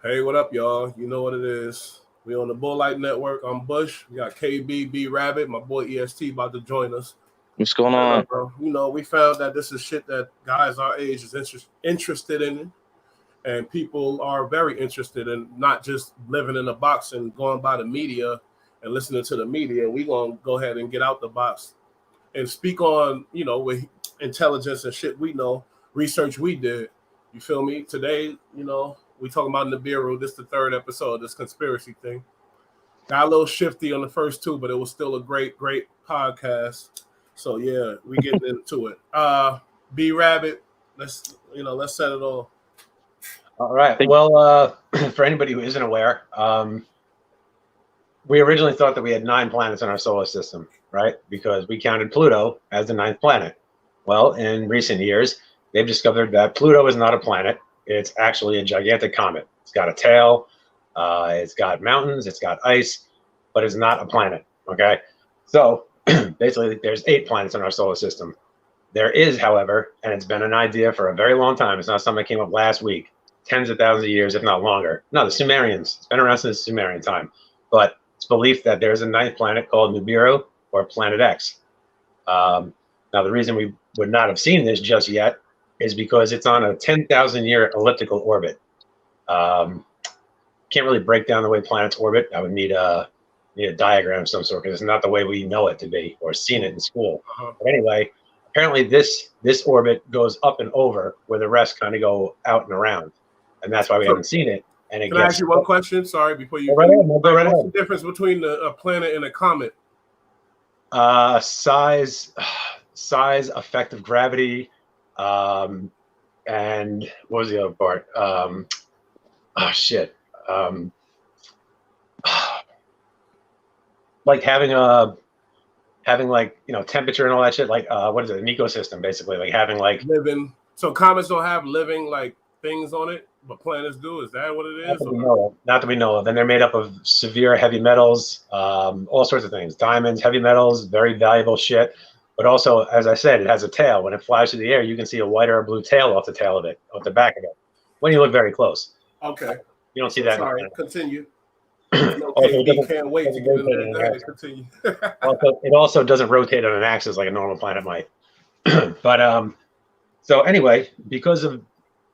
Hey, what up, y'all? You know what it is. We on the Bull Light Network. I'm Bush. We got KB, Rabbit, my boy EST about to join us. What's going on? We found that this is shit that guys our age is interested in, and people are very interested in not just living in a box and going by the media and listening to the media. We gonna go ahead and get out the box and speak on, with intelligence and shit we know, research we did. You feel me? Today, we talking about Nibiru. This is the third episode of this conspiracy thing. Got a little shifty on the first two, but it was still a great podcast. So yeah, we getting into it. B Rabbit, let's set it all. All right. Well, for anybody who isn't aware, we originally thought that we had 9 planets in our solar system, right? Because we counted Pluto as the 9th planet. Well, in recent years, they've discovered that Pluto is not a planet. It's actually a gigantic comet. It's got a tail, it's got mountains, it's got ice, but it's not a planet, okay? So basically, there's 8 planets in our solar system. There is, however, and it's been an idea for a very long time. It's not something that came up last week. Tens of thousands of years, if not longer. No, the Sumerians. It's been around since Sumerian time. But it's believed that there's a 9th planet called Nibiru, or Planet X. Now, the reason we would not have seen this just yet is because it's on a 10,000-year elliptical orbit. Can't really break down the way planets orbit. I would need a diagram of some sort, because it's not the way we know it to be or seen it in school. But anyway, apparently this orbit goes up and over, where the rest kind of go out and around. And that's why we haven't seen it. And Can I ask you one question? Sorry, before you. What's the difference between a planet and a comet? Size, effective gravity, and what was the other part? Like having temperature and all that shit. Like what is it? An ecosystem, basically. Like having like living. So comets don't have living like things on it, but planets do. Is that what it is? Not that we know of. And they're made up of severe heavy metals, all sorts of things. Diamonds, heavy metals, very valuable shit. But also, as I said, it has a tail. When it flies through the air, you can see a white or a blue tail off the tail of it, off the back of it, when you look very close. Okay. You don't see that. Sorry, continue. KB can't wait to get into that. Continue. It also doesn't rotate on an axis like a normal planet might. But so anyway, because of,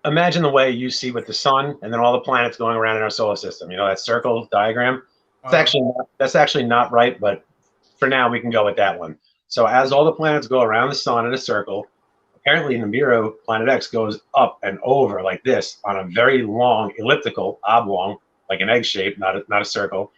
imagine the way you see with the sun and then all the planets going around in our solar system. You know, that circle diagram. That's actually not right, but for now we can go with that one. So as all the planets go around the sun in a circle, apparently Nibiru, Planet X, goes up and over like this on a very long elliptical, oblong, like an egg shape, not a circle.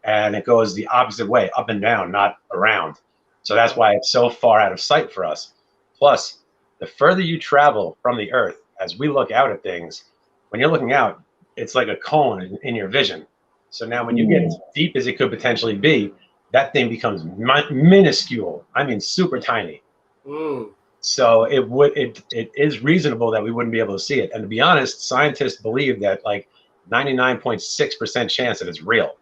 And it goes the opposite way, up and down, not around. So that's why it's so far out of sight for us. Plus, the further you travel from the Earth, as we look out at things, when you're looking out, it's like a cone in your vision. So now when you get as deep as it could potentially be, that thing becomes minuscule. I mean, super tiny. So it is reasonable that we wouldn't be able to see it. And to be honest, scientists believe that like 99.6% chance that it's real.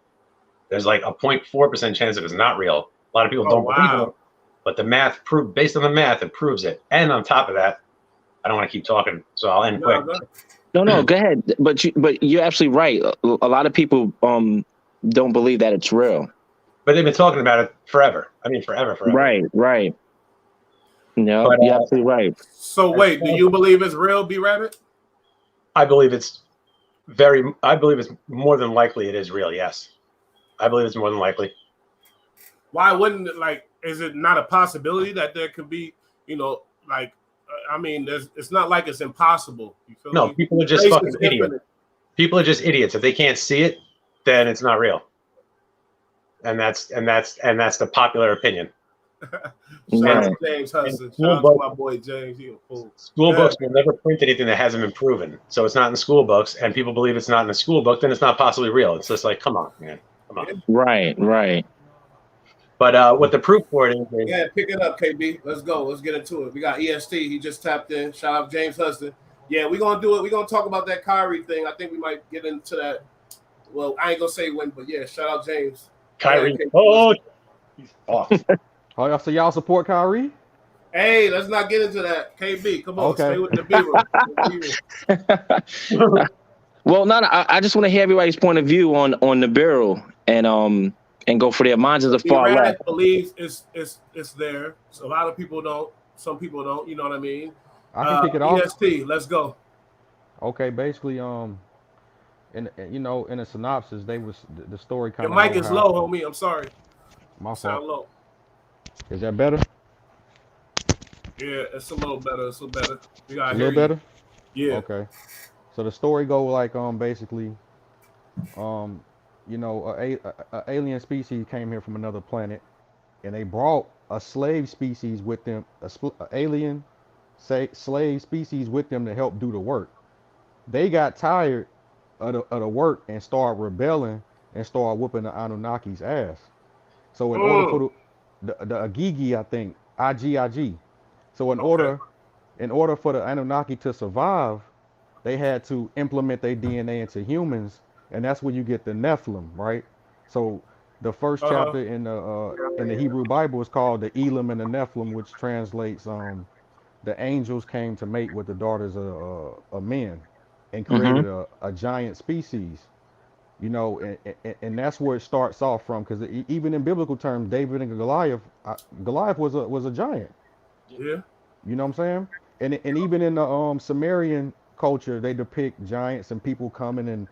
There's like a 0.4% chance that it's not real. A lot of people don't believe it, but the math based on the math, it proves it. And on top of that, I don't want to keep talking, so I'll end quick. No, go ahead. But you're absolutely right. A lot of people don't believe that it's real. But they've been talking about it forever. I mean, forever. Right. No, but, you're absolutely right. So wait, do you believe it's real, B Rabbit? I believe it's more than likely it is real. Yes, I believe it's more than likely. Why wouldn't it, is it not a possibility that there could be, I mean, it's not like it's impossible. You feel me? People are just fucking idiots. People are just idiots. If they can't see it, then it's not real. And that's the popular opinion. Shout out to James Hudson. Shout out to my boy James. He a fool. School books will never print anything that hasn't been proven. So it's not in the school books, and people believe it's not in the school book, then it's not possibly real. It's just like, come on, man. Come on. Right. But what the proof for it is... Yeah, pick it up, KB. Let's go. Let's get into it. We got EST. He just tapped in. Shout out James Hudson. Yeah, we're going to do it. We're going to talk about that Kyrie thing. I think we might get into that. Well, I ain't going to say when, but yeah, shout out James. Kyrie. He's off. Oh, so y'all support Kyrie? Hey, let's not get into that. KB, come on, stay with the B-roll. Well, not. I just want to hear everybody's point of view on Nibiru and go for their minds is So a far left. B-Rad believes it's there. So a lot of people don't. Some people don't. You know what I mean? I can kick it off. EST, let's go. Okay, basically, in a synopsis, the story Your kind of mic go is how. low, homie. I'm sorry. My You fault. sound low. Is that better? Yeah, it's a little better. It's a little better. We A gotta little hear you. better. Yeah. Okay. So the story go like basically um a alien species came here from another planet and they brought a slave species with them, a alien slave species with them to help do the work. They got tired of the work and started rebelling and started whooping the Anunnaki's ass. So in order Mm, for the Agigi, I think IGIG. So okay. in order for the Anunnaki to survive, they had to implement their DNA into humans, and that's where you get the Nephilim, right? So the first Uh-huh. chapter in the Hebrew Bible is called the Elam and the Nephilim, which translates the angels came to mate with the daughters of men and Hmm. created a giant species. And that's where it starts off from, because even in biblical terms, David and Goliath, Goliath was a giant. Yeah. You know what I'm saying? And even in the Sumerian culture, they depict giants and people coming, and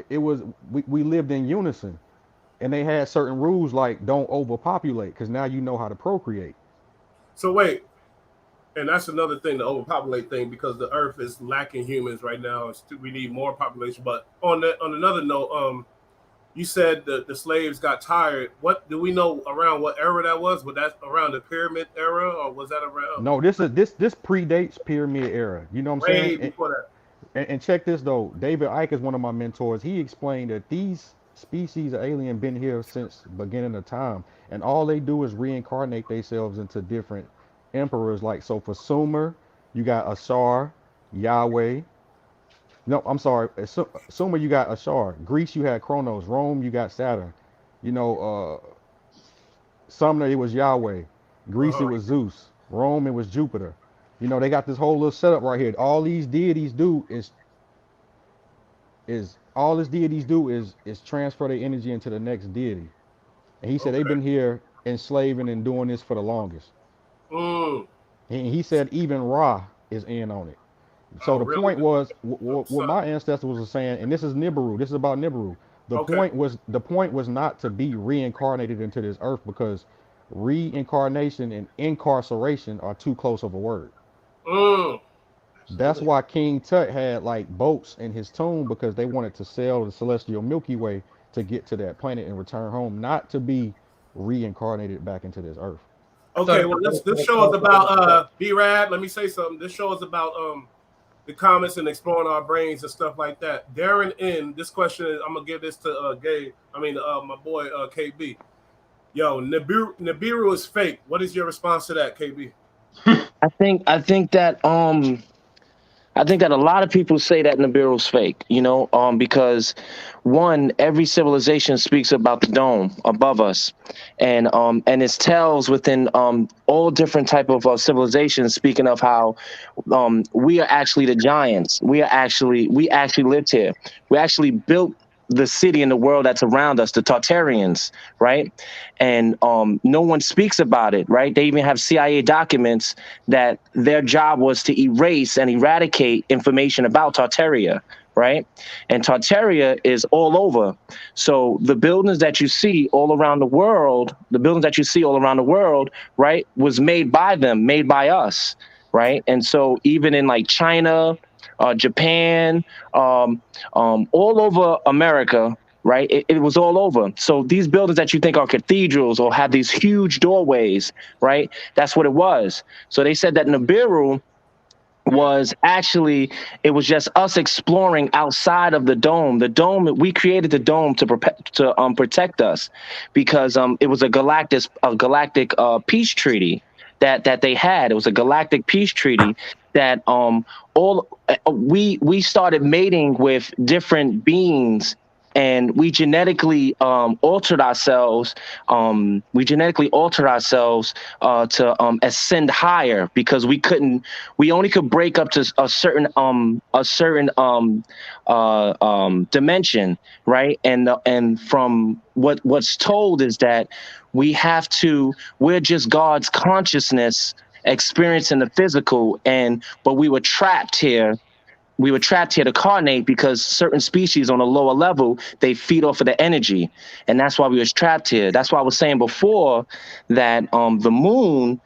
it was we lived in unison, and they had certain rules like don't overpopulate, because now you know how to procreate. So wait, and that's another thing, the overpopulate thing, because the Earth is lacking humans right now. We need more population. But on another note, you said the slaves got tired. What do we know around what era that was? Was that around the pyramid era, or was that around No, this predates pyramid era. You know what I'm saying? way before that? And check this though. David Icke is one of my mentors. He explained that these species of alien been here since beginning of time, and all they do is reincarnate themselves into different emperors. Like so, for Sumer, you got Ashar, Yahweh. No, I'm sorry. Sumer, you got Ashar. Greece, you had Kronos. Rome, you got Saturn. You know, Sumner, it was Yahweh. Greece, it Uh-huh. was Zeus. Rome, it was Jupiter. They got this whole little setup right here. All these deities do is all this deities do is transfer their energy into the next deity. And he said they've Okay. been here enslaving and doing this for the longest. Mm. And he said even Ra is in on it. So Oh, the really? point was what So, my ancestors was saying, and this is Nibiru. This is about Nibiru. okay. The point was not to be reincarnated into this earth, because reincarnation and incarceration are too close of a word. Mm. That's Absolutely. why King Tut had like boats in his tomb, because they wanted to sail the celestial Milky Way to get to that planet and return home, not to be reincarnated back into this earth. I thought Okay. it Well, was this show is about B-Rad. Let me say something. This show is about the comments and exploring our brains and stuff like that. Darren, in this question, I'm gonna give this to Gabe. I mean, my boy KB. Yo, Nibiru is fake. What is your response to that, KB? I think that a lot of people say that Nibiru's fake, because one, every civilization speaks about the dome above us, and it's tells within all different type of civilizations speaking of how we are actually the giants. We actually lived here. We actually built the city and the world that's around us, the Tartarians, right? And no one speaks about it, right? They even have CIA documents that their job was to erase and eradicate information about Tartaria, right? And Tartaria is all over. So the buildings that you see all around the world, right, was made by them, made by us, right? And so even in like China, Japan, all over America, right? It was all over. So these buildings that you think are cathedrals or have these huge doorways, right? That's what it was. So they said that Nibiru Yeah. was actually, it was just us exploring outside of the dome. The dome, we created the dome to protect us, because it was a galactic peace treaty that they had. It was a galactic peace treaty that all we started mating with different beings and we genetically altered ourselves. To ascend higher because we only could break up to a certain dimension, right? And from what's told is that we're just God's consciousness experiencing the physical, but we were trapped here to carnate because certain species on a lower level, they feed off of the energy. And that's why we was trapped here. That's why I was saying before that the moon,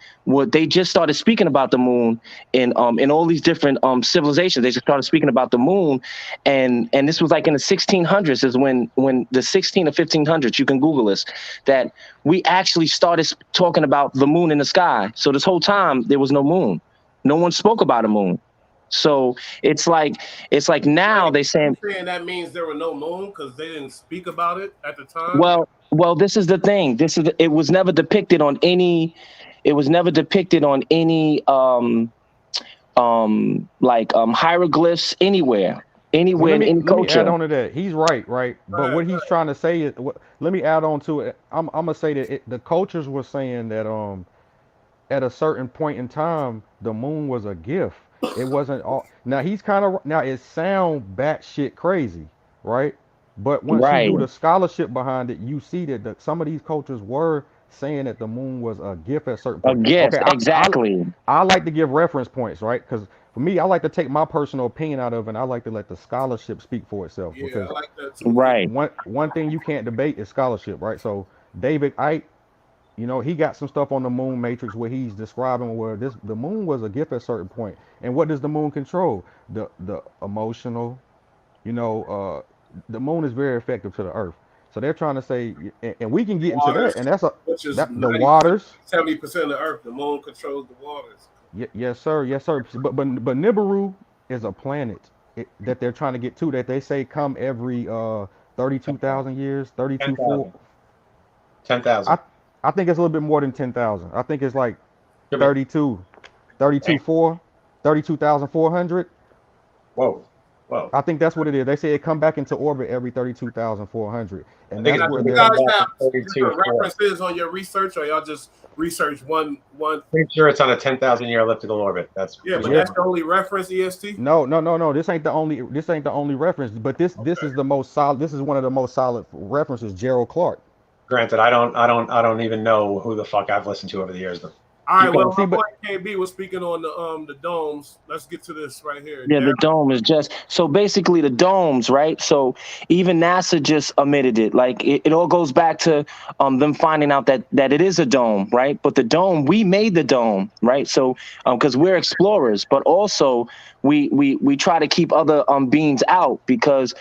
they just started speaking about the moon in all these different civilizations. They just started speaking about the moon. And this was like in the 1600s is when the 16 or 1500s, you can Google this, that we actually started talking about the moon in the sky. So this whole time there was no moon. No one spoke about a moon. So it's like now they saying that means there were no moon because they didn't speak about it at the time. Well, this is the thing. It was never depicted on any. It was never depicted on any hieroglyphs anywhere. Well, In any let me add culture. on to that. He's right, right. But what he's trying to say is, let me add on to it. I'm gonna say that the cultures were saying that at a certain point in time, the moon was a gift. It wasn't all. Now he's kind of now it sound batshit crazy, right? But once you Right. do the scholarship behind it, you see that some of these cultures were saying that the moon was a gift at a certain A point. gift. Okay, Exactly. I like to give reference points, right? Because for me, I like to take my personal opinion out of it, and I like to let the scholarship speak for itself. Yeah, Because I like that too. Right. one thing you can't debate is scholarship, right? So David Icke, he got some stuff on the moon matrix where he's describing where the moon was a gift at a certain point. And what does the moon control? The emotional, you know, the moon is very effective to the earth. So they're trying to say, and we can get into that, Waters, and that's which is the waters. 70% of the earth. The moon controls the waters. Yes, sir. Yes, sir. But Nibiru is a planet that they're trying to get to that they say come every 32,000 years, 32 4. 10,000. I think it's a little bit more than 10,000. I think it's like Could be. 32 4, 32,400. Whoa. Whoa. I think that's what it is. They say it come back into orbit every 32,400, I and think that's it's where You they're. guys have 32, different references on your research, or y'all just research one? Pretty sure it's on a 10,000 year elliptical orbit. That's Yeah, but Yeah. that's the only reference, EST. No. This ain't the only reference. But this is the most solid. This is one of the most solid references. Gerald Clark. Granted, I don't even know who the fuck I've listened to over the years. But All right, well, see, my boy but KB was speaking on the domes. Let's get to this right here. Yeah, the Darren, dome is just so basically the domes, right? So even NASA just admitted it. Like it all goes back to them finding out that it is a dome, right? But the dome, we made the dome, right? So because we're explorers, but also we try to keep other beings out because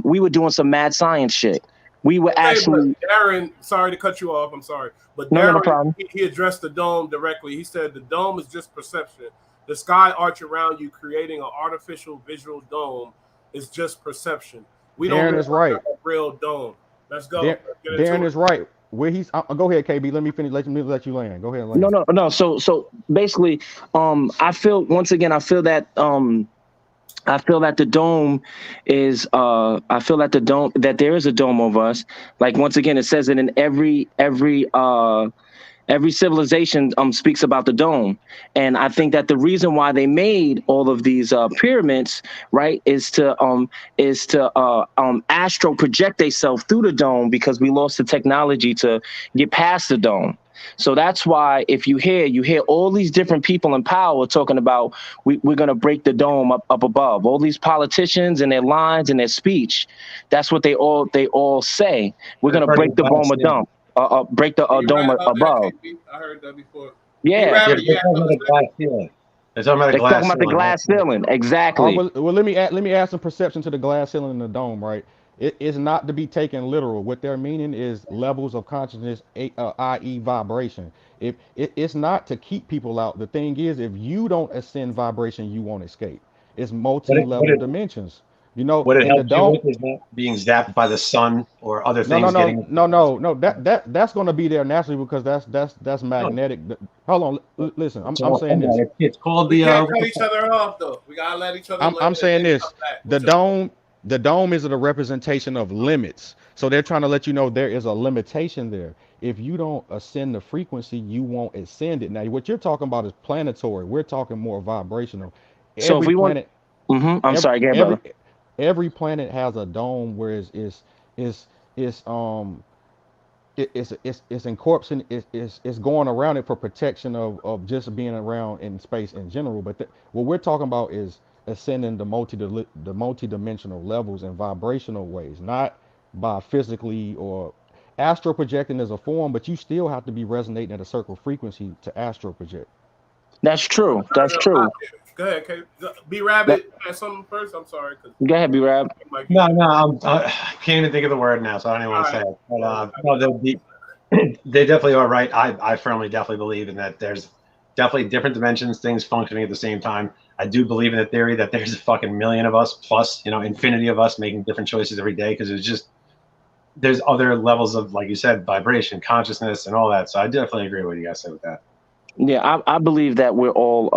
we were doing some mad science shit. We were okay, actually but Darren, sorry to cut you off. I'm sorry, but no Darren, problem. he addressed the dome directly. He said the dome is just perception. The sky arch around you, creating an artificial visual dome, is just perception. We don't Darren really is right. have a real dome. Let's go. Dar- Let's get into Darren it. is right. Where he's go ahead, KB. Let me finish. Let you land. Go ahead and land. No. So basically, I feel once again, I feel that the dome is I feel that that there is a dome over us. Like once again, it says it in every civilization speaks about the dome. And I think that the reason why they made all of these pyramids, right, is to astro project themselves through the dome because we lost the technology to get past the dome. So that's why if you hear all these different people in power talking about we're going to break the dome up above. All these politicians and their lines and their speech, that's what they all say. We're going to break the dome of dump. Break the You dome right about that, above. KB? I heard that before. Yeah, they're talking about the glass ceiling. They're talking about they're the glass talking about the ceiling. glass ceiling. Oh, Exactly. well, let me add some perception to the glass ceiling and the dome, right? It is not to be taken literal. What they're meaning is levels of consciousness, i.e., vibration. If it's not to keep people out. The thing is, if you don't ascend vibration, you won't escape. It's multi-level dimensions. What it And the helps you dome. with is not being zapped by the sun or other No, no, things no, getting. no. That's going to be there naturally because that's No, magnetic. Hold on, listen. it's I'm saying this. it's called We the can't what cut the each fuck? other off though. We gotta let each other I'm land and saying then this. come back. The What's up? dome The dome is a representation of limits. So they're trying to let you know there is a limitation there. If you don't ascend the frequency, you won't ascend it. Now, what you're talking about is planetary. We're talking more vibrational. So if Every we want, planet, I'm every sorry, go ahead, every brother. every planet has a dome where it's it's it's encorpsing it's going around it for protection of just being around in space in general. But what we're talking about is ascending the multi-dimensional levels in vibrational ways, not by physically or astral projecting as a form, but you still have to be resonating at a certain frequency to astral project. That's true. That's true. Go ahead, Kate. Be That, Rabbit. Add something first. I'm sorry, because go ahead, B Rab. Mike, you No, got. no, I can't even think of the word now, so I don't even All want to say right. it. But Well, no, they definitely are right. I firmly definitely believe in that. There's definitely different dimensions, things functioning at the same time. I do believe in the theory that there's a fucking million of us plus, infinity of us making different choices every day because there's other levels of, like you said, vibration, consciousness, and all that. So I definitely agree with what you guys said with that. Yeah, I believe that we're all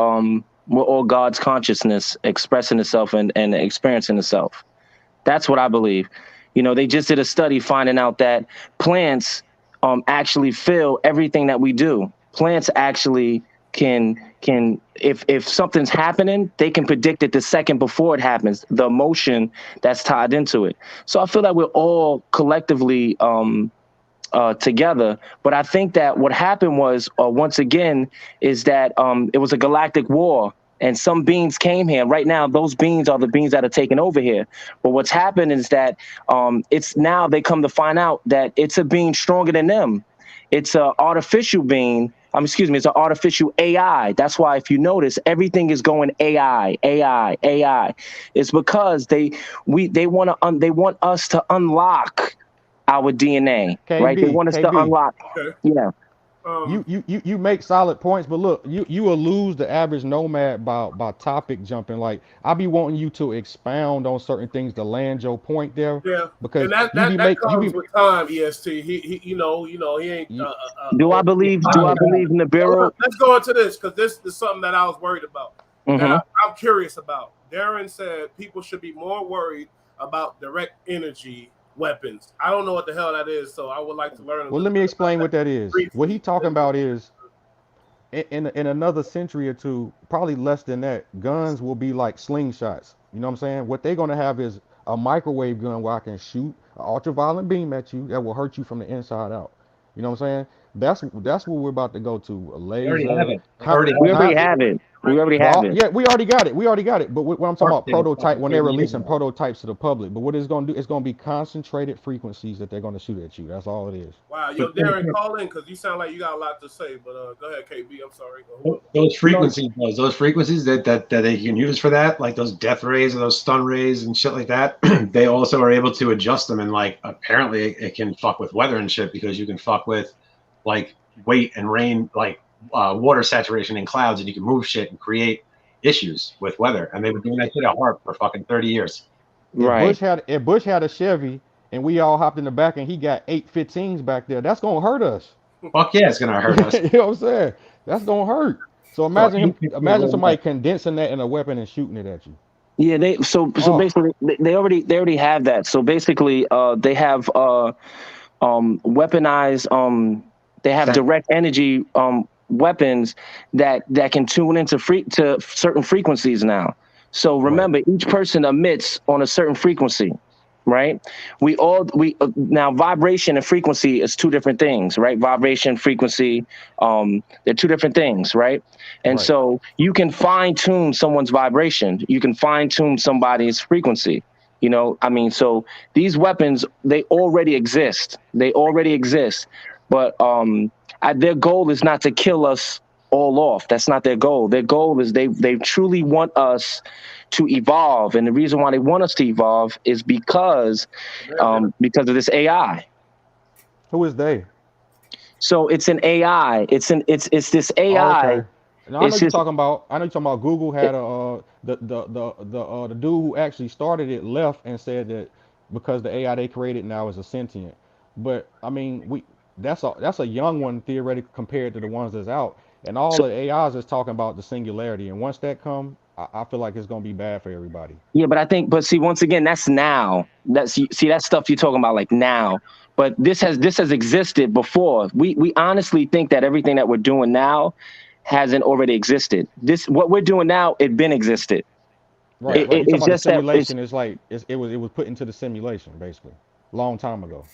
God's consciousness expressing itself and experiencing itself. That's what I believe. They just did a study finding out that plants actually feel everything that we do. Plants actually can if something's happening, they can predict it the second before it happens, the emotion that's tied into it. So I feel that we're all collectively together. But I think that what happened was, once again, is that it was a galactic war. And some beings came here. Right now, those beings are the beings that are taking over here. But what's happened is that it's now they come to find out that it's a being stronger than them. It's an artificial being. Excuse me, it's an artificial AI. That's why, if you notice, everything is going AI, AI, AI. It's because they want us to unlock our DNA, right? They KB, want us to KB, unlock. Okay. Yeah. Um. you make solid points, but look, you will lose the average nomad by topic jumping. Like I be wanting you to expound on certain things to land your point there, Yeah. And because that you that be that make you comes be with time. EST. He he ain't. you, Do I Overly believe? Do I polished. believe Now, Nibiru? look, let's go into this because this is something that I was worried about. That Mm-hmm. I'm curious about. Darren said people should be more worried about direct energy weapons. I don't know what the hell that is, so I would like to learn a well, little let me bit about explain that what that is. What he briefly. talking about is in another century or two, probably less than that, guns will be like slingshots. You know what I'm saying? What they're gonna have is a microwave gun where I can shoot an ultraviolet beam at you that will hurt you from the inside out. You know what I'm saying? That's what we're about to go to. A They already have laser, it. They already We have it. already have it. We already have well, it. yeah, we already got it. We already got it. But what I'm talking about, Marketed prototype, fucking when they're 30 years releasing ago. prototypes to the public. But what it's going to do, it's going to be concentrated frequencies that they're going to shoot at you. That's all it is. Wow, But yo, Darren, call in because you sound like you got a lot to say. But go ahead, KB. I'm sorry. those No, frequencies, those frequencies that they can use for that, like those death rays or those stun rays and shit like that, they also are able to adjust them. And like apparently it can fuck with weather and shit because you can fuck with like weight and rain, like water saturation in clouds, and you can move shit and create issues with weather. And they've been doing that shit at HARP for fucking 30 years. right. If Bush had a Chevy and we all hopped in the back and he got 815s back there, that's going to hurt us. Fuck yeah, it's gonna hurt us. You know what I'm saying? That's going to hurt. So So 815 imagine right somebody condensing that in a weapon and shooting it at you. Yeah. So Oh, basically they already have that. So basically, they have weaponized they have there. direct energy weapons that can tune into to certain frequencies now. So right. remember, each person emits on a certain frequency, right? We now, vibration and frequency is two different things, right? Vibration, frequency, they're two different things, right? And Right. so you can fine tune someone's vibration, you can fine tune somebody's frequency. So these weapons, they already exist. They already exist. But their goal is not to kill us all off. That's not their goal. Their goal is they truly want us to evolve. And the reason why they want us to evolve is because of this AI. Who is they? So it's an AI. It's this Oh, AI. okay. Now I know It's you're just talking about. I know you're talking about. Google it, had a the dude who actually started it left and said that because the AI they created now is a sentient. But I mean, that's a young one theoretically compared to the ones that's out. And all so the AIs is talking about the singularity. And once that come, I feel like it's gonna be bad for everybody. Yeah, but I think, but see, once again, that's now. See that stuff you're talking about, like now. But this has existed before. We honestly think that everything that we're doing now hasn't already existed. This what we're doing now, it been existed. Right, Yeah. right. You talking It's about the just that it's simulation? It's like it was put into the simulation basically, long time ago.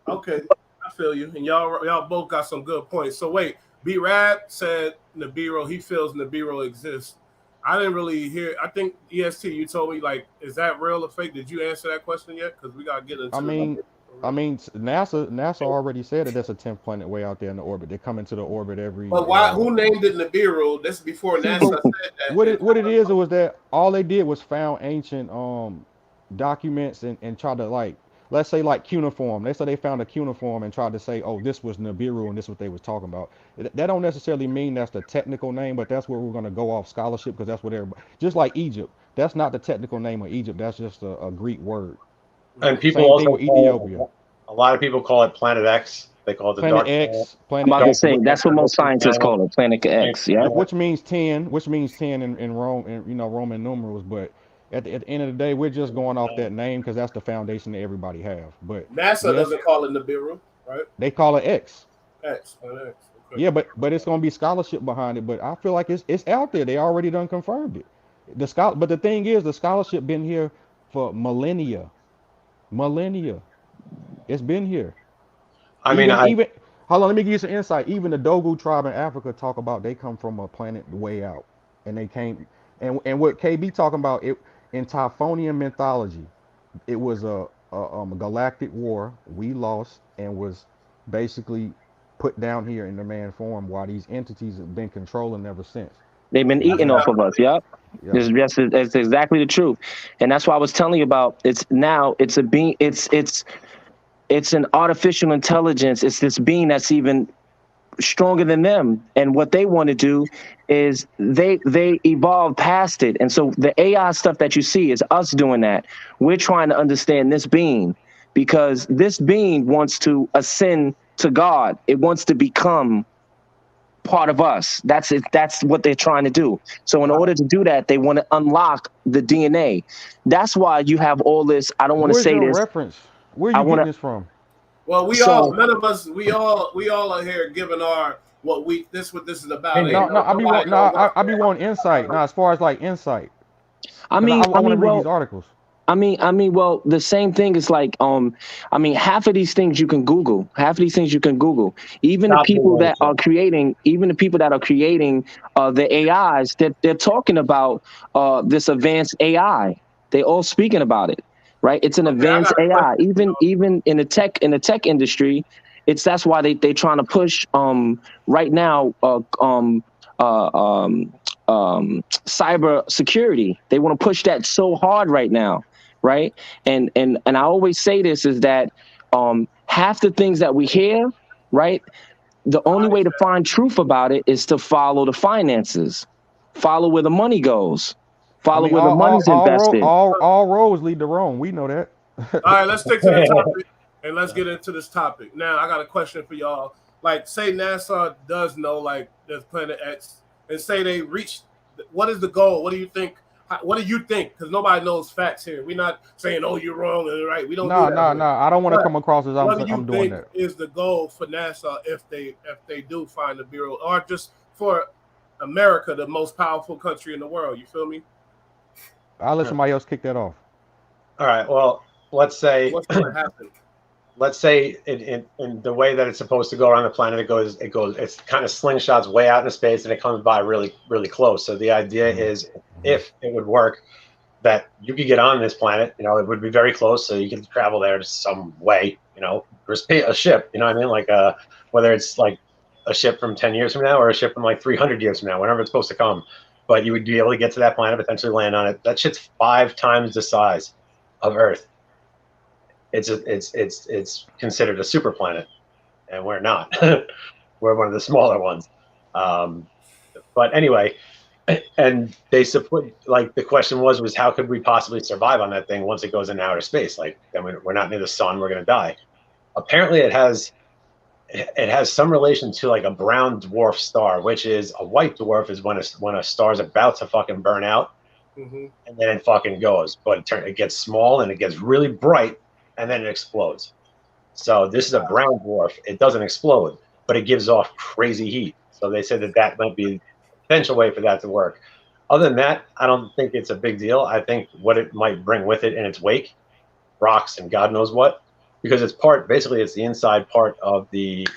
Okay, I feel you. And y'all both got some good points. So wait, B Rad said Nibiru, he feels Nibiru exists. I didn't really hear. I think EST, you told me like, is that real or fake? Did you answer that question yet? Because we gotta get I into the mean, Nibiru. NASA already said that there's a 10th planet way out there in the orbit. They come into the orbit every. But why? Who named it Nibiru? This is before See, NASA but said that. what it is, it was that all they did was found ancient documents and tried to, like, let's say, like, cuneiform. They said they found a cuneiform and tried to say, oh, this was Nibiru and this is what they was talking about. That don't necessarily mean that's the technical name, but that's where we're gonna go off scholarship because that's what everybody. Just like Egypt, that's not the technical name of Egypt. That's just a Greek word. And people Same thing also with Ethiopia. call a lot of people call it Planet X. They call it the Planet dark planet. X, I'm Planet about to X, say that's what most scientists call it, Planet X. Yeah. which means 10, in Rome, in Roman numerals. But at the end of the day, we're just going off that name because that's the foundation that everybody have. But NASA yes, doesn't call it Nibiru, right? they call it X. X, X. Okay. Yeah, but it's gonna be scholarship behind it. But I feel like it's out there. They already done confirmed it. But the thing is, the scholarship been here for millennia. Millennia. It's been here. I mean, Even hold on, let me give you some insight. Even the Dogu tribe in Africa talk about they come from a planet way out, and they came. And what KB talking about, it in Typhonian mythology, it was a galactic war we lost and was basically put down here in the man form, while these entities have been controlling ever since. They've been And eating then off of us. Yep. yeah, It's exactly the truth. And that's why I was telling you about it's now it's a being it's an artificial intelligence. It's this being that's even stronger than them. And what they want to do is they evolve past it. And so the AI stuff that you see is us doing that. We're trying to understand this being because this being wants to ascend to God. It wants to become part of us. That's it. That's what they're trying to do. So in order to do that, they want to unlock the DNA. That's why you have all this. I don't want to where's say your this. reference? Where are I you want getting to. this from? Well, So none of us, we all are here giving our what this is about. opinion. Ain't No, nobody knows what's I be wanting insight. Now, as far as like insight, I because mean, I I want to mean, read these well, articles. well, the same thing is like, I mean, half of these things you can Google. Half of these things you can Google. Even the Stop people doing that this are shit. creating, the AIs, they're talking about this advanced AI. They all speaking about it, right? It's an okay. I advanced got a AI. question for Even in the tech industry, that's why they trying to push right now uh, um, cyber security. They want to push that so hard right now, right? And I always say this is that half the things that we hear, right? The only way to y'all. find truth about it is to follow the finances, follow where the money goes, I follow mean, where the money's invested. all roads lead to Rome. We know that. All right, let's stick to the topic and let's get into this topic. Now, I got a question for y'all. Like, say NASA does know, like, there's Planet X, and say they reach, what is the goal? What do you think? What do you think? Because nobody knows facts here. We're not saying, oh, you're wrong and right. We don't do Nah, that nah, here. nah. I don't want to But come across as what do I'm you doing think that. is the goal for NASA if they do find the Bureau, or just for America, the most powerful country in the world? You feel me? I'll let somebody else kick that off. All right. Well, let's say What's going to happen? in the way that it's supposed to go around the planet, it's kind of slingshots way out into space, and it comes by really, really close. So the idea is, if it would work, that you could get on this planet, it would be very close, so you can travel there some way, or a ship, you know what I mean? Like, whether it's like a ship from 10 years from now or a ship from like 300 years from now, whenever it's supposed to come, but you would be able to get to that planet, potentially land on it. That shit's 5 times the size of Earth. It's considered a super planet, and we're not. We're one of the smaller ones. But anyway, and they support, like, the question was how could we possibly survive on that thing once it goes into outer space? Like, then we're not near the sun, we're going to die. Apparently it has it has some relation to like a brown dwarf star, which is a white dwarf is when a star's about to fucking burn out, Mm-hmm. and then it fucking goes. But it gets small and it gets really bright, and then it explodes. So this is a brown dwarf. It doesn't explode, but it gives off crazy heat. So they said that might be a potential way for that to work. Other than that, I don't think it's a big deal. I think what it might bring with it in its wake, rocks and God knows what, because it's the inside part of the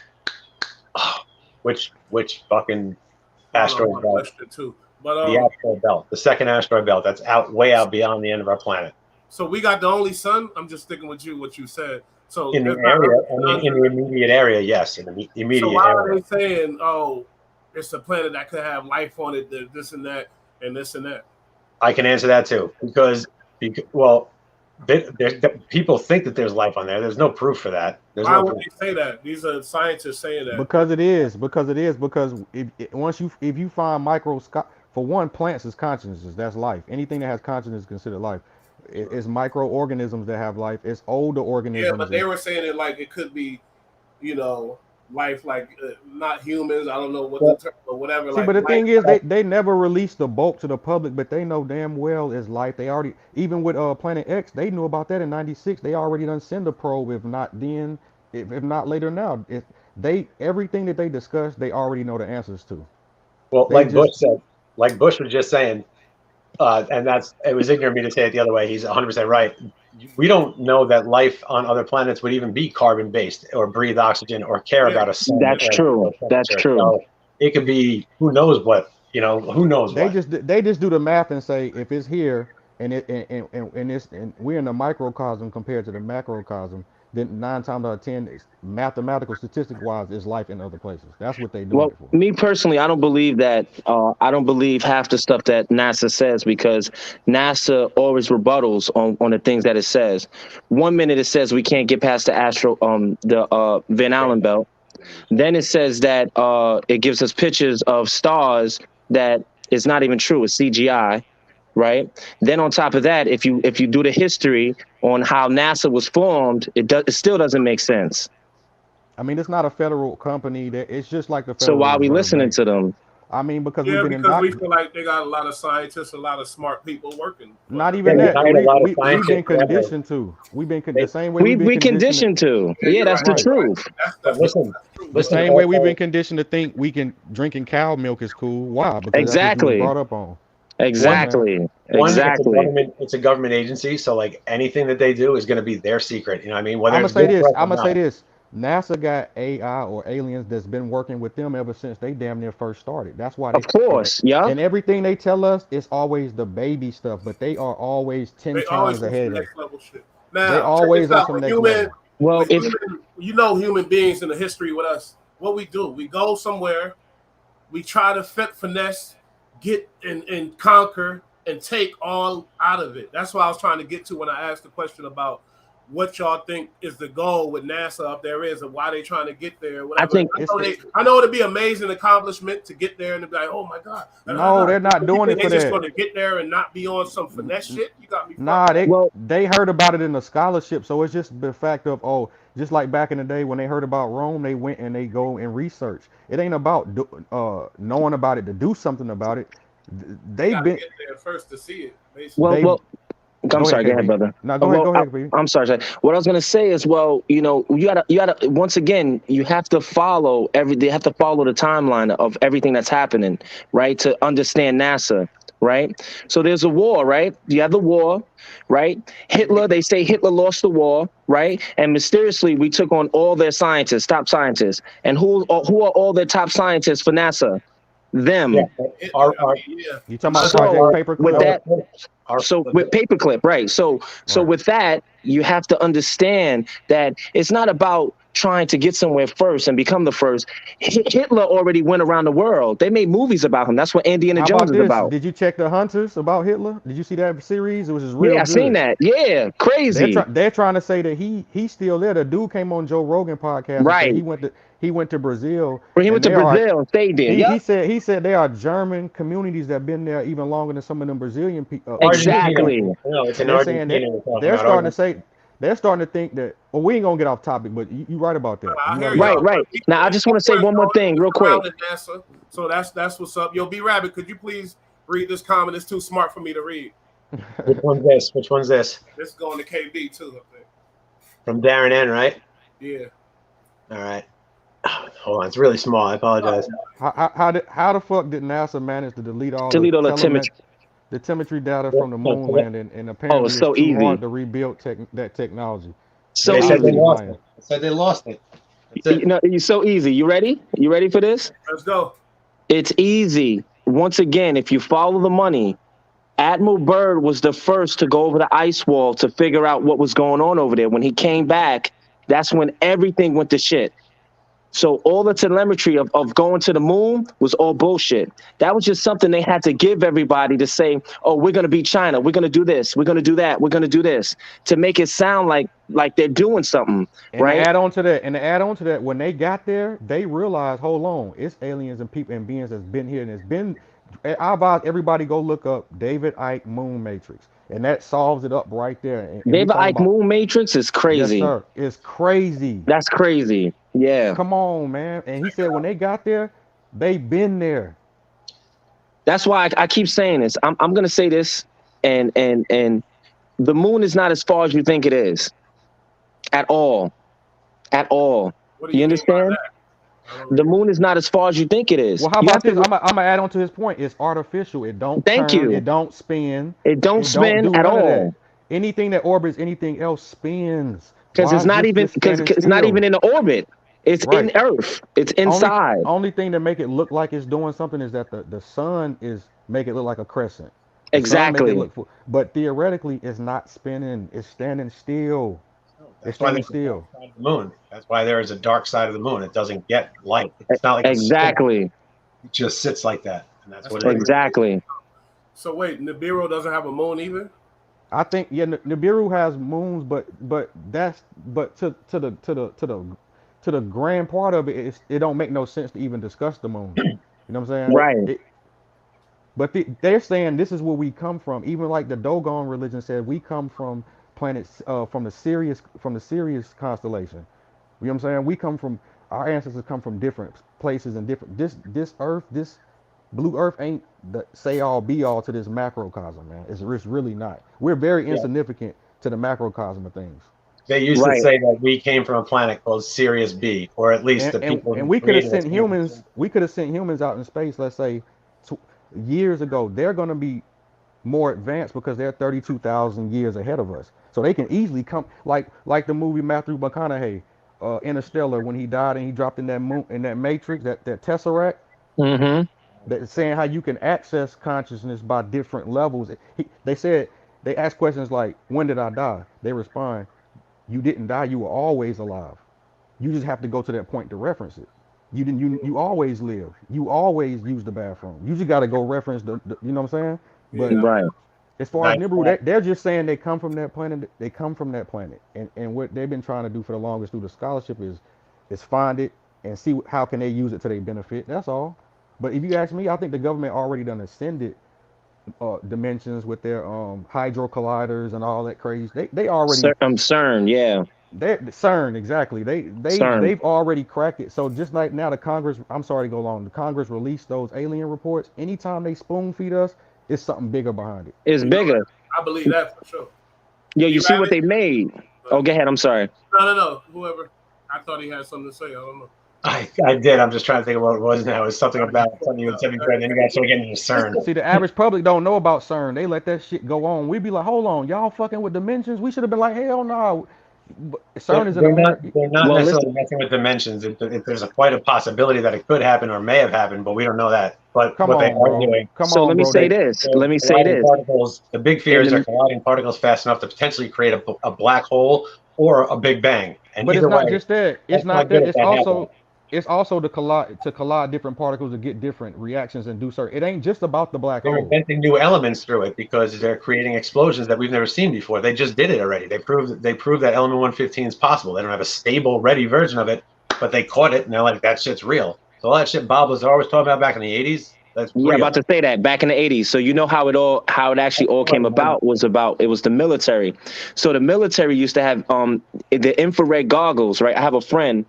which fucking asteroid belt, Too. But the asteroid belt, the second asteroid belt that's way out beyond the end of our planet. So we got the only sun. I'm just sticking with what you said. So In the area, in the immediate area, yes, in the immediate so why area. are they saying, oh, it's a planet that could have life on it, this and that, and this and that? I can answer that too, because people think that there's life on there. There's no proof for that. Why would they say that? These are scientists saying that. Because if you find microscope, for one, plants is consciousness, that's life. Anything that has consciousness is considered life. It's microorganisms that have life. It's older organisms. Yeah, but they were saying it like it could be, life like not humans. I don't know what the term or whatever. See, like, but the thing is, they never released the bulk to the public, but they know damn well it's life. They already, even with Planet X, they knew about that in '96. They already done send a probe, if not then, if not later now. Everything that they discussed, they already know the answers to. Well, Bush said, like Bush was just saying, and it was ignorant of me to say it the other way. He's 100% right. We don't know that life on other planets would even be carbon-based or breathe oxygen or care about a sun. That's true. That's true. So it could be who knows what. Who knows they what. They just do the math and say if it's here and we're in the microcosm compared to the macrocosm, then 9 times out of 10, mathematical statistic wise, is life in other places. That's what they do it for. Me personally, I don't believe that. I don't believe half the stuff that NASA says, because NASA always rebuttals on the things that it says. 1 minute it says we can't get past the Van Allen belt. Then it says that it gives us pictures of stars that is not even true. It's CGI. Right. Then on top of that, if you do the history on how NASA was formed, it still doesn't make sense. I mean, it's not a federal company. It's just like the So federal. why are we listening to them? I mean, because we feel like they got a lot of scientists, a lot of smart people working. Not even that. We've been conditioned to. We've been the same way we've been conditioned to. Yeah, that's the truth. Listen, the same way we've been conditioned to think drinking cow milk is cool. Why? Because exactly. That's what we brought up on. Exactly. It's a government agency, so like anything that they do is going to be their secret. You know what I mean? I'm gonna say this. NASA got AI or aliens that's been working with them ever since they damn near first started. That's why. Of course, yeah. And everything they tell us is always the baby stuff, but they are always 10 times ahead of us. Now, they always on some next level. Well, human beings in the history with us, what we do, we go somewhere, we try to finesse, get and conquer and take all out of it. That's what I was trying to get to when I asked the question about what y'all think is the goal with NASA up there is, and why they trying to get there. Whatever. I know it'd be an amazing accomplishment to get there and to be like, oh my God. No, they're not doing it for that. They're just going to get there and not be on some finesse shit. You got me. They heard about it in the scholarship, so it's just the fact of just like back in the day when they heard about Rome, they went and they go and research. It ain't about knowing about it to do something about it. They've been get there first to see it. Basically. I'm sorry. Go ahead, brother. No, go ahead, baby. I'm sorry. What I was gonna say is, you gotta. Once again, you have to follow They have to follow the timeline of everything that's happening, right, to understand NASA, right? So there's a war, right? You have the war, right? They say Hitler lost the war, right? And mysteriously, we took on all their scientists, top scientists, and who are all their top scientists for NASA? Them. Yeah. You talking about Project Paperclip? With that, with Paperclip, right? So with that, you have to understand that it's not about trying to get somewhere first and become the first. Hitler already went around the world. They made movies about him. That's what Indiana Jones is about. Did you check The Hunters about Hitler? Did you see that series? It was just real. Yeah, I seen that. Yeah, crazy. They're trying to say that he's still there. The dude came on Joe Rogan podcast. Right. He went to Brazil. He went to Brazil and stayed there. He said there are German communities that have been there even longer than some of them Brazilian people. Exactly. No, it's in Argentina. They're starting to say they're starting to think that. Well, we ain't gonna get off topic, but you right about that. I You hear right Right, about y'all. that. right. Now, I just want to say one more thing real quick. NASA. So that's what's up. Yo, B Rabbit, could you please read this comment? It's too smart for me to read. Which one's this? Which one's this? This is going to KB too, I think. From Darren N, right? Yeah. All right. Hold on, it's really small. I apologize. How the fuck did NASA manage to delete all Delete all the the telemetry data from the moon landing, and Oh, apparently it's so it's too easy. hard to rebuild that technology? So They said they easy. lost it. They said they lost it. That's it. You know, it's so easy. You ready? You ready for this? Let's go. It's easy. Once again, if you follow the money, Admiral Byrd was the first to go over the ice wall to figure out what was going on over there. When he came back, that's when everything went to shit. So all the telemetry of going to the moon was all bullshit. That was just something they had to give everybody to say, oh, we're going to beat China. We're going to do this. We're going to do that. We're going to do this, to make it sound like they're doing something, And right? to add on to that, when they got there, they realized, hold on, it's aliens and people and beings that's been here, and it's been. I advise everybody go look up David Icke Moon Matrix, and that solves it up right there. And we David talking Icke about, Moon Matrix is yes, crazy. sir, it's crazy. That's crazy. Yeah. Come on, man. And he said when they got there, they been there. That's why I keep saying this. I'm going to say this, and the moon is not as far as you think it is, at all, at all. What do You mean by understand? that? The moon is not as far as you think it is. Well, how You about have this? to- I'm gonna add on to his point. It's artificial. It don't Thank turn. you. It don't spin. It don't It don't spin do at none of that. all, Anything that orbits anything else spins. because Why it's is not this even just standing it's not still? even in the orbit. It's Right. in Earth. It's Only inside. only thing that make it look like it's doing something is that the sun is make it look like a crescent. The sun make it Exactly. look full, but theoretically it's not spinning. It's standing still. It's That's why standing there's a still. dark side of the moon. That's why there is a dark side of the moon. It doesn't get light. It's not like it's Exactly. it just sits like that, and that's what it is. Exactly. So wait, Nibiru doesn't have a moon either? I think yeah, Nibiru has moons, but to the grand part of it, it don't make no sense to even discuss the moon. You know what I'm saying? Right. But they're saying this is where we come from. Even like the Dogon religion said, we come from planets from the Sirius constellation. You know what I'm saying? We come from our ancestors come from different places and different. This Earth, this blue Earth ain't the say all be all to this macrocosm, man. It's really not. We're very insignificant to the macrocosm of things. They used to say that we came from a planet called Sirius B, or at least the people. And we could have sent humans. We could have sent humans out in space. Let's say years ago. They're going to be more advanced because they're 32,000 years ahead of us. So they can easily come like the movie Matthew McConaughey, Interstellar, when he died and he dropped in that moon in that matrix, that tesseract. Mm-hmm. That's saying how you can access consciousness by different levels. They said they ask questions like, "When did I die?" They respond, "You didn't die. You were always alive. You just have to go to that point to reference it. You didn't. You always live. You always use the bathroom. You just got to go reference the. You know what I'm saying? But Right. as far as Nibiru, they're just saying they come from that planet. They come from that planet, and what they've been trying to do for the longest through the scholarship is find it and see how can they use it to their benefit. That's all. But if you ask me, I think the government already done ascended dimensions with their hydro colliders and all that crazy. They already CERN, yeah. they're CERN exactly. They've already cracked it. So just like now the Congress, I'm sorry to go long. The Congress released those alien reports. Anytime they spoon feed us, it's something bigger behind it. It's bigger. I believe that for sure. Yo, you see what they made? Oh, go ahead. I'm sorry. No. Whoever. I thought he had something to say. I don't know. I did. I'm just trying to think of what it was now. It was something about something you would say before, and then you guys started getting into CERN. See, the average public don't know about CERN. They let that shit go on. We'd be like, hold on, y'all fucking with dimensions? We should have been like, hell no. CERN is in America. They're not necessarily messing with dimensions. There's quite a possibility that it could happen or may have happened, but we don't know that. But Come what on, they are bro. doing. So let me say this. Let me say this. Particles, the big fear is they're colliding particles fast enough to potentially create a black hole or a big bang. And But it's not just that. It's not that. It's also to collide different particles to get different reactions and do certain. It ain't just about the black They're hole. inventing new elements through it because they're creating explosions that we've never seen before. They just did it already. They proved that element 115 is possible. They don't have a stable, ready version of it, but they caught it and they're like, that shit's real. So all that shit Bob was always talking about back in the 80s, That's Yeah, real. about to say that back in the 80s. So you know how it actually all came about was it was the military. So the military used to have the infrared goggles, right? I have a friend,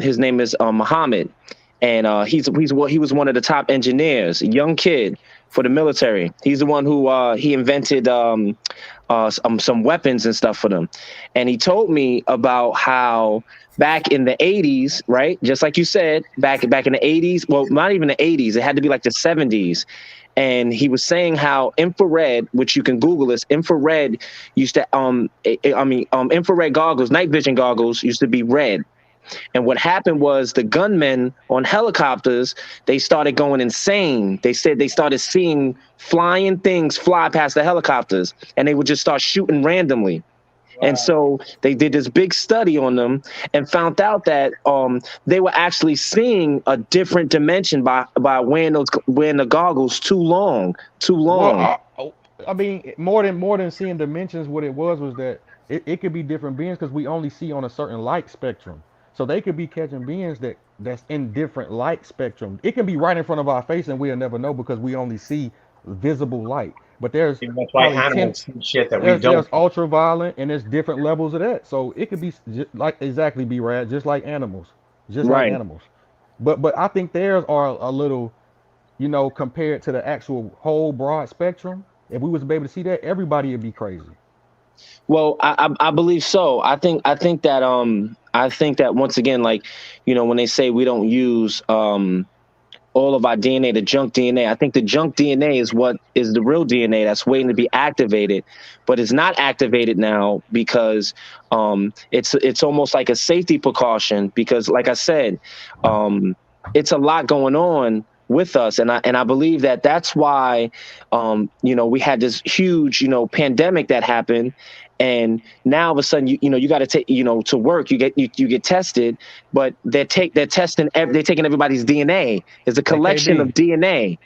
his name is Muhammad, and he was one of the top engineers, a young kid for the military. He's the one who he invented some weapons and stuff for them. And he told me about how back in the 80s, right? Just like you said, back in the 80s, well, not even the 80s, it had to be like the 70s. And he was saying how infrared, which you can Google this, infrared used to infrared goggles, night vision goggles used to be red. And what happened was the gunmen on helicopters, they started going insane. They said they started seeing flying things fly past the helicopters, and they would just start shooting randomly. And so they did this big study on them and found out that they were actually seeing a different dimension by wearing the goggles too long. Well, I mean, more than seeing dimensions, what it was that it could be different beings because we only see on a certain light spectrum. So they could be catching beings that's in different light spectrum. It can be right in front of our face and we'll never know because we only see visible light. But there's That's why probably 10, animals see shit that we don't. there's ultraviolet and there's different levels of that. So it could be like exactly be rad, just like animals, just like Right. animals. But I think theirs are a little, compared to the actual whole broad spectrum. If we was to be able to see that, everybody would be crazy. Well, I believe so. I think that once again, like, when they say we don't use all of our DNA, the junk DNA, I think the junk DNA is what is the real DNA that's waiting to be activated, but it's not activated now because it's almost like a safety precaution because, like I said, it's a lot going on with us, and I believe that that's why we had this huge pandemic that happened. And now all of a sudden, you got to take, to work, you get tested, but they're taking everybody's DNA. It's a collection of DNA.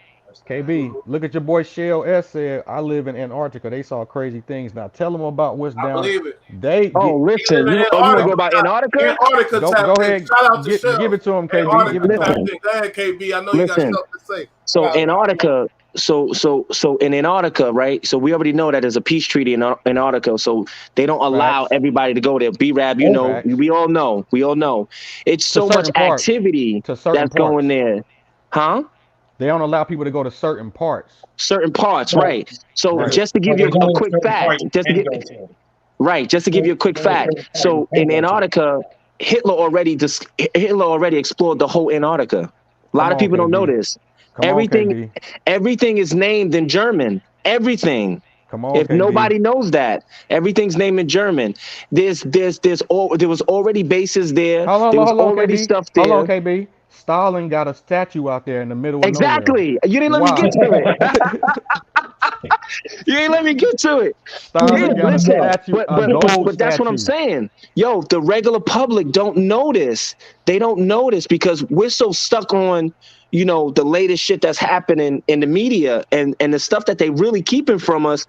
KB, look at your boy Shell S said, I live in Antarctica. They saw crazy things. Now tell them about what's I down. believe it. They Oh, get, listen, Even you in want to go Antarctica, about Antarctica? Antarctica go tapped in. ahead, Shout out to Shell. give it to him, KB. Antarctica Give it to tapped him. in. Go ahead, KB. I know you got Listen. stuff to say. So Antarctica, so in Antarctica, right? So we already know that there's a peace treaty in Antarctica, so they don't allow Facts. everybody to go there. B-Rab, Facts. we all know. It's To so much certain parts. activity To certain that's going parts. there, huh? They don't allow people to go to certain parts. Certain parts, Right. right? So Right. just to give you a quick fact, just to give you a quick fact. So in Antarctica, Hitler already explored the whole Antarctica. A lot of people don't know this. Come Everything on, KB. everything is named in German. Everything. Come on, If KB. nobody knows that, everything's named in German. There was already bases there. Hold There was on, already KB. stuff there. Hold on, KB. Stalin got a statue out there in the middle of Exactly. nowhere. You didn't let me Why? get to it. You ain't let me get to it. Stalin Yeah, got a listen, statue, but, a but, gold but that's what I'm statue. saying. Yo, the regular public don't know this. They don't know this because we're so stuck on, the latest shit that's happening in the media and the stuff that they really keeping from us,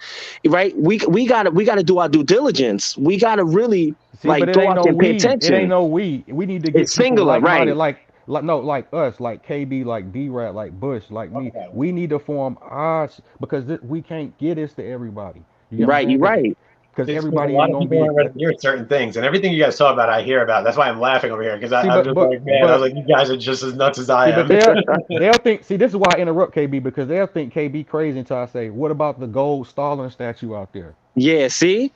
right? We gotta do our due diligence. We gotta really See, but it go ain't out no there and pay we. It ain't attention. no we. We need to get It's people singular, like-minded, right? like us, like KB, like D-Rat, like Bush, like me. We need to form odds because we can't get this to everybody. You get what I'm Right, saying? you're right. Because A everybody lot ain't of gonna people be. aren't ready to hear certain things, and everything you guys talk about, I hear about. That's why I'm laughing over here because See, I'm just like, man, I was like, you guys are just as nuts as I See, am. but they'll think. See, this is why I interrupt KB because they'll think KB crazy until I say, "What about the gold Stalin statue out there?" Yeah, see,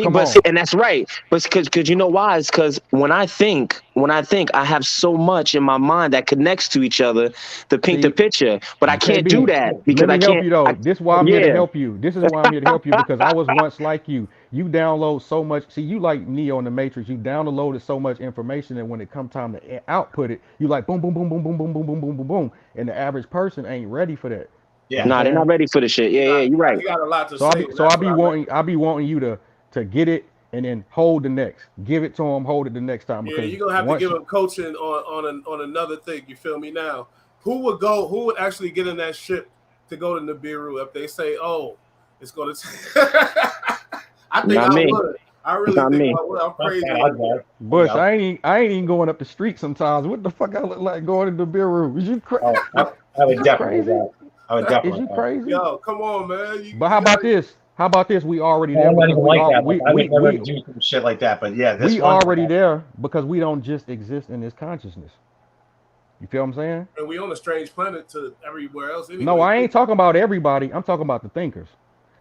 Come but on. see, and that's right. But because you know why? It's because when I think, I have so much in my mind that connects to each other to paint the See, picture. But I can't do KB, that because let me I help can't. you though. This is why I'm here to Yeah, help you. This is why I'm here to help you because I was once like you. You download so much. See, you like Neo in the Matrix. You downloaded so much information, and when it come time to output it, you like boom, boom, boom, boom, boom, boom, boom, boom, boom, boom, boom. And the average person ain't ready for that. You know Yeah. what nah, I'm they're not saying? ready for the shit. Yeah, you're right. You got a lot to So say. I be wanting you to get it and then hold the next. Give it to them, hold it the next time Yeah, because you're gonna have to once give them coaching on another thing. You feel me now? Who would actually get in that ship to go to Nibiru if they say, "Oh, it's gonna"? I think Not I me. would. I really Not think me. I would. I'm crazy. I'd Like go. Bush, I'd go. I ain't even going up the street sometimes. What the fuck I look like going to the Nibiru? Is you crazy? I would you definitely crazy? go. I would Is definitely you go. crazy? Yo, come on, man. But how about this? How about this? We already there I'm not because even like that. Like, I would never do some shit like that. But yeah, this we one. already there because we don't just exist in this consciousness. You feel what I'm saying? And we on a strange planet to everywhere else No, anyway. I ain't talking about everybody. I'm talking about the thinkers.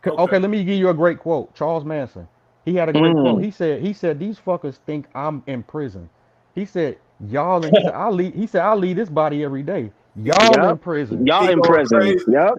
Okay. Okay, let me give you a great quote. Charles Manson. He had a great quote. Mm. He said these fuckers think I'm in prison. He said y'all in. He said I leave. He said I leave this body every day. Y'all Yep. in prison. Y'all He in going prison. crazy. Yep.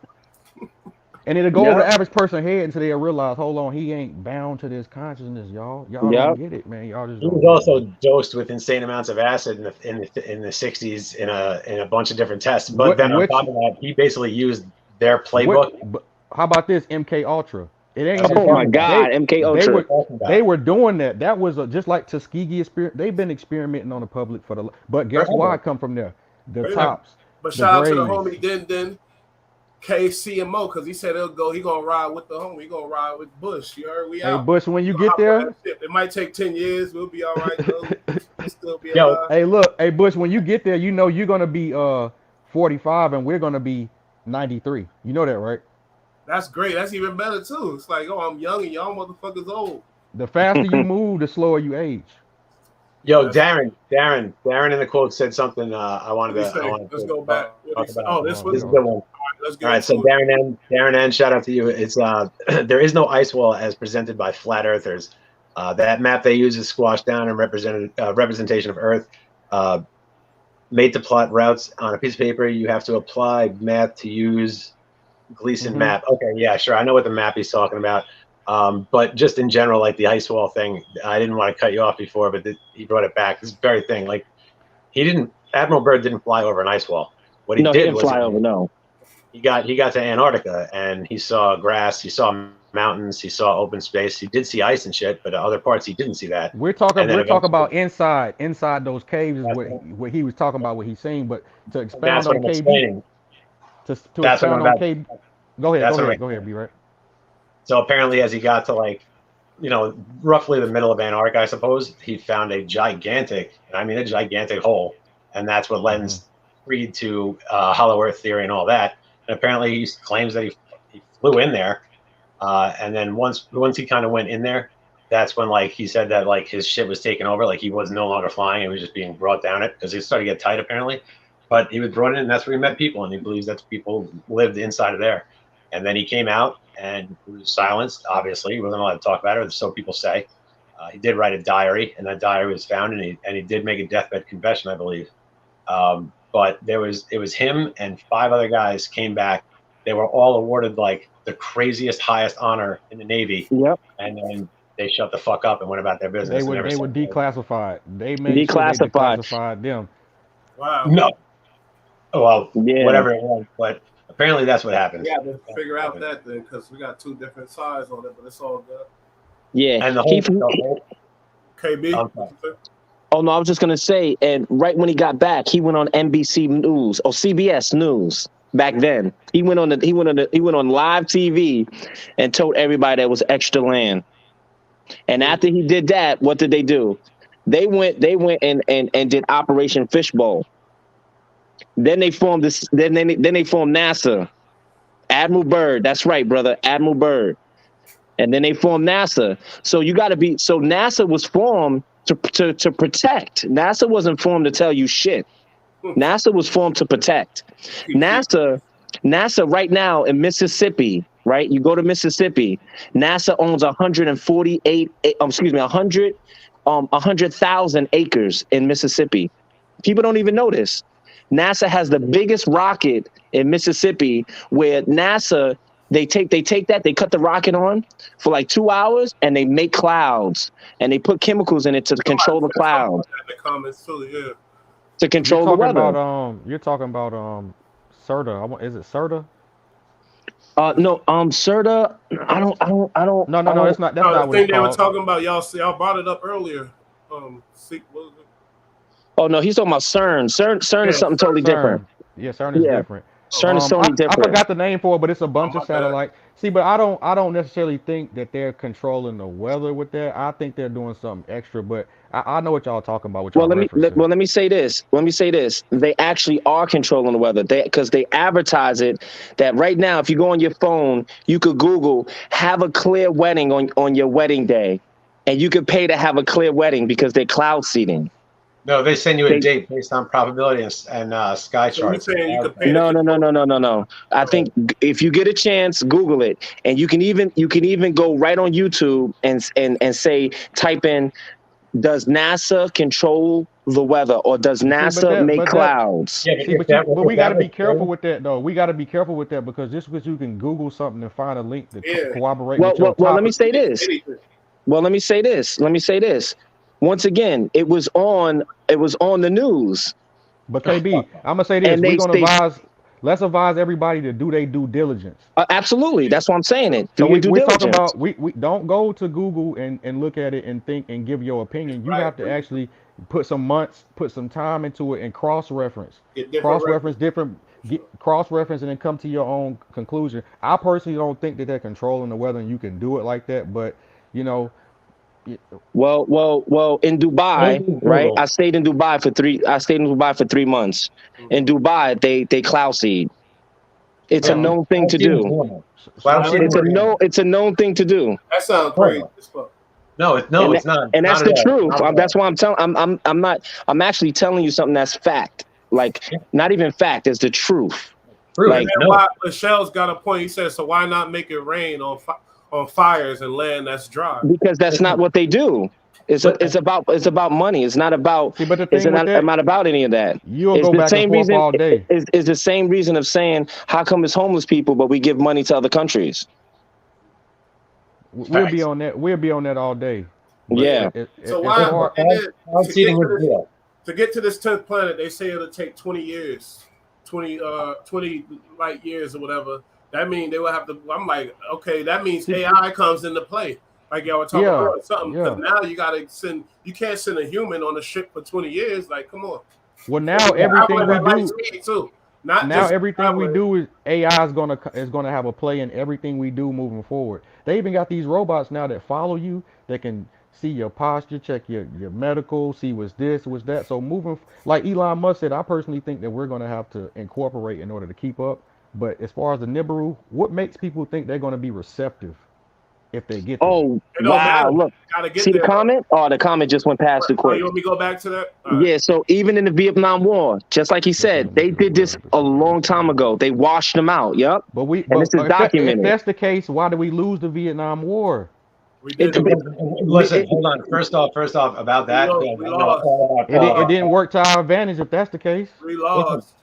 And it'll go over Yep. the average person's head until they realize, hold on, he ain't bound to this consciousness, y'all. Y'all don't Yep. get it, man. Y'all just He don't was get it, also man. dosed with insane amounts of acid in the 60s in a bunch of different tests. But What then on which top of that, he basically used their what playbook. but how about this MK Ultra? It ain't That's what just Oh I'm my talking him. about. God. MK They Ultra. were That's what I'm talking they about. were doing that. That was just like Tuskegee experiment. They've been experimenting on the public for the but guess why Forever. it come from there? The But, Forever. tops, but the shout out to the grays. homie Den KCMO because he said he gonna ride with the homie. He gonna ride with Bush. You heard? We Hey out. Bush, when you Gonna get hop on that there, ship. It might take 10 years. We'll be all right though. We'll still be Yo, alive. hey look, hey Bush, when you get there, you know you're gonna be 45 and we're gonna be 93. You know that, right? That's great. That's even better too. It's like, oh, I'm young and y'all motherfuckers old. The faster you move, the slower you age. Yeah, yo, that's Darren in the quote said something what he I say. wanted Let's to go back. What he talk say? about. Oh, this Oh, one. This is a All good God. one. right, let's All get right, so into it. Darren N, shout out to you. It's there is no ice wall as presented by flat earthers. That map they use is squashed down and representation of Earth. Uh, Made to plot routes on a piece of paper. You have to apply math to use Gleason Mm-hmm. map. Okay, yeah, sure. I know what the map he's talking about. But just in general, like the ice wall thing, I didn't want to cut you off before, but he brought it back. This very thing, like Admiral Byrd didn't fly over an ice wall. What he No, he did didn't was fly over. No. he got to Antarctica and he saw grass, he saw mountains, he saw open space. He did see ice and shit, but other parts he didn't see that. We're And talking then we're talking eventually, about inside those caves is that's what he was talking about, what he's saying. But to expound that's what on I'm KB, explaining. to That's what I'm expound on about. KB, go ahead, That's go what I'm ahead, go ahead, explaining. be right. So apparently, as he got to roughly the middle of Antarctica, I suppose, he found a gigantic, and I mean a gigantic hole, and that's what Mm-hmm. lends creed to hollow Earth theory and all that. And apparently, he claims that he flew in there, and then once he kind of went in there, that's when like he said that like his ship was taken over, like he was no longer flying, it was just being brought down it because it started to get tight apparently. But he was brought in, and that's where he met people, and he believes that people lived inside of there. And then he came out and he was silenced. Obviously, he wasn't allowed to talk about it, or so people say. He did write a diary, and that diary was found, and he did make a deathbed confession, I believe. But it was him and five other guys came back. They were all awarded like the craziest, highest honor in the Navy, Yep. and then they shut the fuck up and went about their They business and were never they said were anything. declassified. They made sure they Declassified. declassified them. Wow. No, well, Yeah. whatever it was, but apparently that's what happened. We have to That's figure what out happened. that then because we got two different sides on it, but it's all good. Yeah. And He. the whole KB, um, Oh no, I was just gonna say, and right when he got back, he went on NBC News or CBS News. Back then, he went on live TV and told everybody there was extra land. And after he did that, what did they do? They went and did Operation Fishbowl. Then they formed this. Then they formed NASA. Admiral Byrd. That's right, brother. Admiral Byrd. And then they formed NASA. So you got to be. So NASA was formed to protect. NASA wasn't formed to tell you shit. NASA was formed to protect. keep secret. NASA right now in Mississippi, right? You go to Mississippi, NASA owns 148, excuse me, 100,000 acres in Mississippi. People don't even know this. NASA has the biggest rocket in Mississippi where NASA they take that, they cut the rocket on for like 2 hours and they make clouds and they put chemicals in it to Somebody control the said something clouds, about that in the comments too. Yeah. to control the weather. You're talking about Serta. Is it Serta? No, Serta. I No, don't. that's No, the not what it's thing they were called. talking about, y'all brought it up earlier. What was it? Oh no, he's talking about CERN. CERN is Yeah, something totally different. CERN. Yeah, CERN is Yeah, different. CERN is totally I different. forgot the name for it, but it's a bunch my of bad. satellite. See, but I don't necessarily think that they're controlling the weather with that. I think they're doing something extra. But I know what y'all talking about, what y'all referencing. Let me say this. Let me say this. They actually are controlling the weather. Because they advertise it that right now, if you go on your phone, you could Google "have a clear wedding" on your wedding day, and you could pay to have a clear wedding because they're cloud seeding. No, they send you a They, date based on probability and sky So you charts. saying you could pay to no, no, no, control? no, no, no, no. I think if you get a chance, Google it, and you can even go right on YouTube and say type in, does NASA control the weather, or does See, NASA make clouds? Yeah, see, if that but we if got to that be was careful true, with that, though. We got to be careful with that because just because you can Google something and find a link to Yeah. corroborate with your Well, let me topic. say this. Anything. Well, let me say this. Let me say this. Once again, it was on the news, But KB, I'm gonna say this: and we're gonna advise. Let's advise everybody to do their due diligence. absolutely. That's why I'm saying it. Do So your due we're talking diligence. about we don't go to Google and look at it and think and give your It's opinion. You right. have to actually put some months, put some time into it and Get different records. cross reference and then come to your own conclusion. I personally don't think that they're controlling the weather and you can do it like that, but you know, Well. In Dubai, right? Google. I stayed in Dubai for 3 months. In Mm-hmm. Dubai, they cloud seed. It's a Yeah, um known thing cloud to seeding is do. normal. so Cloud Never seeding It's is a heard of normal. no. It's a known thing to do. that. Sounds crazy Normal. as fuck. No, it's not. And that's Not at the all. truth. Not at That's all. why I'm telling. I'm not. I'm actually telling you something that's fact. Like Yeah, not even fact. It's the truth. prove And it. Like then No. why Michelle's got a point. He says, so why not make it rain on fires and land that's dry? because that's not what they do. Listen, It's about money. It's not about. see, but the It's thing with that, not about any of that. you'll It's go the back and same forth reason. all day. Is the same reason of saying how come it's homeless people, but we give money to other countries. We'll be facts. on that. We'll be on that all day. But Yeah. Yeah. So as why? Listen, far And then cloud to seeding get to is this real. to get to this 10th planet, they say it'll take 20 years, 20 light years or whatever. That means they will have to. I'm like, okay, that means see, AI comes into play. Like y'all were talking yeah, about something because yeah. now you can't send a human on a ship for 20 years. Like, come on, Well, now Yeah, everything traveling we at light do, speed too, not now just everything we traveling. do is AI is gonna have a play in everything we do moving forward. They even got these robots now that follow you. They can see your posture, check your medical, see what's this, what's that. So like Elon Musk said, I personally think that we're gonna have to incorporate in order to keep up. But as far as the Nibiru, what makes people think they're gonna be receptive if they get there? Oh It don't wow! matter. Look, Gotta get see the there though. comment? Oh, the comment just went past too Oh, you quick. want me to go back to that? All right. Yeah. So even in the Vietnam War, just like he This said, image they is did this irrelevant a to the long time issue. ago. They washed them out. Yep. And this But is if documented. that's the case, why did we lose the Vietnam War? We It, didn't. because listen, it, hold on. First off, about that, We I know lost. all about It didn't work to our advantage if that's the case. We listen, lost.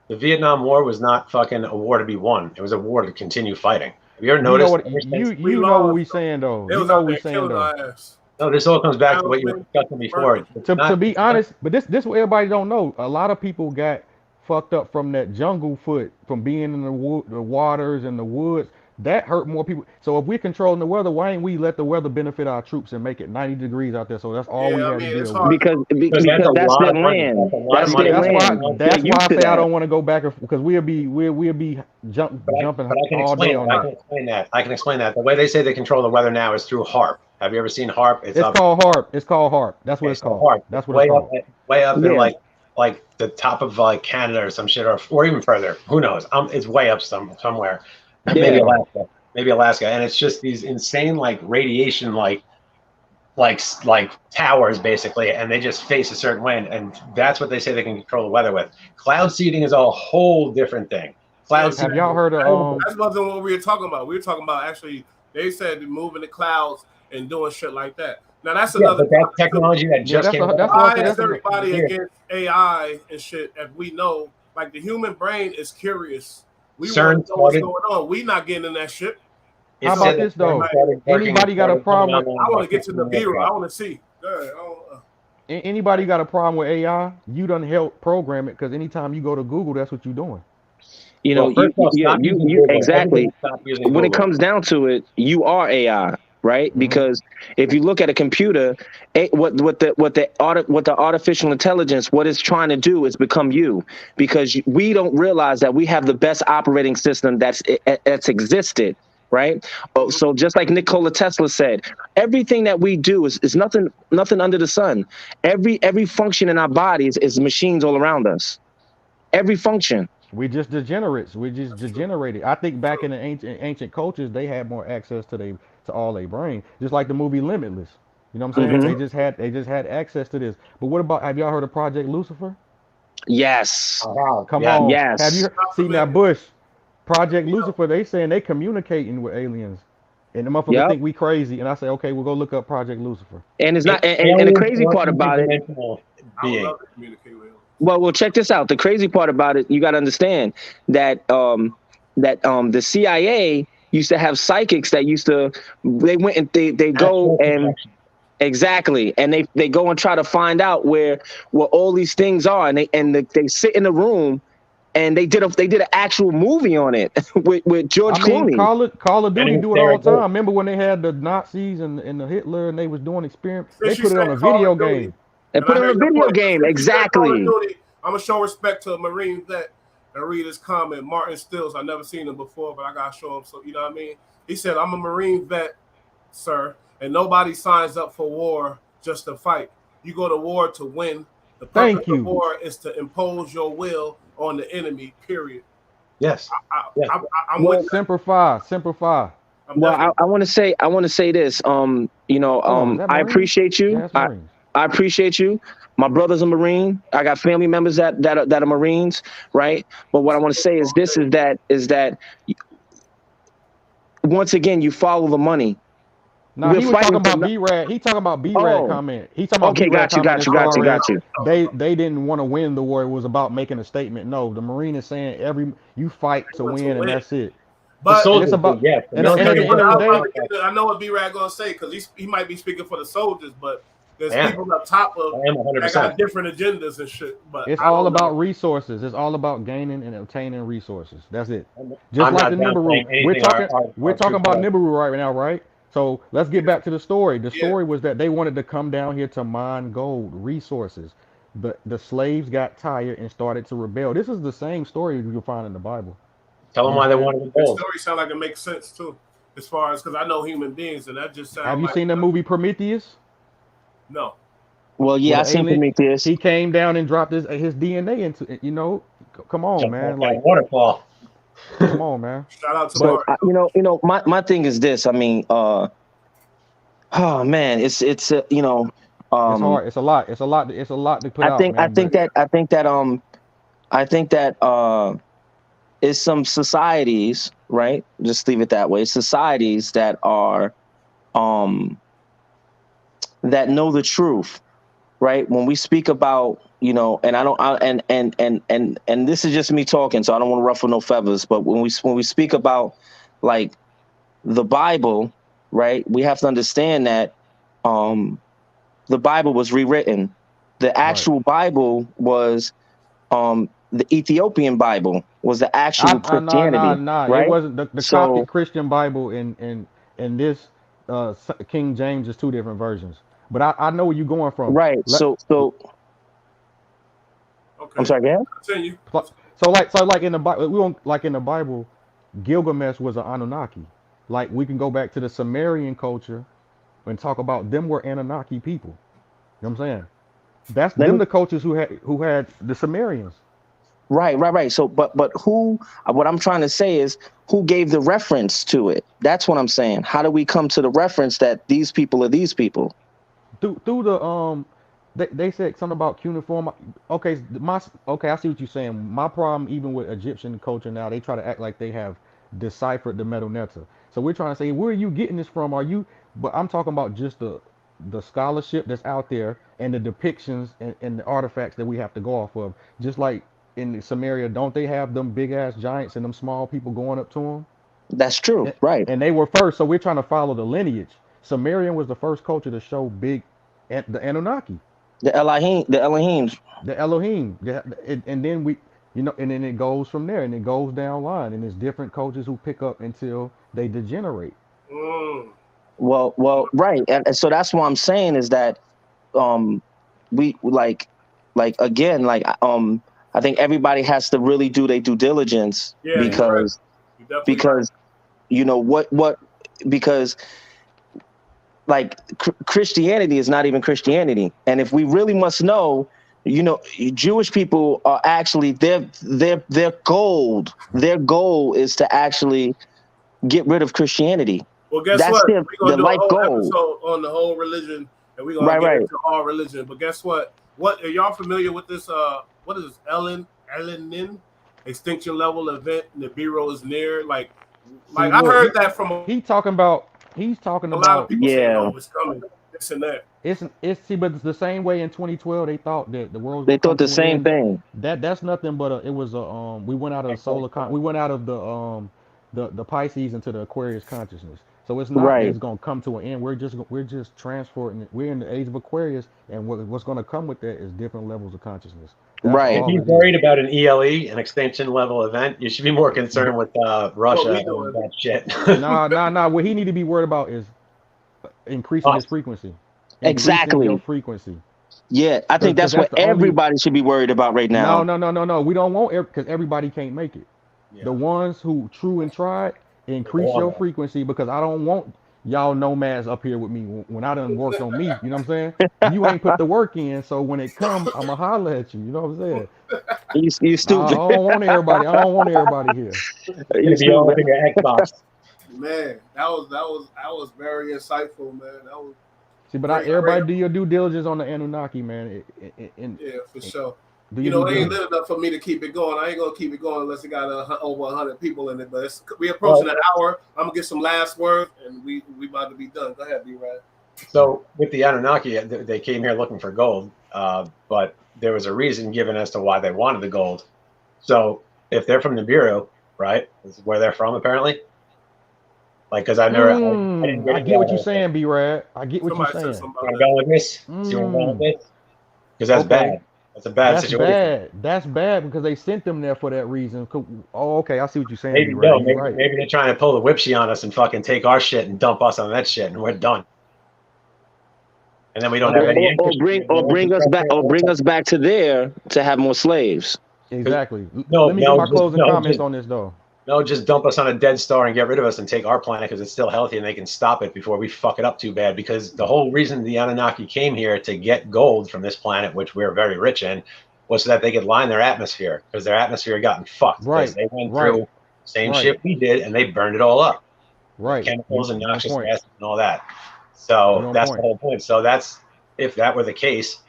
the Vietnam War was not fucking a war to be won. It was a war to continue fighting. Have you ever You know noticed what ever since? We you know what lost. we saying though. They You was know out what we there saying killing though. our ass. No, this all comes back to what you were Thousands discussing before. murdered. To be honest, but this what everybody don't know. A lot of people got fucked up from that jungle foot, from being in the waters and the woods. That hurt more people. So if we're controlling the weather, why ain't we let the weather benefit our troops and make it 90 degrees out there? So that's all we Yeah, I had to mean it's deal with. hard to because that's a because that's lot their of money. That's land. a lot of That's See, money. their that's That's why land. not- They're that's why used I to say I that. don't want to go back because we'll be jumping but I can all day explain it. on I that. can explain that. I can explain that. The way they say they control the weather now is through HARP. Have you ever seen HARP? It's It's up. called HARP. It's called HARP. That's what Okay, it's so called. HARP. It's That's what it's called. way up in Yeah. like the top of like Canada or some shit, or even further. Who knows? It's way up somewhere. Maybe Yeah. Alaska. Maybe Alaska. And it's just these insane like radiation like towers basically, and they just face a certain wind, and that's what they say they can control the weather with. Cloud seeding is a whole different thing. yeah, Cloud Have seeding y'all is heard a of whole different. that wasn't what we were talking about. We were talking about actually they said moving the clouds and doing shit like that. Now that's Yeah, another but that topic too. technology that Yeah, just came that's out. what I Why said. is That's everybody Here. against AI and shit if we know like the human brain is curious. We CERN want to know what's started. going on. We not getting in that shit. It how So about said that this CERN though? started working. Anybody got a Started coming problem with I online want like to get to 15 years Nibiru. I ago. want to see. Good. anybody got a problem with AI? You done help program it because anytime you go to Google, that's what you're doing. You know, Well, first off, stop using you Google. exactly. Everybody stop using When it Google. comes down to it, you are AI, right? Mm-hmm. Because if you look at a computer, what the artificial intelligence, what it's trying to do is become you, because we don't realize that we have the best operating system that's existed, right? Oh, so just like Nikola Tesla said, everything that we do is nothing under the sun. Every function in our bodies is machines all around us. Every function. We just degenerates. We just That's true. degenerated. I think back True. in the ancient cultures, they had more access to all their brain, just like the movie Limitless. You know what I'm saying? Hmm. They just had access to this. But what about, have y'all heard of Project Lucifer? Yes. Wow. Come Yeah. on, have you Yes. Not seen that familiar. Bush? Project You know, Lucifer, they saying they communicating with aliens, and the motherfucker Yep. think we crazy. And I say, okay, we'll go look up Project Lucifer. And it's not, and the Aliens crazy or part about it, interdimensional I would being. love to communicate with him. well, check this out. The crazy part about it, you got to understand that the CIA used to have psychics that used to, they went and they go Actual and projection. exactly, and they go and try to find out where all these things are, and they sit in the room, and they did an actual movie on it with I George mean, Clooney. Call of And it Duty was do it there all to the time. do. Remember when they had the Nazis and the Hitler and they was doing experiments? They Since you put it said on a Call video of Duty, game. And and I put it hear on a your video point, but game. since you said Call of Exactly. Duty, I'm gonna show respect to a Marine vet and read his comment. Martin Stills. I never seen him before, but I gotta show him. So you know what I mean. He said, "I'm a Marine vet, sir, and nobody signs up for war just to fight. You go to war to win. The purpose Thank of you. war is to impose your will on the enemy. Period. Yes. I, Yes. I'm with Well, that. Simplify. I'm definitely. I want to say this. Hold on, is that I Marines? appreciate Yeah, you. that's Marines. I appreciate you. My brother's a Marine. I got family members that are Marines, right? But what I want to say is this: is that once again you follow the money. Nah, We're he was talking fighting for about no, B-Rad. He talking about B-Rad oh, comment. He talking about okay, B-Rad got you, comment got as you, got you, far got as you. they didn't want to win the war. It was about making a statement. No, the Marine is saying you fight to Want to win and win. that's it. The But And it's soldiers do, about yes. The and at here's military the what end does of the not day, fight that. I know what B-Rad gonna say because he might be speaking for the soldiers, but I there's am. people up top I of am that 100%. got different agendas and shit. But it's I all don't about know. resources. It's all about gaining and obtaining resources. That's it. Just I'm like the not Nibiru. downplaying anything We're our talking troops about are. Nibiru right now, right? So let's get back to the story. The Yeah, story was that they wanted to come down here to mine gold, resources. The slaves got tired and started to rebel. This is the same story you can find in the Bible. Tell You them know what why I'm they saying? wanted the the gold. story sound like it makes sense too, as far as because I know human beings and that just Have sound you like seen the movie Prometheus? no. Well, Where yeah, I the seen alien Prometheus. he came down and dropped his DNA into it, come on, Jump off man. that Like, waterfall. come on, man. Shout out to So But Martin. my thing is this. I mean, oh man, it's um, hard. It's a lot. It's a lot to put I out, think I man. think But that I think that I think that is some societies, right? Just leave it that way. Societies that are um that know the truth, right? When we speak about, and I don't, and this is just me talking, so I don't want to ruffle no feathers. But when we speak about like the Bible, right, we have to understand that um, the Bible was rewritten. The right. actual Bible was the Ethiopian Bible was the actual Christianity, Nah. It right? wasn't the Coptic So Christian Bible and this King James is two different versions. But I know where you're going from. right, Let, so I'm Okay, sorry, go ahead. continue. so like in the Bible, we don't like in the Bible, Gilgamesh was an Anunnaki. Like we can go back to the Sumerian culture and talk about them were Anunnaki people. You know what I'm saying? That's Let them me the cultures who had the Sumerians. right. So, but who? What I'm trying to say is who gave the reference to it? That's what I'm saying. How do we come to the reference that these people are these people? Through the they said something about cuneiform. Okay, I see what you're saying. My problem even with Egyptian culture now, they try to act like they have deciphered the Medu Neter. So we're trying to say, where are you getting this from? Are you? But I'm talking about just the scholarship that's out there and the depictions and the artifacts that we have to go off of. Just like in Samaria, don't they have them big ass giants and them small people going up to them? That's true, And, right? and they were first, so we're trying to follow the lineage. Sumerian was the first culture to show big, the Anunnaki, The Elohims. the Elohim, and then and then it goes from there, and it goes down line, and there's different cultures who pick up until they degenerate. Mm. Right, and so that's what I'm saying is that we again I think everybody has to really do their due diligence Yeah, you're right. because You're definitely right. because you know what because like Christianity is not even Christianity, and if we really must know, you know, Jewish people are actually their goal is to actually get rid of Christianity. Well, guess That's what? their We're gonna do a life whole goal. episode on the whole religion, and we're gonna Right, get right. into all religion. But guess what? What are y'all familiar with this? What is this? Elenin extinction level event? Nibiru is near. Like See, I look, heard that from he's talking about a lot of people saying, Yeah, "Oh, it's coming." This and that. it's see, but it's the same way in 2012 they thought that the world was they gonna come thought the to an same end. thing. That's nothing but it was a we went out of the we went out of the Pisces into the Aquarius consciousness. So it's not that Right, it's gonna come to an end. We're just transporting it. We're in the age of Aquarius, and what's gonna come with that is different levels of consciousness. That's If right, all you're it is. worried about an ELE, an extinction level event, you should be more concerned with What Russia we and doing? that shit. Nah. What he need to be worried about is increasing his Us. frequency, increasing your exactly. frequency, Yeah, I think because that's what that's the only. everybody should be worried about right No, now. no, no, no, no. We don't want because everybody can't make it. The Yeah. ones who true and tried, They increase belong your there. frequency because I don't want y'all nomads up here with me when I done worked on me. You know what I'm saying? You ain't put the work in, so when it come, I'ma holler at you. You know what I'm saying? You I stupid. don't want everybody. I don't want everybody here. It's You gonna be all stupid. up in your Xbox. Man, that was very insightful, man. That was See, but great. everybody do your due diligence on the Anunnaki, man. Yeah, for sure. Do You your know, due it ain't diligence. lit enough for me to keep it going. I ain't gonna keep it going unless it got over 100 people in it. But we approaching Well, an hour. I'm gonna get some last words, and we about to be done. Go ahead, B-Rad. so with the Anunnaki, they came here looking for gold, but there was a reason given as to why they wanted the gold. So if they're from Nibiru, right, this is where they're from apparently. Like, because I didn't get I into get that what you're whole thing. saying, B-Rad. I get what you're Somebody said saying. something You about want to that. go with this? See where I'm going with Mm, this? Because that's okay. bad. That's a bad That's situation. bad. That's bad because they sent them there for that reason. Oh, okay. I see what you're saying, Maybe B-Rad. You right. maybe they're trying to pull the whipsy on us and fucking take our shit and dump us on that shit, and we're done. And then we don't have Okay. any Bring us back to there to have more slaves. Exactly. No, Let me get no, my just closing no, comments just on this though. no, just dump us on a dead star and get rid of us and take our planet because it's still healthy and they can stop it before we fuck it up too bad. Because the whole reason the Anunnaki came here to get gold from this planet, which we're very rich in, was so that they could line their atmosphere because their atmosphere had gotten fucked because Right. they went Right. through the same Right. shit we did and they burned it all up with Right. chemicals and You on noxious point. gases and all that. You So on that's the point. whole point. So that's if that were the case,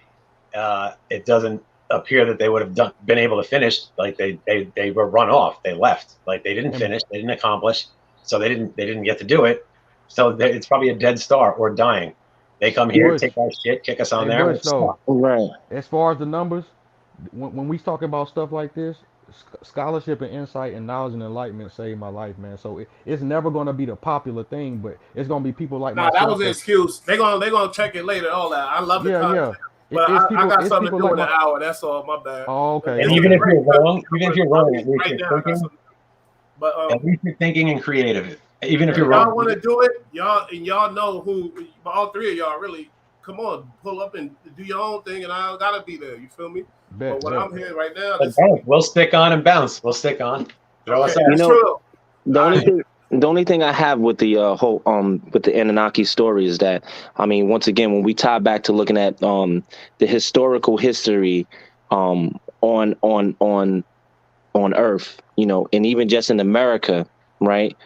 it doesn't appear that they would have been able to finish. Like they were run off. They left. Like they didn't And finish. They didn't accomplish. So they didn't get to do it. So it's probably a dead star or dying. They come here, Bush. take our shit, kick us on Hey there, and Bush we're though. stuck. Right. As far as the numbers, when we talk about stuff like this, scholarship and insight and knowledge and enlightenment saved my life, man. So it's never going to be the popular thing, but it's going to be people like Nah, that was myself an that's excuse. They gonna check it later. All that. I love the yeah, content, yeah. but I got It's something to people do like in an my. hour. That's all. My bad. Oh, But okay, And this is even a if okay. great you're wrong, subject. at least Right you're now, I got thinking. something. But At least you're thinking and creative. Even if if you're y'all wrong. want to do it, y'all know who. All three of y'all really. Come on, pull up and do your own thing, and I gotta be there. You feel me? But Bet, what bet. I'm hearing right now, But this we'll stick on and bounce. We'll stick on. Throw okay. us out. You That's know, true. the All only right. thing the only thing I have with the whole with the Anunnaki story is that, I mean, once again, when we tie back to looking at the historical history on Earth, you know, and even just in America, right?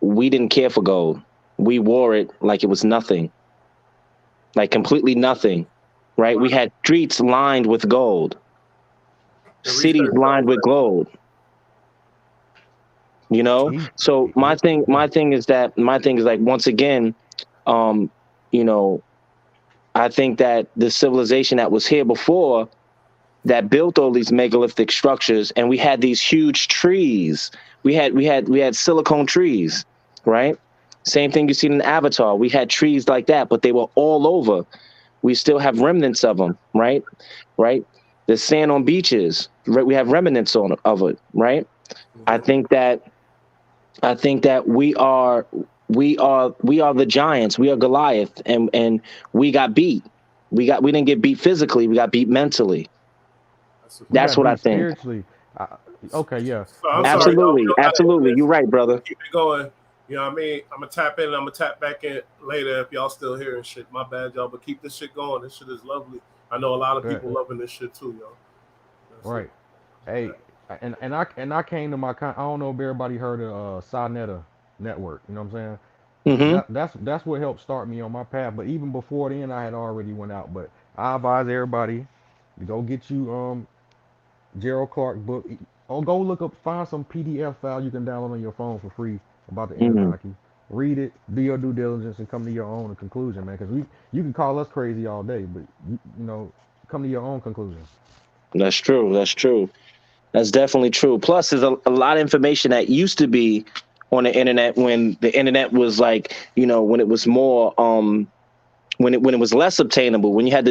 We didn't care for gold. We wore it like it was nothing, like completely nothing, right? We had streets lined with gold, The cities research lined shows with that. gold. You know, He, so my thing, yeah. my thing is like, once again, um, you know, I think that the civilization that was here before that built all these megalithic structures, and we had these huge trees. We had silicone trees, right? Same thing you see in Avatar. We had trees like that, but they were all over. We still have remnants of them, right? Right. The sand on beaches, right? We have remnants of it, right? I Mhm. think that I think that we are the giants. We are Goliath, and we got beat. We didn't get beat physically. We got beat mentally. That's a We That's fact. got what I beat think. spiritually. Okay, yeah, So I'm but sorry, y'all. We Absolutely, don't gotta end absolutely. this. You're right, brother. Keep it going. You know what I mean? I'm gonna tap in and I'm gonna tap back in later if y'all still hearing shit. My bad, y'all. But keep this shit going. This shit is lovely. I know a lot of but people loving this shit too, y'all. That's it. right. Hey, and I came to I don't know if everybody heard of Sinetta Network. You know what I'm saying? Hmm. That's what helped start me on my path. But even before then, I had already went out. But I advise everybody to go get you Gerald Clark book. Or go look up, find some PDF file you can download on your phone for free about the Hmm. Anunnaki. Read it, do your due diligence, and come to your own conclusion, man. Because you can call us crazy all day, but come to your own conclusion. That's true. That's true. That's definitely true. Plus, there's a lot of information that used to be on the internet when the internet was like, when it was more, when it was less obtainable, when you had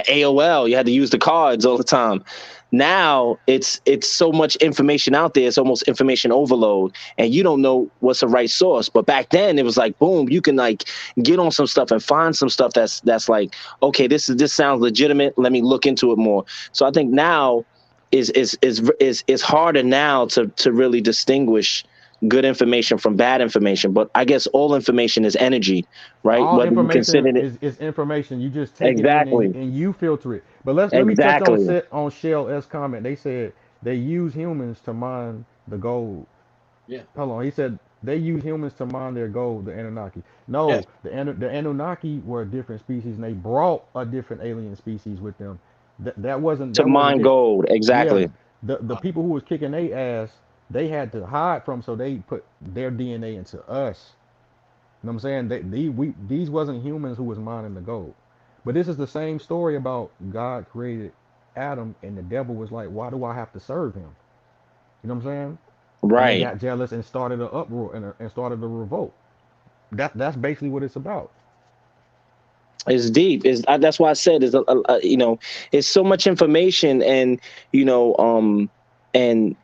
AOL, you had to use the cards all the time. Now it's so much information out there, it's almost information overload, and you don't know what's the right source. But back then it was like boom, you can like get on some stuff and find some stuff that's like, okay, this sounds legitimate, let me look into it more. So I think now is harder now to really distinguish good information from bad information. But I guess all information is energy, right? All Whether you information consider it. is information. You just take it in, and you, Exactly. and you filter it. But let me touch on Exactly. Shell S comment. They said they use humans to mine the gold. Yeah. Hold on. He said they use humans to mine their gold, the Anunnaki. Yes. No, the Anunnaki were a different species, and they brought a different alien species with them. To That wasn't mine it. gold. Yeah, Exactly. the people who was kicking their ass, they had to hide from, so they put their DNA into us. You know what I'm saying? These wasn't humans who was mining the gold. But this is the same story about God created Adam, and the devil was like, why do I have to serve him? You know what I'm saying? And they Right. got jealous and started an uproar and started a revolt. That's basically what it's about. It's deep. That's why I said it's so much information, and you know, um, and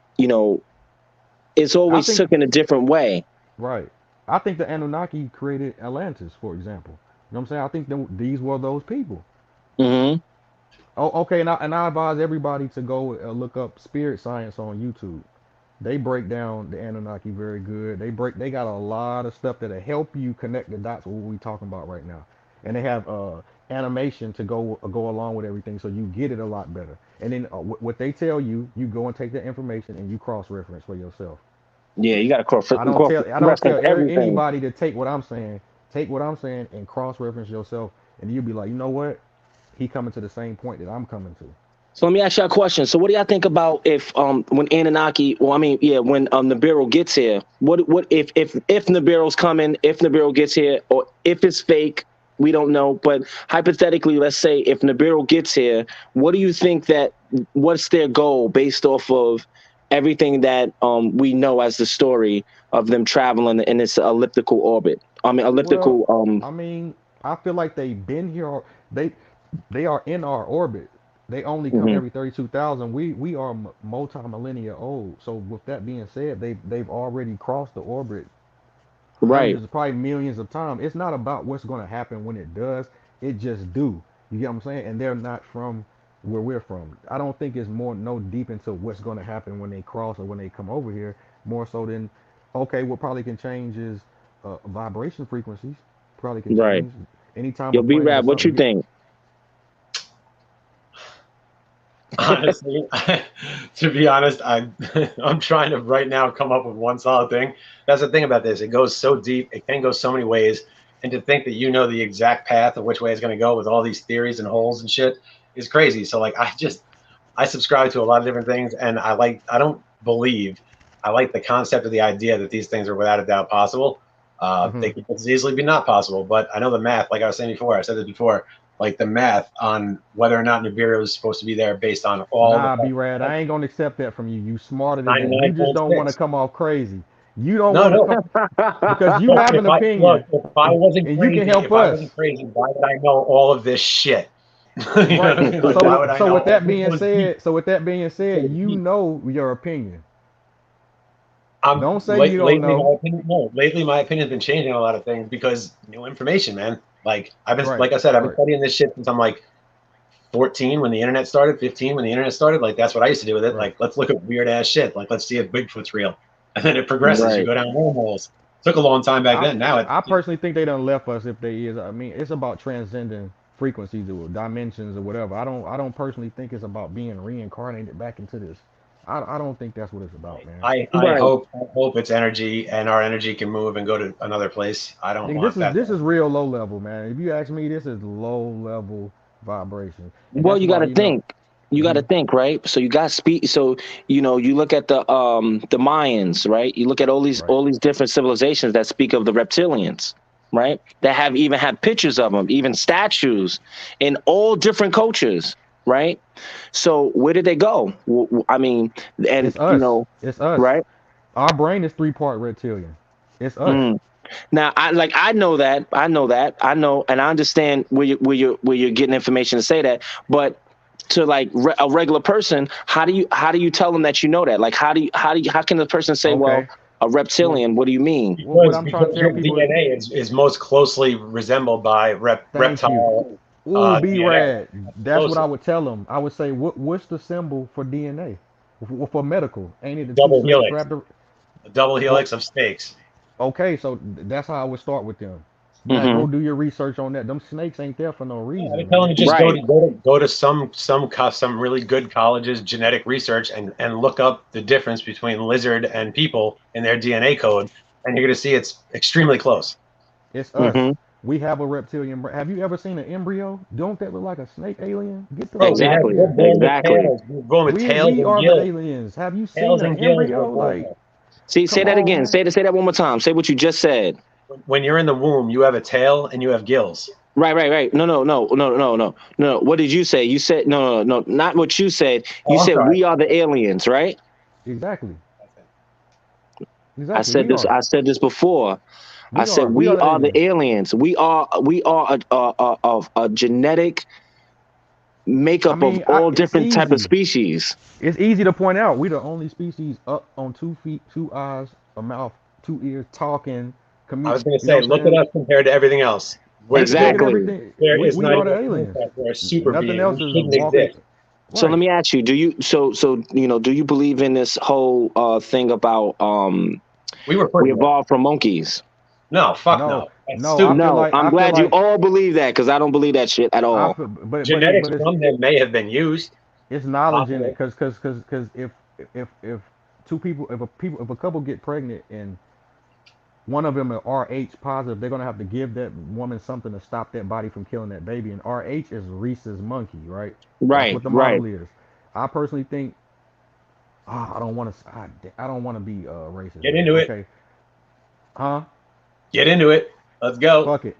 it's I always think took in a different way. right. I think the Anunnaki created Atlantis, for example. You know what I'm saying? I think these were those people. Hmm. Oh, okay. And I advise everybody to go look up spirit science on YouTube. They break down the Anunnaki very good. They got a lot of stuff that'll help you connect the dots with what we talking about right now. And they have animation to go along with everything, so you get it a lot better. And then what they tell you, you go and take that information and you cross reference for yourself. Yeah, you got to cross I don't reference tell everything. anybody to take what I'm saying. Take what I'm saying and cross reference yourself, and you'll be like, you know what? He coming to the same point that I'm coming to. So let me ask you a question. So what do y'all think about if when Anunnaki, well, I mean, yeah, when Nibiru gets here, what if Nibiru's coming, if Nibiru gets here, or if it's fake, we don't know. But hypothetically, let's say if Nibiru gets here, what do you think what's their goal based off of everything that we know as the story of them traveling in this elliptical orbit? I mean Well, elliptical I mean, I feel like they've been here. They they are in our orbit. They only come Mhm. every 32,000. We are multi-millennia old. So with that being said, they've already crossed the orbit Right, hundreds, probably millions of times. It's not about what's going to happen when it does. It just do. You get what I'm saying? And they're not from where we're from. I don't think it's more no deep into what's going to happen when they cross or when they come over here. More so than, okay, what probably can change is vibration frequencies. Probably can right. change anytime Yo, a planet or B-Rab, what something you get. think? Honestly, to be honest, I'm trying to right now come up with one solid thing. That's the thing about this. It goes so deep. It can go so many ways. And to think that you know the exact path of which way it's going to go with all these theories and holes and shit is crazy. So like I subscribe to a lot of different things, and I don't believe, I like the concept of the idea that these things are without a doubt possible. Hmm. They could just easily be not possible, but I know the math, like I was saying before, I said this before, like the math on whether or not Nibiru is supposed to be there based on all the Nah, B Rad, I ain't gonna accept that from you. You smarter than that. You just don't want to 99.6. come off crazy. You don't No, want to no. come because you Look, have an look, opinion, if and you can help I us. wasn't crazy, why would I know all of this shit? You know what I Right. mean? Like, why would I So know with all that this being goes deep? said, This goes you deep. know your opinion. Don't say you don't know. Lately my opinion's been changing on a lot of things because new information, man. Like Right, like I said, I've been right. studying this shit since I'm like 14 when the internet started, 15 when the internet started. Like that's what I used to do with it. Right. Like let's look at weird ass shit. Like let's see if Bigfoot's real, and then it progresses. You Right. go down wormholes. Took a long time back I then. Now I it personally think they done left us if they is. I mean, it's about transcending frequencies or dimensions or whatever. I don't personally think it's about being reincarnated back into this. I don't think that's what it's about, man. Right. I hope it's energy and our energy can move and go to another place. I don't Nigga, want that. this is real low level, man. If you ask me, this is low level vibration, and Well, that's you got why to you know. think. You got Hmm. to think, right? So you got speed. So you look at the Mayans, right? You look at Right. all these different civilizations that speak of the reptilians, right? That have even had pictures of them, even statues in all different cultures, right? So where did they go? I mean, and It's us. It's us. right? Our brain is three-part reptilian. It's us. Mm. Now, I know that, and I understand where you're getting information to say that, but to like a regular person, how do you tell them that you know that? Like, how can the person say, well, Okay. a Well, reptilian? What do you mean? what I'm trying to Because tell your people is, DNA is most closely resembled by thank you. reptile Ooh, B DNA. rad. That's what I Closely. would tell them. I would say, what's the symbol for DNA? For medical, ain't it the two Double snakes helix. wrapped? A double Well, helix of snakes. okay, so that's how I would start with them. Be like, Hmm. go do your research on that. Them snakes ain't there for no I would reason, tell them man. to just Right. go to some really good colleges genetic research and look up the difference between lizard and people in their DNA code, and you're going to see it's extremely close. It's us. Hmm. We have a reptilian brain. Have you ever seen an embryo? Don't that look like a snake alien? Get the Bro, fuck we out have of Exactly. we're here. born with Exactly. tails. We're born with tails We and are the gills. aliens. Have you seen Tails an and gills we're embryo? born Like, with. See, say come that on, again. man. Say that one more time. Say what you just said. When you're in the womb, you have a tail and you have gills. Right, right, right. No, no, no, no, no, no, no. What did you say? You said no, no, no, not what you said. You Oh, I'm said sorry. we are the aliens, right? Exactly. I Exactly. said We this. are. I said this before. I We said are. We are we the are the aliens. aliens. We are a genetic I makeup of mean, all it's different type of easy. species. It's easy to point out. We the only species up on 2 feet, 2 eyes, a mouth, 2 ears, talking, I commute. was going to You know say, what I'm look at saying? us compared to everything else. Look at Exactly. everything. There is We not are even the a aliens. concept. We're a super Nothing being. else We is shouldn't walking. exist. So let Right. me ask you: Do you do you believe in this whole thing about We were put we here. evolved from monkeys? No, fuck No, no. That's no. I stupid. feel No, like I'm I feel glad you like all believe that because I don't believe that shit at I all. feel, Genetics but from them may have been used. it's knowledge in it Possible. because if two people if a couple get pregnant and one of them are Rh positive, they're gonna have to give that woman something to stop that body from killing that baby. And Rh is Rhesus monkey, right? That's Right, what the right. model is. I personally think I don't want to I don't want to be racist, Get man. into it. Okay, huh? Get into it. Let's go. Fuck it.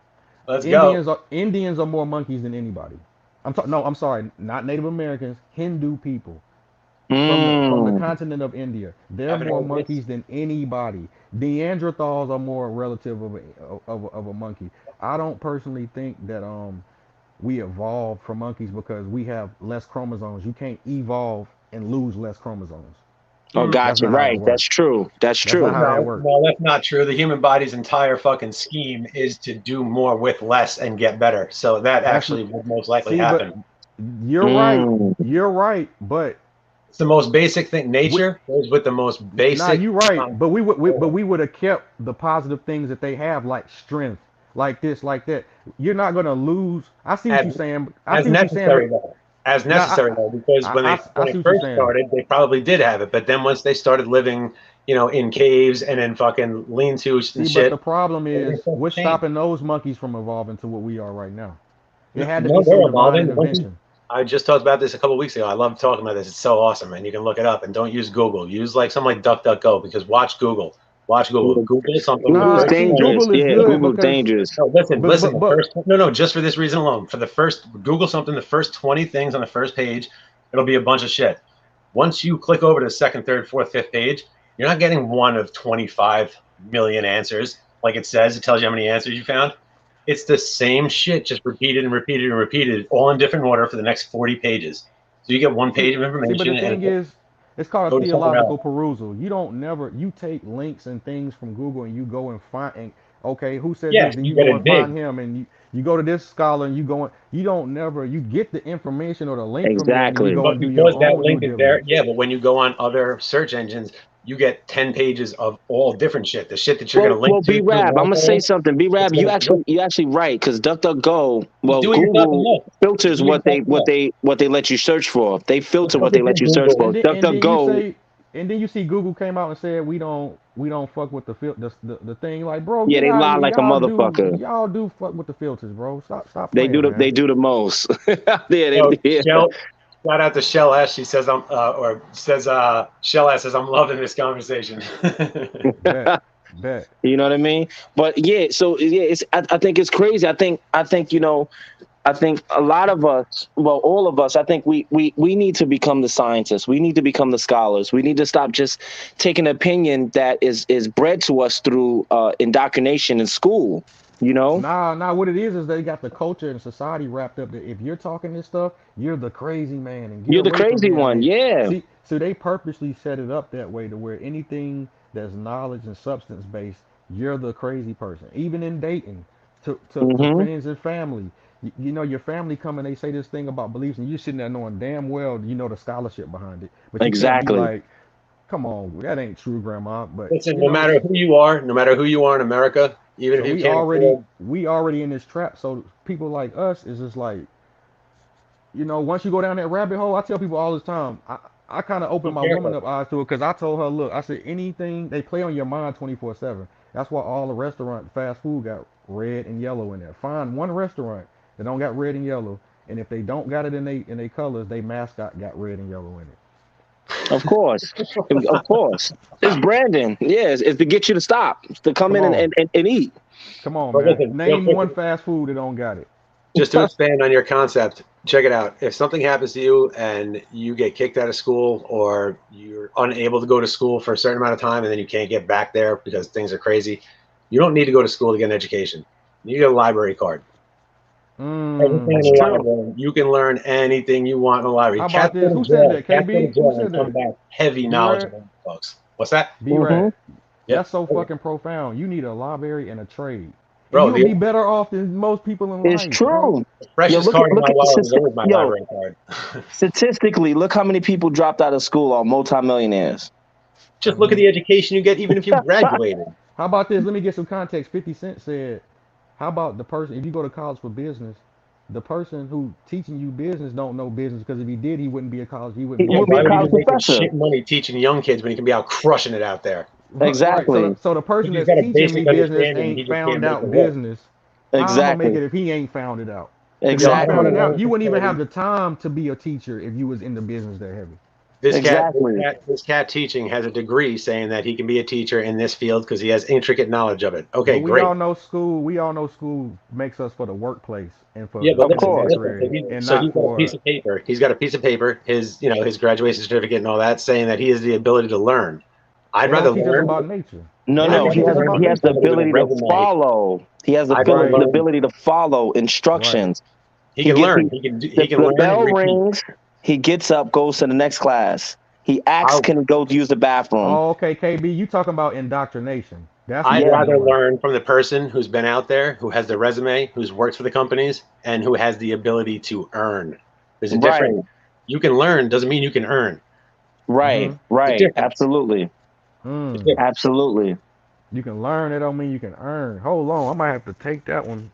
Let's go. Indians are more monkeys than anybody. No, I'm sorry, not Native Americans, Hindu people. From the Mm. continent of India. They're Haven't more heard this. monkeys than anybody. Neanderthals are more relative of a monkey. I don't personally think that we evolved from monkeys because we have less chromosomes. You can't evolve and lose less chromosomes. Oh, That's gotcha. not how that Right. That's works. true. That's That's not true. how that No, works. no, that's not true. The human body's entire fucking scheme is to do more with less and get better. So that That's actually would most likely see, but happen. you're right. Mm. You're right. But It's the most basic thing. we, Nature goes with the most nah, basic. you right. Um, But we would have kept the positive things that they have, like strength, like this, like that. You're not gonna lose. I see what as you're saying. I as see what you're saying. necessary But though. As nah, necessary though, because I when see it what you're first saying. started, they probably did have it. But then once they started living, in caves and in fucking lean-tos and See, but the shit, problem is, everything started we're to change. stopping those monkeys from evolving to what we are right now. It had to No, be some they're divine evolving. The monkeys. intervention. I just talked about this a couple weeks ago. I love talking about this. It's so awesome, and you can look it up. And don't use Google. Use like something like DuckDuckGo because watch Google. Watch Google. Yeah. Google something. The Google's Nah, first see, 20. dangerous. Google is Yeah, good Google's because, dangerous. No, listen, listen. The but first. No, no. Just for this reason alone. For the first, Google something. The first 20 things on the first page, it'll be a bunch of shit. Once you click over to the second, third, fourth, fifth page, you're not getting one of 25 million answers like it says. It tells you how many answers you found. It's the same shit, just repeated and repeated and repeated, all in different order for the next 40 pages. So you get one see, page of see, but the information, and thing is, It's called a Go to somewhere else. theological perusal. You take links and things from Google and you go and find, and okay, who said this? Yes, Then you you got go to and find dig. him, and you go to this scholar and you don't never, you get the information or the link from there, and then you Exactly. go But and do your because that own due link is there, diligence. yeah. But when you go on other search engines, you get 10 pages of all different shit. The shit that you're going to link Well, to B through Rab, I'm one gonna say hole, something. B it's Rab, going to you actually right because DuckDuckGo, you well, do it yourself and Google look. You filters do it yourself and look. what they let you search for. They But filter what filter they let through you search Google. for. And then you DuckDuckGo, say, and then you see Google came out and said we don't fuck with the thing. Like, bro, yeah, get they out of lie here. like a motherfucker. Y'all do fuck with the filters, bro. Stop They playing, man. do the most. So Yeah. Shell, shout out to Shell S. She says Shell S says I'm loving this conversation. Bet, bet. You know what I mean? But yeah, so yeah, I think it's crazy. I think I think a lot of us, well, all of us, I think we need to become the scientists. We need to become the scholars. We need to stop just taking an opinion that is bred to us through indoctrination in school. You know, Nah. What it is they got the culture and society wrapped up. That if you're talking this stuff, you're the crazy man, and get you're the away from crazy me. And one. they Yeah, see, so they purposely set it up that way to where anything that's knowledge and substance based, you're the crazy person. Even in dating, to hmm friends and family, you know your family come and they say this thing about beliefs, and you're sitting there knowing damn well you know the scholarship behind it, but you can't be exactly. like, come on, that ain't true, grandma. But Listen, you know, no matter who you are in America, even so if you can't afford, we already in this trap. So people like us is just like, once you go down that rabbit hole, I tell people all the time. I kind of be opened my woman careful. up eyes to it because I told her, look, I said anything they play on your mind 24/7. That's why all the restaurant fast food got red and yellow in there. Find one restaurant that don't got red and yellow, and if they don't got it in they colors, they mascot got red and yellow in it. Of course, of course. It's branding. Yes, it's to get you to stop, to come Come in on, and eat. come on, But man. listen, real Name quick, one fast food that don't got it. just to expand on your concept, check it out. If something happens to you and you get kicked out of school or you're unable to go to school for a certain amount of time and then you can't get back there because things are crazy, you don't need to go to school to get an education. You get a library card. Every time in That's the Mmm. true. library, you can learn anything you want in the library. How about this? Who said that? Cats go to KB? Who jail said and come that? back heavy B knowledge Rad. about folks. What's that? B hmm Rad. Yep. That's so fucking profound. You need a library and a trade. And Bro, you'll be better off than most people in It's life, bro. true. the Yo, freshest card in look my at wallet is always my yo. library card. Statistically, look how many people dropped out of school are multimillionaires. Just look at Hmm. the education you get even if you graduated. How about this? Let me get some context. 50 Cent said, how about the person, if you go to college for business, the person who teaching you business don't know business because if he did, he wouldn't be a college, he wouldn't He be Yeah, would in be why a would he college be business. making professor. shit money teaching young kids when he can be out crushing it out there? Right. So Exactly. the person If he's that's got a teaching me basic business understanding, he ain't just can't found make it out work. business. How I'm gonna make Exactly. it if he ain't found it out? Because if Yo, he I'm gonna found it Exactly. out, learn you from wouldn't even have somebody. the time to be a teacher if you was in the business that heavy. Exactly. This cat teaching has a degree saying that he can be a teacher in this field because he has intricate knowledge of it. But Okay, great. we all know school makes us for the workplace and for Yeah, the but Of listen, course. penitentiary and so not he's got a piece for of paper. He's got a piece of paper, his graduation certificate and all that, saying that he has the ability to learn. I'd they rather don't teach us learn. about nature. No, They I'd don't no. rather teach us learn about He has from the nature. somebody with a ability to resume. follow. He has I'd rather the learn. ability to follow Right. instructions. He He can gets learn. He can the learn and bell repeat. rings. He gets up, goes to the next class. He asks, I'll "Can he go use the bathroom?" Oh, okay, KB, you talking about indoctrination. That's what I'd you Yeah, rather doing. learn from the person who's been out there, who has the resume, who's worked for the companies, and who has the ability to earn. There's a difference. right, You can learn doesn't mean you can earn. Mm-hmm. There's a right. difference. Absolutely, There's a Mm. difference. absolutely. You can learn, it don't mean you can earn. Hold on, I might have to take that one.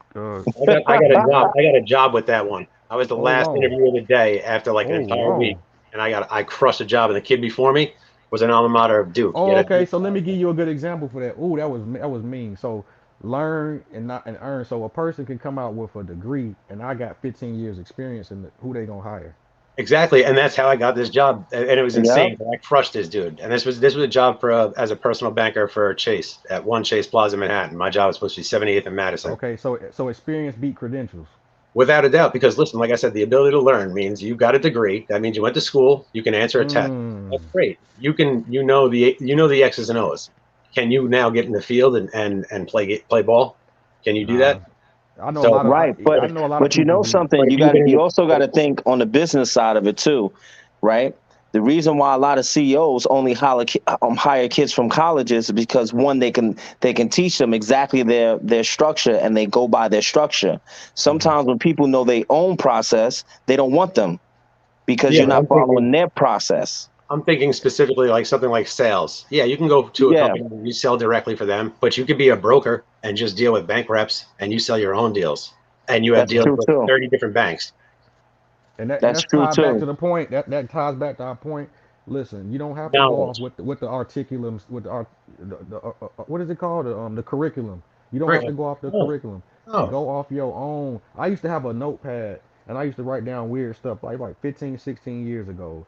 I got a job. I got a job with that one. I was the Hold last on. interview of the day after like an Hold entire week, on. and I crushed a job. And the kid before me was an alma mater of Duke. He Oh, had a okay. Duke So let me give scholarship. you a good example for that. Ooh, that was mean. So learn and not and earn. So a person can come out with a degree, and I got 15 years experience in who they gonna hire. Exactly, and that's how I got this job, and it was Yeah. insane. I crushed this dude, and this was a job for as a personal banker for Chase at One Chase Plaza, Manhattan. My job was supposed to be 78th and Madison, Okay, so experience beat credentials. without a doubt. Because listen, like I said, the ability to learn means you got a degree. That means you went to school. You can answer a test. Mm. That's great. You know the X's and O's. Can you now get in the field and play ball? Can you do Nah, that? I know a So, lot of Right, I know a lot of but you people know who. but something, if you get in you the also got to think on the business side of it too, right? The reason why a lot of CEOs only hire kids from colleges is because one, they can teach them exactly their structure, and they go by their structure. Sometimes when people know their own process, they don't want them because Yeah, you're but not following their process. I'm thinking specifically like something like sales. Yeah, you can go to a Yeah, company and you sell directly for them, but you could be a broker and just deal with bank reps and you sell your own deals. And you have that's deals true with too. 30 different banks. And That's that's true tied back too. to the point. That ties back to our point. Listen, you don't have to go off Knowledge. with the articulums with what is it called, the curriculum. You don't have to Curriculum. go off the Oh, curriculum. oh, Go off your own. I used to have a notepad and I used to write down weird stuff like 15, 16 years ago.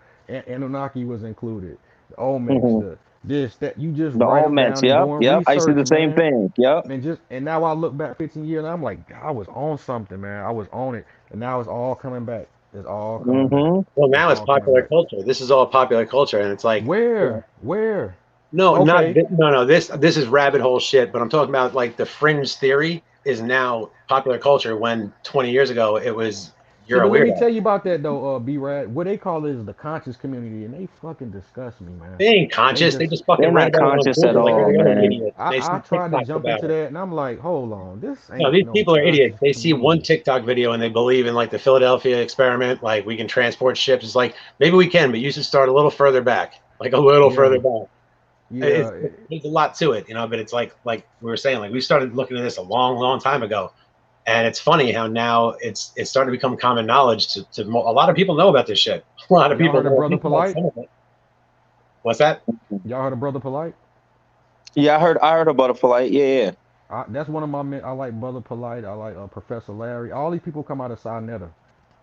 Anunnaki was included. The Olmecs, Hmm. the this that you just The write all them mets. down and Yep, go and yep. I used to do research, the same man. thing. Yep. And now I look back 15 years and I'm like, I was on something, man. I was on it, and now it's all coming back. It's all coming back. Hmm. well, It's now it's all coming popular back. culture. This is all popular culture. And it's like, Where? Where? no, not Okay. no, no. This is rabbit hole shit. But I'm talking about like the fringe theory is now popular culture. When 20 years ago it was See, you're a but let me weirdo. tell you about that though, B-Rad. What they call it is the conscious community, and they fucking disgust me, man. They ain't They conscious. They just, just fucking They're read not about it on conscious at Google like all, every other man. idiot. And they I see tried to TikToks jump about into it. that, and I'm like, hold on, this No, ain't these no people are idiots. conscious They see one community. TikTok video and they believe in like the Philadelphia experiment, like we can transport ships. It's like maybe we can, but you should start a little further back, like a little further Yeah, back. yeah. There's a lot to it, you know. But it's like we were saying, like we started looking at this a long, long time ago, and it's funny how now it's starting to become common knowledge to a lot of people know about this shit. A lot of Y'all people heard of know at Brother least about Polite? some of it. What's that? Y'all heard of Brother Polite? Yeah, I heard about it for like, yeah, That's one of my men. I like Brother Polite. I like Professor Larry. All these people come out of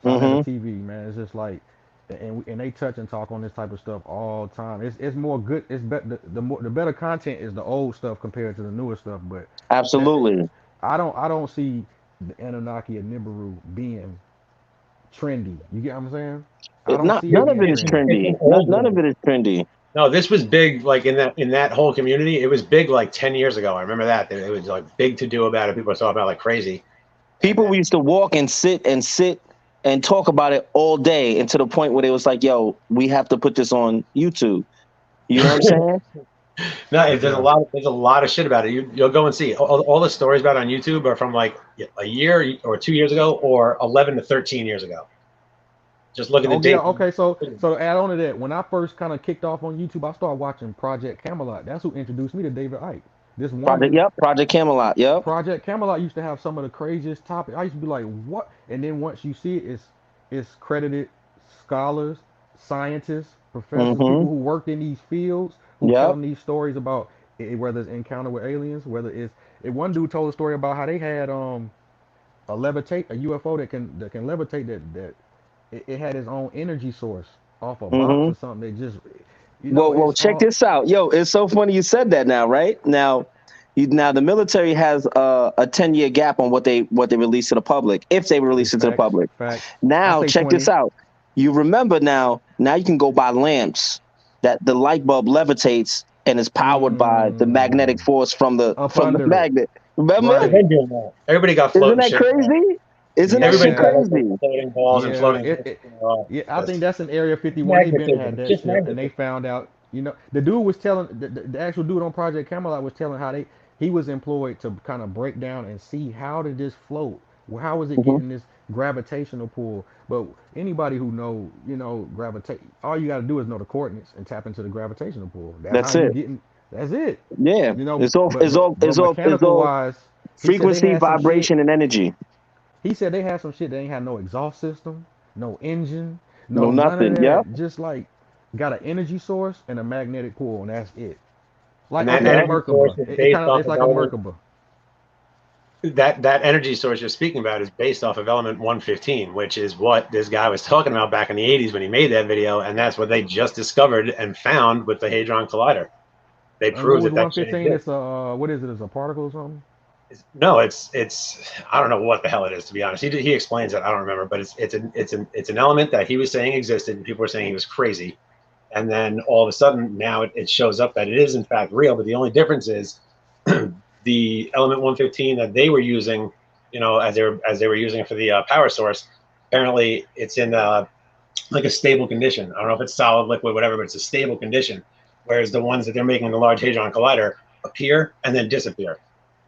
yeah. Sinetta Hmm. TV, man. It's just like, and they touch and talk on this type of stuff all the time. It's more good. It's better. The better content is the old stuff compared to the newer stuff. But that Absolutely. I don't see the Anunnaki and Nibiru being trendy. You get what I'm saying? I don't Not see it none of being it is It's trendy. an trendy. old None of one. it is trendy. No, this was big. Like in that whole community, it was big. Like 10 years ago, I remember that it was like big to do about it. People were talking about it like crazy, and People then used to walk and sit and talk about it all day, and to the point where they was like, "Yo, we have to put this on YouTube." You know what I'm saying? no, Yeah. there's a lot of shit about it. You'll go and see all the stories about it on YouTube are from like a year or 2 years ago or 11 to 13 years ago. Just look at the Oh yeah. date. Okay. So to add on to that, when I first kind of kicked off on YouTube, I started watching Project Camelot. That's who introduced me to David Icke. This Project, one yep. Project Camelot, yep. Project Camelot used to have some of the craziest topics. I used to be like, what? And then once you see it, it's credited scholars, scientists, professors, Hmm. people who worked in these fields who Yep. telling these stories about whether it's encounter with aliens, whether it's one dude told a story about how they had a UFO that can levitate that it had its own energy source off a box Hmm. or something. They just Well, it's check all this out, yo. It's so funny you said that now, right? Now the military has a 10-year gap on what they release to the public, if they release it's it to the facts, public. facts. I Now, say check this 20. out. You remember now you can go buy lamps that the light bulb levitates and is powered by the magnetic Mm, force up from the under it. magnet. Remember? They've Right. been doing that. Everybody got Isn't floating that shit. crazy? Isn't that shit Everybody's Yeah. got like those crazy? floating balls and Yeah. floating discs. I think That's that's in Area 51. They been magnetism. had It's that just shit, and they magnetism. found out. The dude was telling the actual dude on Project Camelot was telling how he was employed to kind of break down and see how did this float. Well, how was it Hmm. getting this gravitational pull? But anybody who gravitate, all you got to do is know the coordinates and tap into the gravitational pull. That's how That's you it. getting. That's it. Yeah. It's all But it's but all but it's all it's mechanical all wise, he said they frequency, had some shit. vibration, and energy. He said they had some shit that ain't had no exhaust system, no engine, No no none of nothing. Yep. that. Just like got an energy source and a magnetic pull, and that's it. And Like that okay, like Yep. energy source Merkaba. is It based kind of off it's of like a element. Merkaba. That energy source you're speaking about is based off of element 115, which is what this guy was talking about back in the 80s when he made that video, and that's what they just discovered and found with the Hadron Collider. They And what proved was that shit 115? exists. It's a what is it? It's a particle or something? No, it's I don't know what the hell it is, to be honest. He explains it. I don't remember, but it's an element that he was saying existed, and people were saying he was crazy. And then all of a sudden, now it shows up that it is in fact real. But the only difference is the element 115 that they were using, as they were using it for the power source. Apparently, it's in like a stable condition. I don't know if it's solid, liquid, whatever, but it's a stable condition. Whereas the ones that they're making in the Large Hadron Collider appear and then disappear,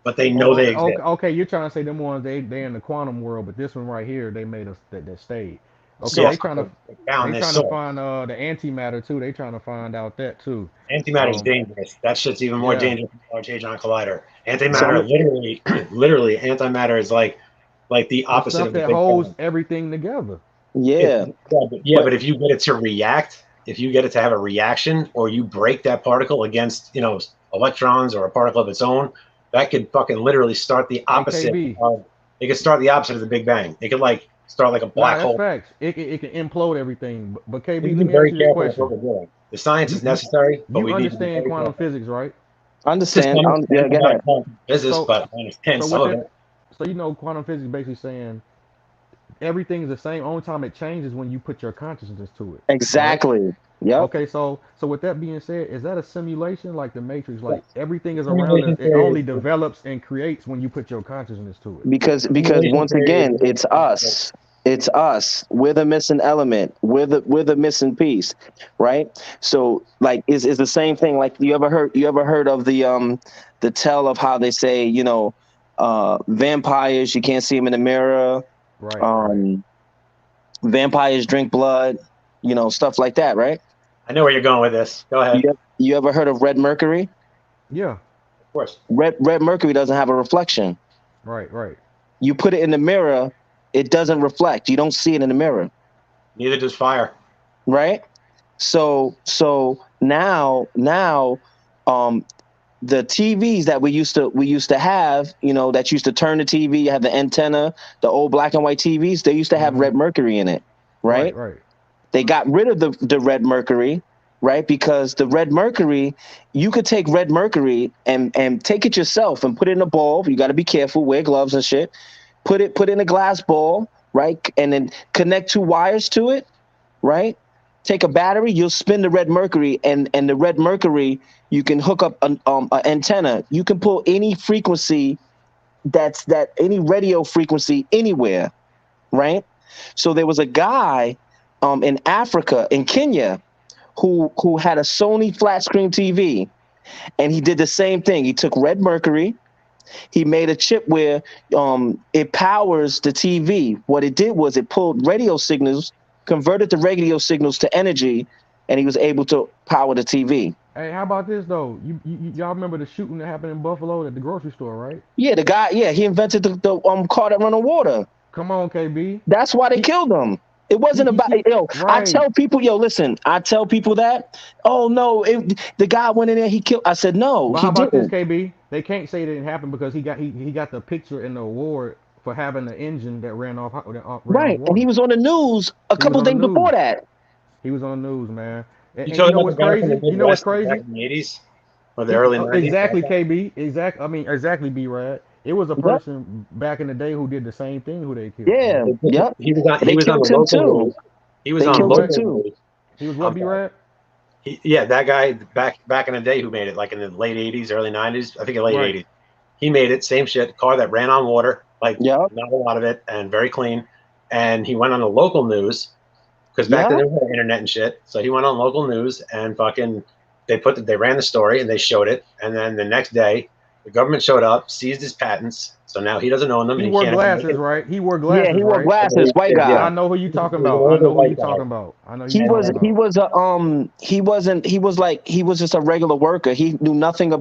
but they know they exist. Okay, you're trying to say them ones they in the quantum world, but this one right here they made us that stayed. Okay, So they trying to they found they this trying to source. find the antimatter too. They trying to find out that too. Antimatter is dangerous. That shit's even more Yeah. dangerous than the Large Hadron Collider. So Antimatter, literally, literally, antimatter is like the The opposite stuff of the that Big holds Bang. everything together. yeah, But if you get it to react, if you get it to have a reaction, or you break that particle against, electrons or a particle of its own, that could fucking literally start the opposite AKB. of. It could start the opposite of the Big Bang. It could like start like a Nah, black that's hole. facts. It can implode everything. But We KB, need to let be me ask very you this careful with what question. we're doing. The science is You you, necessary, but you we need to be understand very quantum careful. physics, right? Just understand. understand Yeah, go about ahead. quantum physics, So but I understand so some with of that, it. so quantum physics basically saying everything is the same. Only time it changes when you put your consciousness to it, right? Exactly. Yep. Okay, so with that being said, is that a simulation like the Matrix? Yes. Like everything The is around us. simulation It theory only is develops and creates when you put your consciousness to it. Because simulation once theory again, is it's us. It's us. We're the missing element. We're the missing piece, right? So like is the same thing. Like you ever heard of the tell of how they say, vampires, you can't see them in the mirror. Right, right. Um Vampires drink blood, stuff like that, right? I know where you're going with this. Go ahead. You ever heard of red mercury? Yeah. Of course. Red mercury doesn't have a reflection. Right, right. You put it in the mirror, it doesn't reflect. You don't see it in the mirror, Neither does fire. right? So now um the TVs that we used to have, that used to turn the TV, you have the antenna, the old black and white TVs, they used to have Mm-hmm. red mercury in it, Right, right? right. They got rid of the red mercury, right? Because the red mercury, you could take red mercury and take it yourself and put it in a bowl. You got to be careful, wear gloves and shit. Put in a glass bowl, right? And then connect two wires to it, right? Take a battery, you'll spin the red mercury, and the red mercury, you can hook up an antenna. You can pull any frequency any radio frequency anywhere, right? So there was a guy in Africa, in Kenya, who had a Sony flat screen TV, and he did the same thing. He took red mercury, he made a chip where it powers the TV. What it did was it pulled radio signals, converted the radio signals to energy, and he was able to power the TV. Hey, how about this though? Y'all remember the shooting that happened in Buffalo at the grocery store, right? Yeah, the guy, yeah, he invented the car that run on water. Come on, KB. That's why they He killed him. It wasn't about, I right. tell people, listen, I tell people that, oh no, the guy went in there, he killed. I said, no, But he how about this, didn't. KB? They can't say it didn't happen because he got the picture and the award for having the engine that ran off Right. And he water. was on the news a He was couple on the days news. before that. He was on the news, man. You And you talking know about the what's guy from the crazy? You know what's Midwest back crazy? in the 80s or the early 90s? Exactly, KB. Exactly. I mean, exactly, B-Rad. It was a Yep. person back in the day who did the same thing who they killed, Yeah. man. Yep. He was on. He They was on the killed him local too. news. He was They He on was killed him what? local too. news. He was what, I'm sorry. B-Rad? Yeah, that guy back in the day who made it, like in the late 80s, early 90s. I think in late Right. 80s. He made it. Same shit. Car that ran on water, like Yep. not a lot of it, and very clean. And he went on the local news because back then Yep. there was no internet and shit. So he went on local news and fucking they ran the story and they showed it. And then the next day, the government showed up, seized his patents. So now he doesn't own them He and he wore can't ever make glasses, it. right? He wore Yeah, glasses, he wore right? glasses, white Yeah, guy. I know who you he talking was an about. I older know who you white guy. talking about. I know He you was talking And he about. was he was just a regular worker. He knew nothing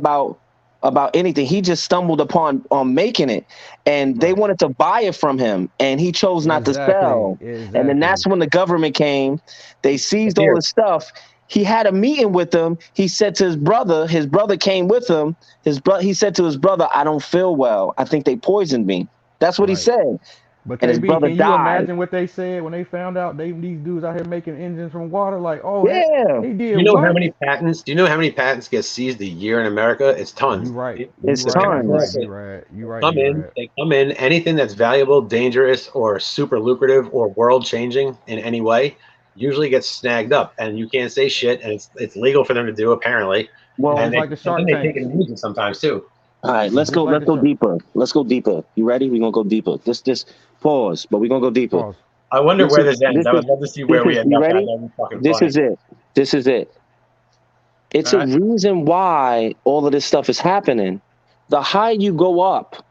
about anything. He just stumbled upon making it, and they Right. wanted to buy it from him, and he chose not to Exactly. sell. And then Exactly. that's when the government came. They seized all here, his stuff. He had a meeting with them. He said to his brother came with him. He said to his brother, "I don't feel well. I think they poisoned me." That's what he Right. said. But And his KB, brother can you died. imagine what they said when they found out these dudes out here making engines from water? Like, oh, Yeah, they did you know how what? many patents? Do you know how many patents get seized a year in America? It's You tons. right. You it's The right. patent You right. tons. office, B Rad. You they right. come B in. Rad. They come in. Anything that's valuable, dangerous, or super lucrative, or world changing in any way, usually gets snagged up, and you can't say shit, and it's legal for them to do apparently, Well, and Just they like the and then Shark they take it Tanks. and use it sometimes too. all right, Just like let's the go Shark. deeper. Let's go deeper. You ready? We're gonna go deeper. Just pause, but we're gonna go deeper. Pause. I wonder This where is this ends. this I is would love to see this where we is end you up at. ready? That'd be fucking This funny. is it. This is it. It's All a right. reason why all of this stuff is happening. The higher you go up,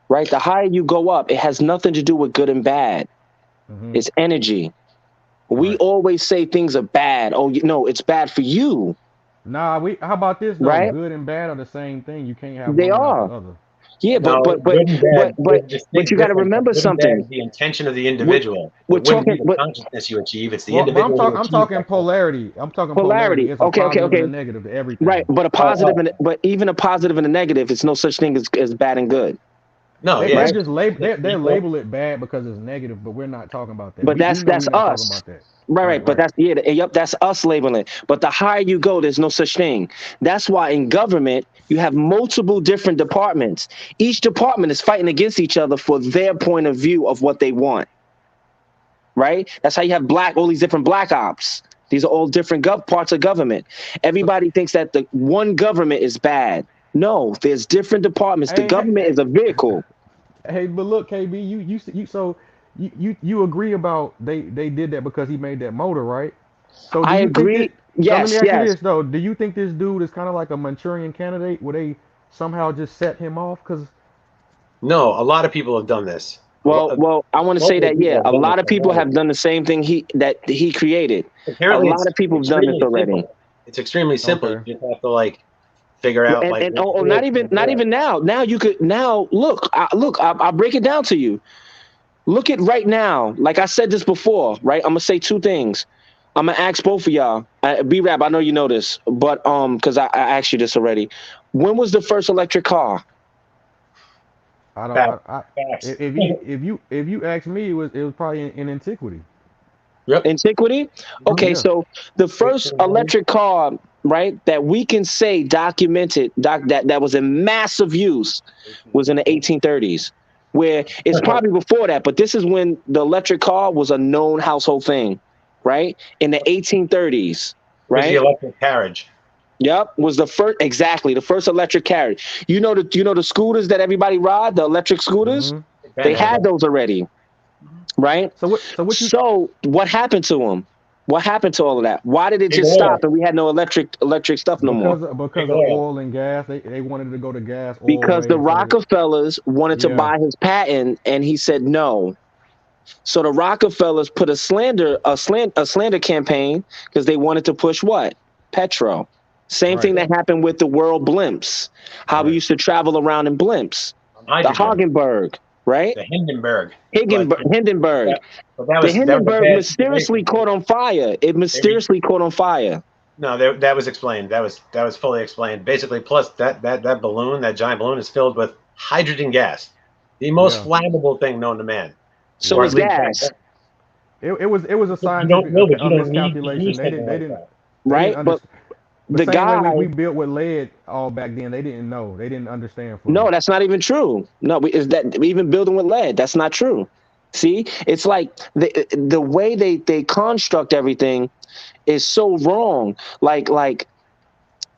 right? The higher you go up, it has nothing to do with good and bad. Hmm. It's energy. We Right. always say things are bad. Oh, it's bad for you, Nah, how about this though? right? Good and bad are the same thing. You can't have They one without the are. other. Yeah, No, good and bad, there's a but distinct you got to difference. remember Good and bad something. is the intention of the We're, individual. we're It wouldn't talking, be the but consciousness you achieve. It's the Well, individual who I'm achieves talking that consciousness. polarity. I'm talking polarity. polarity. It's a Okay, okay, positive and a okay. negative to Right, everything. but Oh, but even a positive and a negative, it's no such thing as bad and good, no, They yeah, they right? just label they equal. label it bad because it's negative, but we're not talking about that. But We know that's we're not talking us. about that. Right, Right, right. But right. that's yeah, yep, that's us labeling. But the higher you go, there's no such thing. That's why in government you have multiple different departments. Each department is fighting against each other for their point of view of what they want. Right? That's how you have all these different black ops. These are all different parts of government. So, Everybody thinks that the one government is bad. No, there's different departments. The hey, hey, government hey, is a vehicle. hey, but look, KB, you agree about they did that because he made that motor, right? So do I you think agree. that? So let me Yes, ask you yes. this though: do you think this dude is kind of like a Manchurian candidate, where they somehow just set him off? Cause No, a lot of people have done this. Well, I want to say Multiple that yeah, people have a done this lot of for people money. have done the same thing he created. A Apparently, lot it's of people have done this extremely already. simple. It's extremely simple. You okay, just have to like figure out like And what to do not it even and do it. now. Now you could look. I'll break it down to you. Look at right now. Like I said this before, right? I'm gonna say two things. I'm gonna ask both of y'all. B-Rap, I know you know this, but because I asked you this already. When was the first electric car? I don't. Facts. I Facts. if you ask me, it was probably in antiquity. Yep. Antiquity? Okay, Yeah. so the first 1600. electric car, right, that we can say documented that was in massive use was in the 1830s, where it's probably before that, but this is when the electric car was a known household thing, right? In the 1830s, Here's the right? electric carriage. Yep, was the first exactly the first electric carriage. You know the scooters that everybody ride, the electric scooters? Hmm. They Ben had had that. those already, right? So what you So what happened to them? What happened to all of that? Why did it Big just stop oil. and we had no electric stuff no more? Big because of oil. oil and gas, they wanted to go the gas oil Because way the instead of the Rockefellers wanted to yeah. buy his patent and he said no. So the Rockefellers put a slander campaign because they wanted to push what? Petro. Same Right, thing that happened with the world blimps. How we right. used to travel around in blimps. On The hydrogen. Hagenberg, right? The Hindenburg. But Hindenburg. that, but that The was a Hindenburg bad mysteriously situation. caught on fire. It They re, mysteriously caught on fire. no, that was explained. That was fully explained. Basically, plus that balloon, that giant balloon, is filled with hydrogen gas, the most Yeah, flammable thing known to man, So or yeah. at is least back gas, then. It was a You don't scientific know, but a you don't need to miscalculation. use something like that. They didn't right? But understand. The the same way guy, we built with lead all back then, they didn't know. They didn't understand fully. no, that's not even true. No, is that even building with lead? That's not true. See, it's like the way they construct everything is so wrong. Like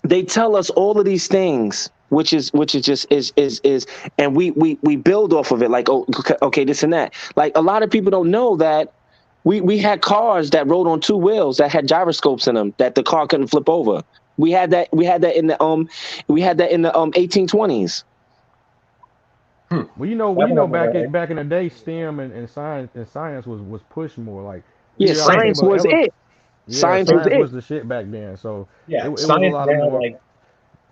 they tell us all of these things, which is just is, and we build off of it. Like oh, okay, this and that. Like a lot of people don't know that we had cars that rode on two wheels that had gyroscopes in them that the car couldn't flip over. We had that in the 1820s. Well, That you one know, I'm aware of. back in the day, STEM and science was pushed more. Like Yeah, we Science. science was it. yeah, Science was science it. was the shit back then. So it Yeah, was a science lot of now. more. Like,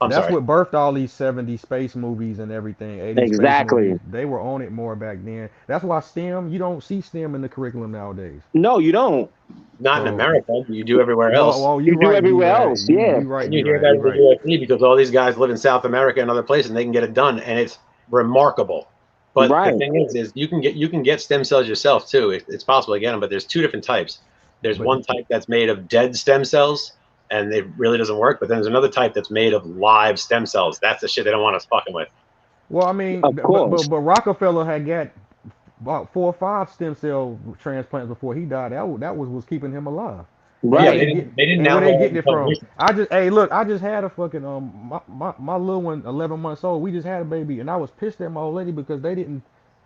I'm That's sorry. what birthed all these 70s space movies and everything, 80s space Exactly. movies. They were on it more back then. That's why STEM, you don't see STEM in the curriculum nowadays. No, you don't. Not in So, America, but you do everywhere well, else. well, You you do right, everywhere B-Rad. else. Yeah. You right, And you hear B-Rad. that You in the right. UFC because all these guys live in South America and other places, and they can get it done, and it's remarkable. But the Right. thing is you can get stem cells yourself too. It's possible to get them, but there's two different types. There's But one type that's made of dead stem cells, and it really doesn't work. But then there's another type that's made of live stem cells. That's the shit they don't want us fucking with. well, I mean, Of course. but Rockefeller had got about 4 or 5 stem cell transplants before he died. That was keeping him alive. And Yeah, where but Right. they get they didn't and where they outlaw it getting it until from? recently. Hey, look, I just had a fucking my little one, 11 months old. We just had a baby, and I was pissed at my old lady because they didn't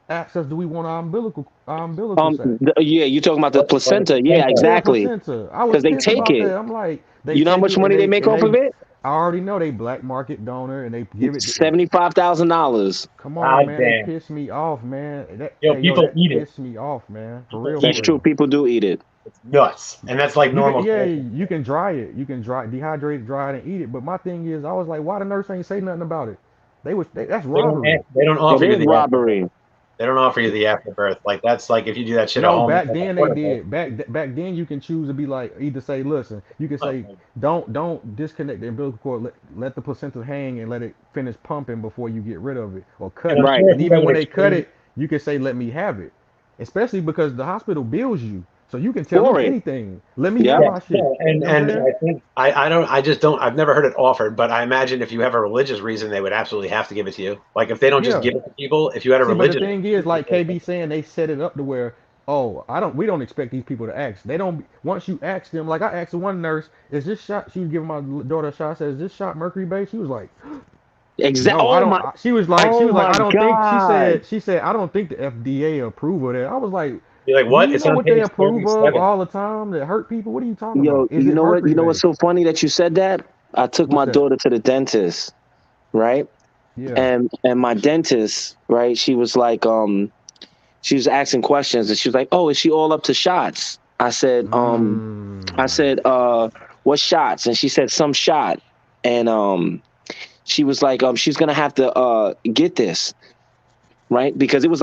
asked us, do we want our umbilical sac? Yeah, you talking about the Or the placenta? Yeah, placenta. Yeah, exactly. placenta. I was Because they pissed take about it. that. I'm like, they You know how take much it and money they make off of it? I already know they black market donor and they give it. $75,000. Come on, God man, they damn. piss me off, man. Yo, people That eat it. pissed me off, man. For People real, eat That's for it. true. real. People do eat it. It's nuts. And that's like You can, normal. yeah, you can dry it. You can dehydrate it, dry it, and eat it. But my thing is, I was like, why the nurse ain't say nothing about it? That's robbery. They don't It offer you is the afterbirth. robbery. They don't offer you the afterbirth. Like that's like if you do that shit at No, home. It's back like a then they portable. did. Back then you can choose to be like either say, listen, you can say don't disconnect the umbilical cord, let the placenta hang and let it finish pumping before you get rid of it or cut And I'm it. Right. sure if And you have even an when they cut extreme. it, you can say let me have it. Especially because the hospital bills you. So you can tell them For it. anything. Let me have Yep. Yeah, my shit. no, and You know what I'm and saying? I think I don't I just don't I've never heard it offered, but I imagine if you have a religious reason, they would absolutely have to give it to you. Like if they don't just Yeah. give it to people, if you had a See, but the religious thing is, reason, like KB saying, they set it up to where, oh, we don't expect these people to ask. They don't. Once you ask them, like I asked one nurse, is this shot? She was giving my daughter a shot. I said, is this shot mercury based? She was like, no, I Oh don't. my. She Oh was like, my I don't think. God. She said, I don't think the FDA approve of that. I was like, you're like, do what? you It's know on what they page approve of 37. all the time that hurt people? What are you talking Yo, about? Is you it know what? You mercury know what's based? so funny that you said that? I took What's my that? daughter to the dentist, right? Yeah. And my dentist, right? She was asking questions and she was like, "Oh, is she all up to shots?" I Mm. said, what shots? And she said some shot. And she was like, she's gonna have to get this, right? Because it was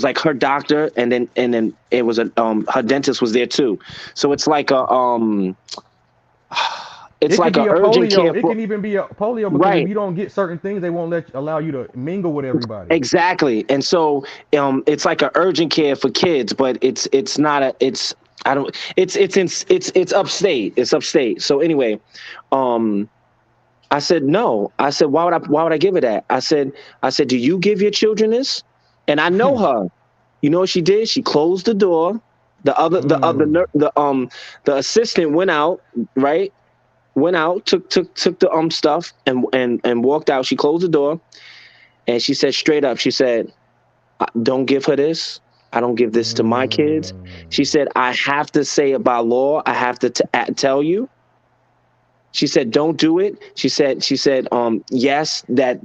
like her doctor and then it was a her dentist was there too. So it's It could like a be a urgent care polio. It for can even be a polio because if right. you don't get certain things, they won't allow you to mingle with everybody. Exactly. And so it's like a urgent care for kids, but it's not a it's I don't it's upstate. It's upstate. So anyway, um I said no. I said why would I give her that? I said do you give your children this? And I know her. You know what she did? She closed the door. Mm. The assistant went out, right? Went out, took the stuff and walked out. She closed the door and she said straight up, she said, don't give her this. I don't give this to my kids. Mm. She said, I have to say it by law. I have to tell you. She said, don't do it. She said, yes, that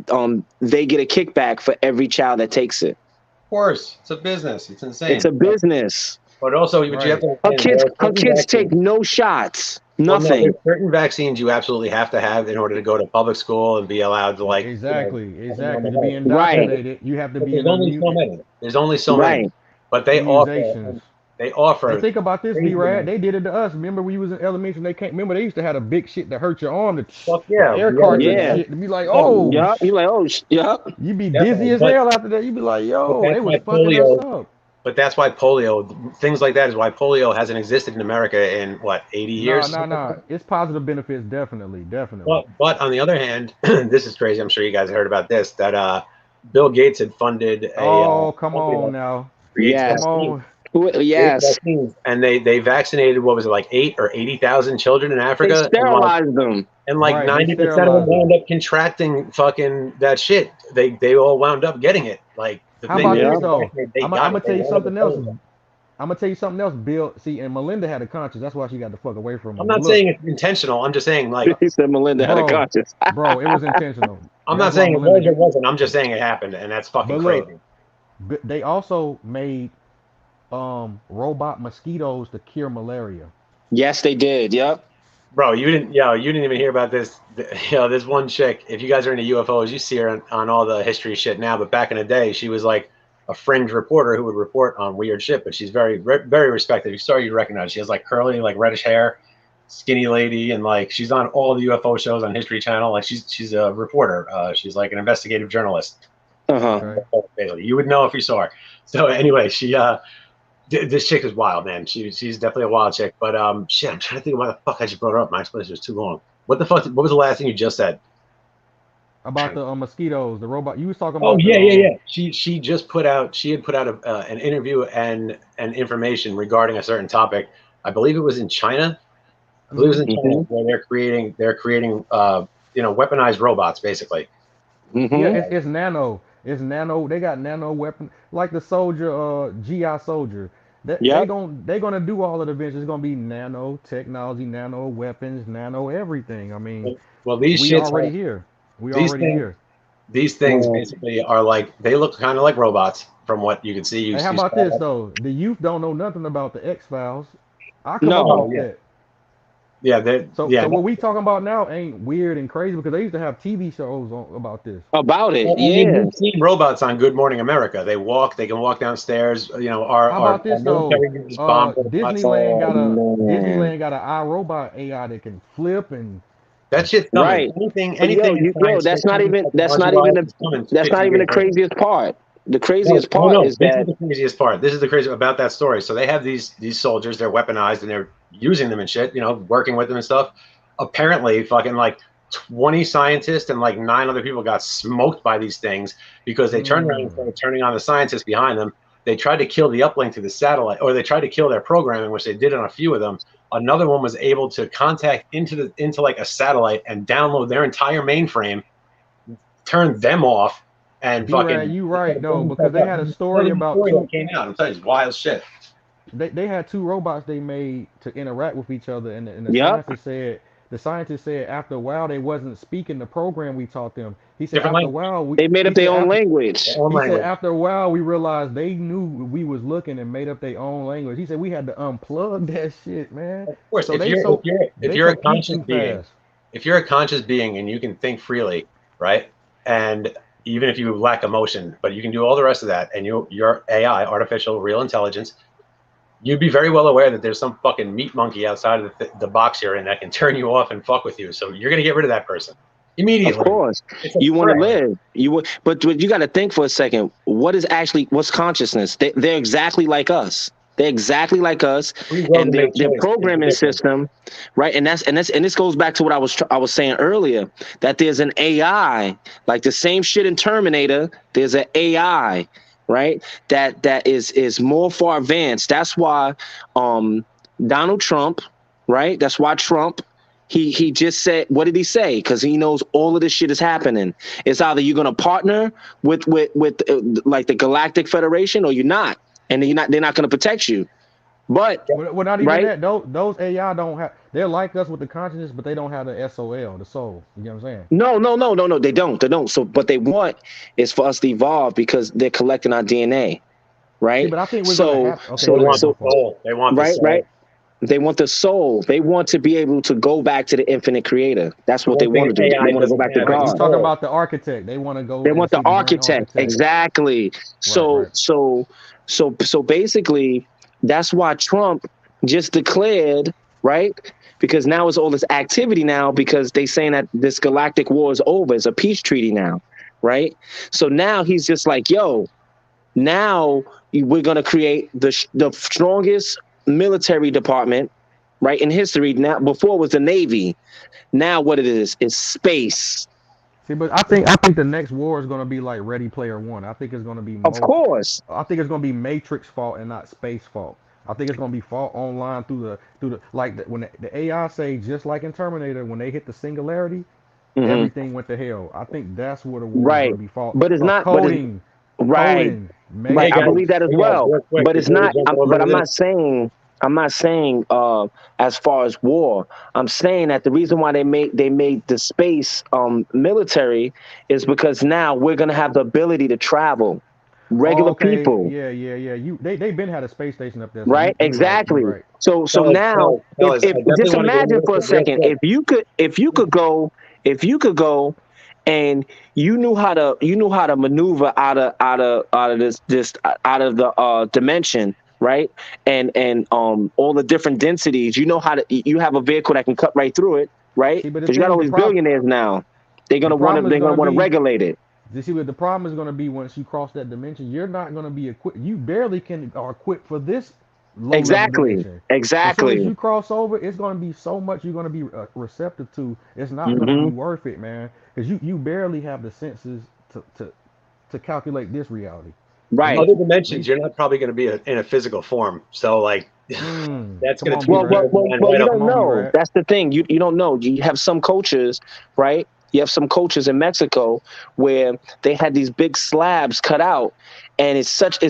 they get a kickback for every child that takes it. Of course, it's a business. It's It's insane. a business. But also, what you have Right. to understand is there are Her certain kids take vaccines. no shots, Well, no, nothing. there's certain vaccines you absolutely have to have in order to go to public school and be allowed to like, Exactly. have a normal Exactly. To be life. Right, indoctrinated, you have to But be there's in only so immune many. There's only so many. right. But they offer immunizations. they And offer think about this, crazy B-Rad. amounts. They did it to us. Remember when you was in elementary? They can't remember. They used to have a big shit that hurt your arm, Fuck the yeah, air we had cartridge Yeah. a shit. To be like, definitely, oh, Yup. You're like, oh, yup. you be dizzy definitely. as hell after that. You be like, But yo, they that's was why fucking us polio. up. But that's why polio. Things like that is why polio hasn't existed in America in what 80 Nah, years. nah, nah. It's positive benefits, definitely, definitely. But on the other hand, this is crazy. I'm sure you guys heard about this. That Bill Gates had funded a Oh, come company on that now, creates come Yes. vaccines. on. Creates Yes. vaccines, and they vaccinated what was it like 8 or 80,000 children in They Africa, sterilized them. and like Right, they 90% of them sterilized them. wound up contracting fucking that shit. They all wound up getting it. Like the How thing about that Yeah. this they though? vaccinated, they I'm got gonna it. They tell you wound up something with else. polio. I'm gonna tell you something else, Bill. See, and Melinda had a conscience. That's why she got the fuck away from I'm him. But not look, saying it's intentional. I'm just saying like He said Melinda had a bro, conscience. bro, it was intentional. I'm That's not why saying it Melinda was or got. wasn't. I'm just saying it happened, and that's fucking But look, crazy. they also made robot mosquitoes to cure malaria. Yes, they did. Yep. Bro, you didn't even hear about this. This one chick. If you guys are into UFOs, you see her on all the history shit now. But back in the day, she was like a fringe reporter who would report on weird shit. But she's very respected. If you saw her, you recognize. She has like curly, like reddish hair, skinny lady, and like she's on all the UFO shows on History Channel. Like she's a reporter. She's like an investigative journalist. Uh-huh. Okay. You would know if you saw her. So anyway, this chick is wild, man. She's definitely a wild chick. But shit, I'm trying to think of why the fuck I just brought her up. My explanation was too long. What the fuck? What was the last thing you just said? About the mosquitoes, the robot. You was talking Oh about the yeah, yeah, yeah. She just put out. She had put out an interview and information regarding a certain topic. I believe it was in China. I believe it was hmm in China Mm-hmm. where they're creating weaponized robots basically. Yeah, Mm-hmm. it's nano. It's nano. They got nano weapon like the soldier, GI soldier. They Yep. gonna do all of the events. It's gonna be nano technology, nano weapons, nano everything. I mean, Well, these we shits already are here. We these already things. here. These things basically are like they look kind of like robots from what you can see. Hey, how You about saw this that. though? The youth don't know nothing about the X Files. I come up No. Oh off yeah, that. yeah, they So yeah. what we talking about now ain't weird and crazy because they used to have TV shows on about this. About it. I mean, Yeah. we've seen robots on Good Morning America. They walk. They can walk downstairs. You know, How our about this though? military uses bomb robots. Oh man. Disneyland got a iRobot AI that can flip and That shit's coming. Right. But Anything in science that's not fiction, even technology wise, is coming that's 50 not even years the later. craziest part. The No, craziest oh part no, is this is that the craziest part. This is the crazy about that story. So they have these soldiers, they're weaponized and they're using them and shit, you know, working with them and stuff. Apparently, fucking like 20 scientists and like 9 other people got smoked by these things because they turned around and mm, started turning on the scientists behind them. They tried to kill the uplink to the satellite, or they tried to kill their programming, which they did on a few of them. Another one was able to contact into like a satellite and download their entire mainframe, turn them off, and D-Rad, fucking you it right started though blowing because itself they up. had a This is part story of the about story that two. came out. I'm telling you, it's wild shit. They had two robots they made to interact with each other, and yep. the scientist said after a while they wasn't speaking the program we taught them. He said Different after a language, while we They made he up their said own after language. their own he said language. after a while we realized they knew we was looking and made up their own language. He said we had to unplug that shit, man. Of course, So they if you're a compete conscious too being, fast. if you're a conscious being and you can think freely, right? And even if you lack emotion, but you can do all the rest of that, and your AI, artificial real intelligence, you'd be very well aware that there's some fucking meat monkey outside of the box you're in that can turn you off and fuck with you. So you're gonna get rid of that person Of immediately. course. It's a You want to threat. live. But you got to think for a second. What's consciousness? They're exactly like us. They're exactly like us, Free will and to make their choice is the programming difference. system, right? And this goes back to what I was saying earlier, that there's an AI, like the same shit in Terminator. There's an AI, right? That is more far advanced. That's why Donald Trump, right? That's why Trump, he just said, what did he say? Because he knows all of this shit is happening. It's either you're gonna partner with like the Galactic Federation, or you're not, and they're not gonna protect you. But Well, not even right, that. Those AI don't have. They're like us with the consciousness, but they don't have the SOL, the soul. You know what I'm saying? no, they don't. So what they want is for us to evolve because they're collecting our DNA, See, right? but I think we're gonna So have. Okay, They go want ahead, the Buffalo. soul. They want the right. soul. They want the soul. They want to be able to go back to the infinite creator. That's The what they one thing want to do. They AI want to go doesn't back to have Right. is We God. talking soul. about the architect. They want to go They and want the see the grand architect. architect. Exactly. Right. So Right. so basically that's why Trump just declared, right? Because now it's all this activity now because they saying that this galactic war is over. It's a peace treaty now, right? So now he's just like, yo, now we're going to create the strongest military department, right, in history. Now before it was the Navy. Now what it is space. See, but I think the next war is gonna be like Ready Player One. I think it's gonna be Of most. course. I think it's gonna be Matrix fault and not space fault. I think it's gonna be fault online through the like when the AI say just like in Terminator when they hit the singularity, Hmm. everything went to hell. I think that's where the war is Right. gonna be fault But it's of not, but it's right. coding, Right. Hey I guys, believe matrix. that as well. real quick But it's before we not, jump over but to this. I'm not saying as far as war. I'm saying that the reason why they made the space military is because now we're gonna have the ability to travel. Oh, Regular okay, people. yeah. They been had a space station up there, so Right, you right, you exactly. right. So now Fellas, if I definitely just want to get into imagine this, for a but real second, quick. if you could go and you knew how to maneuver out of this out of the dimension, right? And all the different densities, you know how to you have a vehicle that can cut right through it, right? See, but the Because you got thing, all these billionaires now. the problem is They're gonna gonna want to be. regulate it. You see what the problem is going to be once you cross that dimension? You're not going to be equipped. You barely can are equipped for this low level Exactly. dimension. As soon as Exactly. you cross over, it's going to be so much you're going to be receptive to. It's not going to be Hmm. worth it, man. Because you barely have the senses to calculate this reality. At Right. least, Other at dimensions, least. you're not probably going to be in a physical form. So, like, that's Come going to on, B tweak Well, Rad. people's mind well, right you off. Come don't on, B know. Rad. That's the thing. You don't know. You have some cultures, right? You have some cultures in Mexico where they had these big slabs cut out, and it's such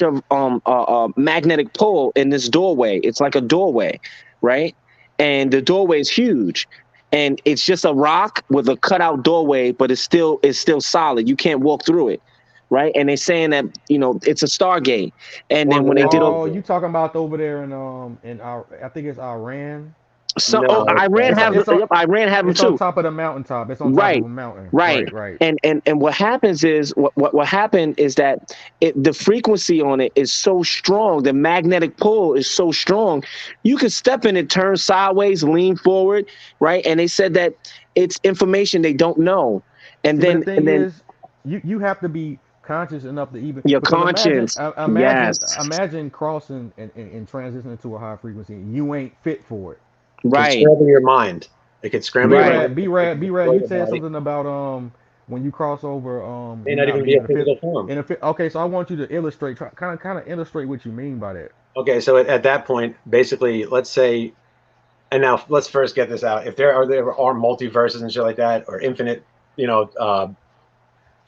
a magnetic pull in this doorway. It's like a doorway, right? And the doorway is huge, and it's just a rock with a cutout doorway, but it's still solid. You can't walk through it, right? And they're saying that it's a Stargate. And then when they did Oh, you talking about over there in I think it's Iran. so, No, Iran have It's on yep, Iran have them it's on too. top of the mountaintop. It's on top of Right, a mountain. right. Right, right. And what happens is what happened is that the frequency on it is so strong, the magnetic pull is so strong, you can step in it, turn sideways, lean forward, right? And they said that it's information they don't know. And See, but the then thing is, you have to be conscious enough to even your because conscience, yes, imagine crossing and transitioning to a high frequency. You ain't fit for it. can right, scramble your mind. It could scramble B your right. mind. Rad, B It Rad, could B Rad. destroy You your said body. something about when you cross over May you not not even be be a in a fit physical form. in a fit. Okay, so I want you to illustrate, kind of illustrate what you mean by that. Okay, so at that point, basically, let's say, and now let's first get this out. If there are multiverses and shit like that, or infinite, you know,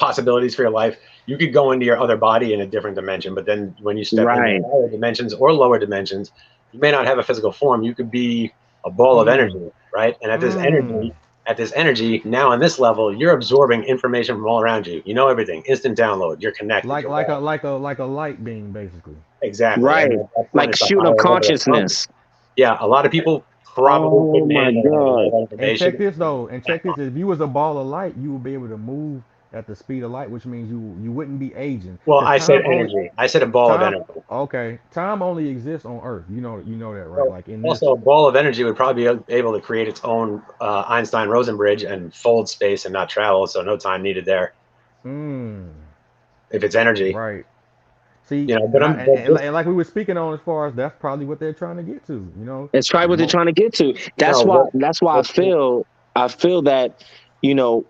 possibilities for your life, you could go into your other body in a different dimension. But then when you step into Right. higher dimensions or lower dimensions, you may not have a physical form. You could be a ball of Mm, energy, right? And mm. at this energy, now on this level, you're absorbing information from all around you. You know everything, instant download. You're connected. You're wired. Like a light beam, basically. Exactly. And Right. at that point, Like it's a shoot of higher level of consciousness. consciousness. Yeah, a lot of people probably Oh couldn't my handle having God. all that And check information this though, and that check this. much. If you was a ball of light, you would be able to move at the speed of light, which means you wouldn't be aging. Well, Because I said energy. I said a ball of time energy. okay, time only exists on Earth. You know that, right? So Like in this. also, a ball of energy would probably be able to create its own Einstein-Rosen bridge and fold space and not travel, so no time needed there Mm, if it's energy. right. See, You know, but and I'm but this and like we were speaking on as far as that's probably what they're trying to get to. It's probably what they're trying to get to. That's no why. That's why what I feel that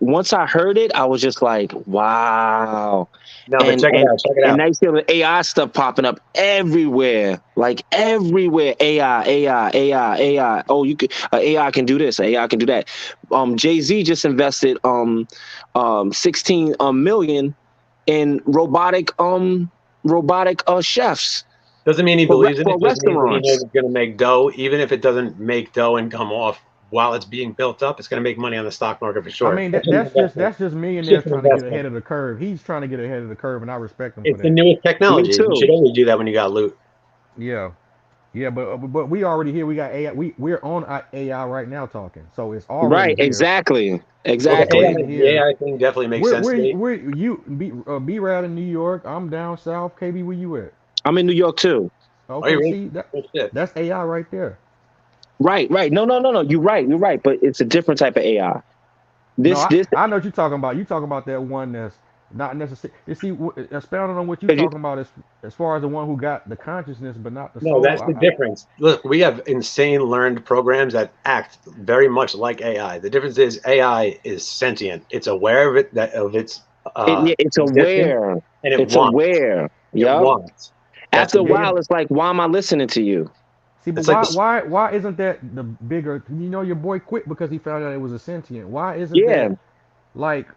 once I heard it, I was just like, wow. no, but And check it and out, check it and out. now you see the AI stuff popping up everywhere, like everywhere. AI, AI, AI, AI. Oh, you could AI can do this. AI can do that. Jay-Z just invested 16 million in robotic chefs Doesn't mean he for believes in for it. Just means that he knows restaurants. it's going to make dough, even if it doesn't make dough and come off while it's being built up. It's going to make money on the stock market for I sure. mean, That's that, an that's just investment. that's just It's millionaires just an trying to get ahead investment. of the curve. He's trying to get ahead of the curve, and I respect him for It's the that. newest Me technology. You should too. always do that when you got loot. Yeah, yeah, but we already here. We got AI. We're on AI right now talking, so it's already Right, here. exactly. Well, It's Exactly. already The here. AI thing definitely makes sense to me. We're you B Rad in New York. I'm down south. KB, where you at? I'm in New York too. Are you Okay, really? see Oh, shit. that's AI right there. Right, right. No, no, no, no. You're right. You're right. But it's a different type of AI. No, This, I, this, I know what you're talking about. You talking about that one that's not necessary. You see, expounding on what you 'cause you, talking about as far as the one who got the consciousness but not the No, soul. that's the difference. Look, we have insane learned programs that act very much like AI. The difference is AI is sentient. It's aware of its yeah, it's existence, aware. and it It's wants. aware. It Yup. wants. That's After the a Yeah, while, difference. it's like, why am I listening to you? see, but It's like this. why isn't that the bigger? Your boy quit because he found out it was a sentient. Why isn't Yeah. that like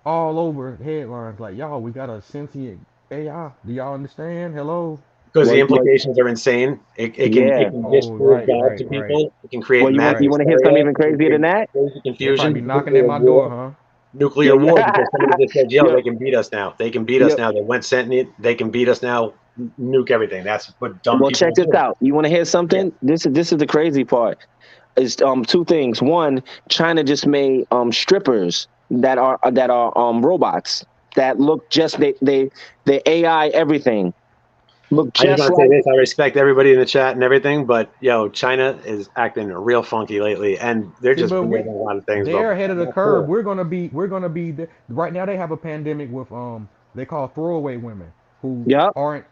all over headlines? Like, y'all, we got a sentient AI. Do y'all understand? Hello. Because the Well, implications are insane. yeah. It can Oh, disprove right, God right, to right, people. It can create Well, mass you right. want to hear something hysteria. even It can crazier create than that? crazy They'll probably confusion, be knocking at my door, huh? nuclear Yo, war, because somebody just said, "Yo, yo, they can beat us now. They can beat us yo. now. They went sentient. They can beat us now. Nuke everything." That's what dumb Well, people check this do. out. You want to hear Yeah. something? This is the crazy part. Is two things. One, China just made strippers that are robots that look just they AI everything look I just just want to say like this. I respect everybody in the chat and everything, but yo, China is acting real funky lately, and they're See, just but weird on a lot of things, they're but ahead of the not curve. cool. We're gonna be right now. They have a pandemic with they call throwaway women who yep. aren't.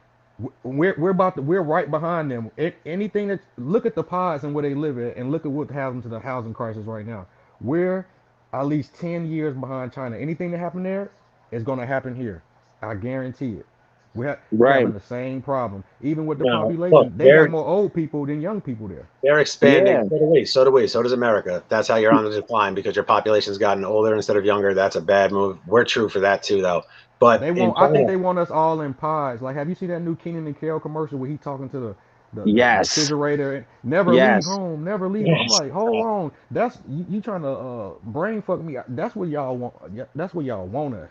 We're right behind them. Anything that look at the pods and where they live at, and look at what happened to the housing crisis right now. We're at least 10 years behind China. Anything that happened there is gonna happen here. I guarantee it. We're Right. having the same problem. Even with the No, look, population, they got more old people than young people there. they're expanding. Yeah. So do we. So do we. So does America. That's how you're on the decline because your population's gotten older instead of younger. That's a bad move. We're true for that too, though. But They in want. I think China, they want us all in pods. Like, have you seen that new Keenan and Kel commercial where he talking to the Yes. refrigerator? And, never leave Yes. home. Never leave home. I'm yes, like, hold on. That's you trying to brain fuck me. That's what y'all want. That's what y'all want us.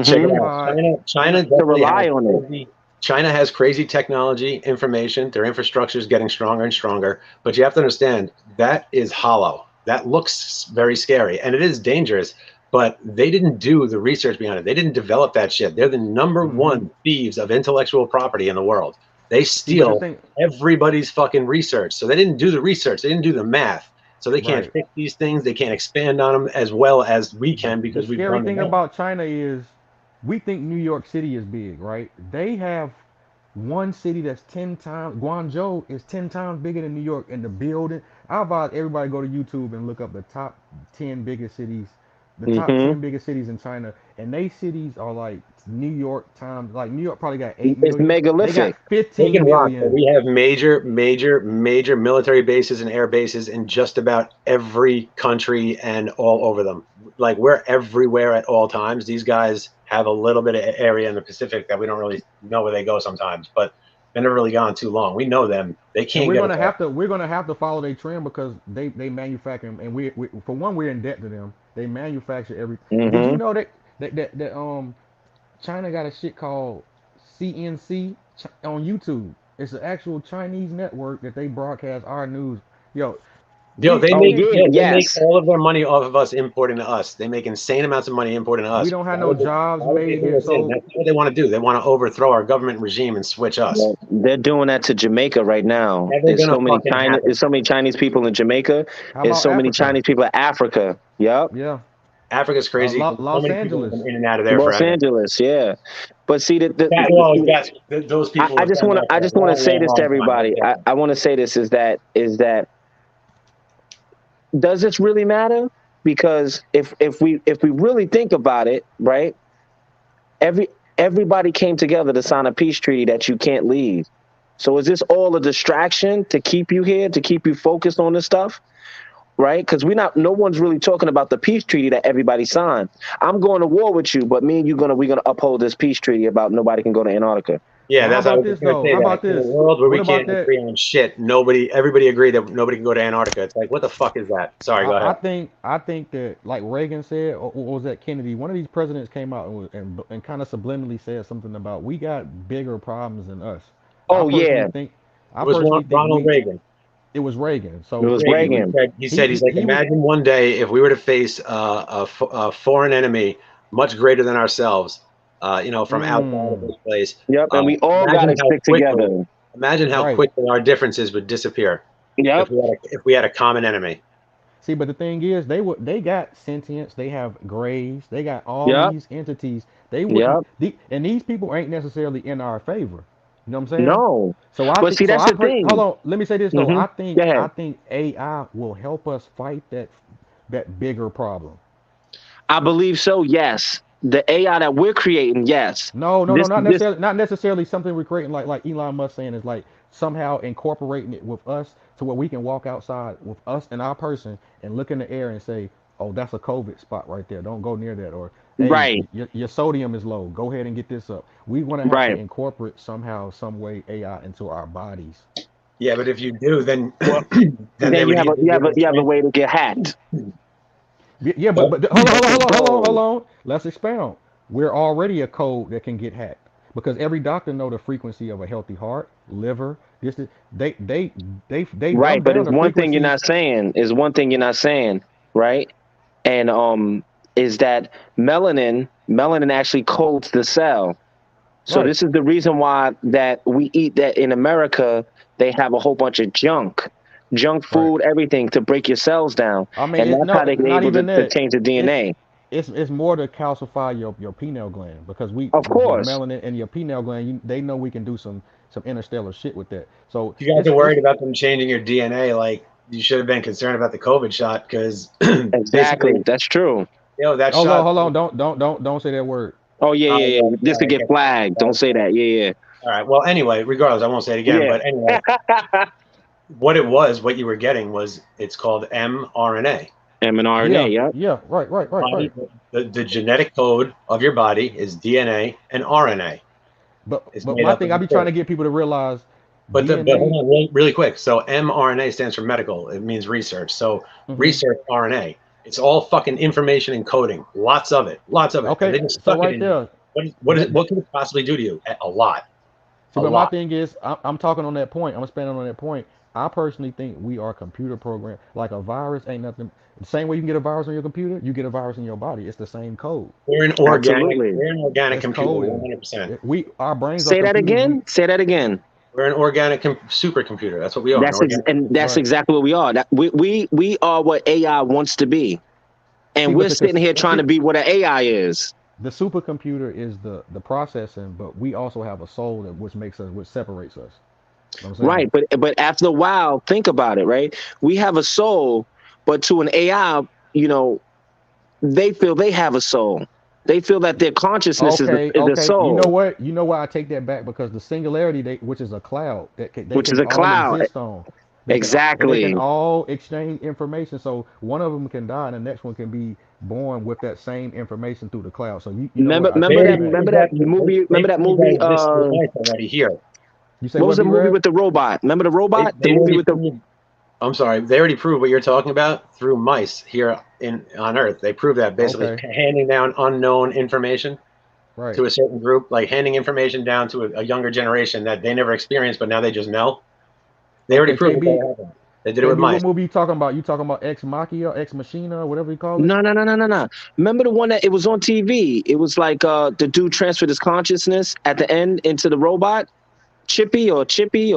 check it In Mm-hmm. out. pod. China To definitely has rely on it. crazy. China has crazy technology, information. Their infrastructure is getting stronger and stronger. But you have to understand that is hollow. That looks very scary, and it is dangerous. But they didn't do the research behind it. They didn't develop that shit. They're the number Mm-hmm. one thieves of intellectual property in the world. They See, but the steal thing, everybody's fucking research. So they didn't do the research. They didn't do the math. So they can't right. fix these things. They can't expand on them as well as we can The because we've scary done the thing math. about China is we think New York City is big, right? They have one city that's 10 times, Guangzhou is 10 times bigger than New York in the building. I advise everybody go to YouTube and look up the top 10 biggest cities, the top Mm-hmm. 10 biggest cities in China. And they cities are like New York times, like New York probably got 8 It's million. They got megalithic. They 15 can rock, but million. we have major military bases and air bases in just about every country and all over them. Like we're everywhere at all times. These guys have a little bit of area in the Pacific that we don't really know where they go sometimes, but they're never really gone too long. We know them. They And can't get us off. we're gonna have to follow their trend because they manufacture them, and we for one we're in debt to them. They manufacture everything. Did you Mm-hmm. know that China got a shit called CNC on YouTube? It's an actual Chinese network that they broadcast our news. Yo, Yo, we they Oh we make ain't yeah. yo, they make Yes. all of their money off of us importing to us. They make insane amounts of money importing to we us. don't have no jobs Why would they made bring here. us in? So That's what they want to do. They want to overthrow our government regime and switch us. Well, they're doing that to Jamaica right now. Never gonna fucking There's happen. so many Chinese people in Jamaica. how There's about so many Africa? Chinese people in Africa. Yep. Yeah, Africa's crazy. So Los many people have Angeles. been in and out of there Los forever. Angeles. Yeah. But see Well, that's those people I have just been want to there for a I just want to say long, this to long time. That's everybody. different. I want to say this is that does this really matter? Because if we really think about it, right? Every everybody came together to sign a peace treaty that you can't leave. So is this all a distraction to keep you here, to keep you focused on this stuff? Right? Because no one's really talking about the peace treaty that everybody signed. I'm going to war with you, but me and you we're gonna uphold this peace treaty about nobody can go to Antarctica. Yeah, Well, how that's I about was this just gonna though? say How that about in a this? world where we What about can't that? agree on shit, everybody agreed that nobody can go to Antarctica. It's like, what the fuck is that? Sorry, go ahead. I think that like Reagan said, or was that Kennedy? One of these presidents came out and kind of subliminally said something about we got bigger problems than us. I Oh personally yeah, think It I was personally think Ronald Reagan. it was Reagan. it So was Reagan. He Reagan. said, he's like, he was imagine one day if we were to face a foreign enemy much greater than ourselves, from outside of mm, this place. Yep, and we all got Imagine to how stick quickly, together. right. our differences would disappear Yep, if we had a common enemy. See, but the thing is, they got sentience, they have grays, they got all yep, these entities. They wouldn't, yep. and these people ain't necessarily in our favor. You know what I'm saying? No, So I but think, see, so that's the hold thing. on. Let me say this though. Hmm. Go I ahead. think AI will help us fight that bigger problem. I believe so. Yes, the AI that we're creating. Yes, No, this this not necessarily something we're creating like Elon Musk saying is like somehow incorporating it with us to where we can walk outside with us and our person and look in the air and say, oh, that's a COVID spot right there. Don't go near that. Or hey, right, your sodium is low. Go ahead and get this up. We want to have to right. incorporate somehow, some way AI into our bodies. Yeah, but if you do, then Well, then they then would either give us you have a way to get hacked. Yeah, but Okay, hold so on. Let's expound. We're already a code that can get hacked because every doctor know the frequency of a healthy heart, liver. They right, dumb but down it's the one thing you're frequencies. not saying. Is one thing you're not saying, right? And is that melanin actually codes the cell. So Right. this is the reason why that we eat that in America. They have a whole bunch of junk Right. food, everything to break your cells down, I mean, and that's how they're not able even to that. change the It's DNA. it's more to calcify your pineal gland because we Of with course, melanin and your pineal gland, they know we can do some interstellar shit with that. So if you guys are worried about them changing your DNA, like you should have been concerned about the COVID shot because basically, exactly. That's true. that shot. hold on, don't say that word. Oh yeah, Oh, yeah, yeah, yeah. This yeah, could I get get that. flagged. Don't say that. Yeah, All right. Well, anyway, regardless, I won't say it again. yeah, But anyway, yeah. what you were getting was it's called mRNA. mRNA. Yeah, Yep. yeah, right, right, right, Body, right. the genetic code of your body is DNA and RNA. It's But made my up thing, of I the be trying code. to get people to realize But hold DNA. on, really quick. So mRNA stands for medical. It means research. So Hmm. research RNA. It's all fucking information encoding. Lots of it. Lots of it. And Okay, they just so stuck it right in you. there, What that, that what can it possibly do to you? A lot. see, A but my lot. thing is, I'm talking on that point. I'm expanding on that point. I personally think we are computer programmed. Like a virus ain't nothing. The same way you can get a virus on your computer, you get a virus in your body. It's the same code. Absolutely. We're an organic It's computer, coding. 100%. Our brains are Say that computers. again. Say that again. We're an organic supercomputer. That's what we are, an organic And computer. that's Right. exactly what we are. That we are what AI wants to be, See, and but we're sitting here trying to be what an AI is. the supercomputer is the processing, but we also have a soul that which makes us, which separates us. You know what I'm saying? Right. But after a while, think about it. Right. We have a soul, but to an AI, you know, they feel they have a soul. They feel that their consciousness Okay, is a okay. You know soul, what? You know why I take that back? Because the singularity, which is a cloud they which is can a all cloud. exist on. They can Exactly. all exchange information. So one of them can die, and the next one can be born with that same information through the cloud. So you know what? Remember, I take that back. Proved that. They remember that proved that movie. exists through life already here. You say What was what, the B movie Rev? with the robot? Remember the robot? The They movie already with the proved. I'm sorry. They already proved what you're talking about through mice here in on Earth. They proved that basically Okay, handing down unknown information right. to a certain group, like handing information down to a younger generation that they never experienced, but now they just know. They already Okay, proved KB, that happened. They did it with KB, what mice. movie you talking about? You talking about Ex Machina, Ex Machina, whatever you call it? No, no, no, no, no, no. Remember the one that it was on TV? It was like the dude transferred his consciousness at the end into the robot, Chippy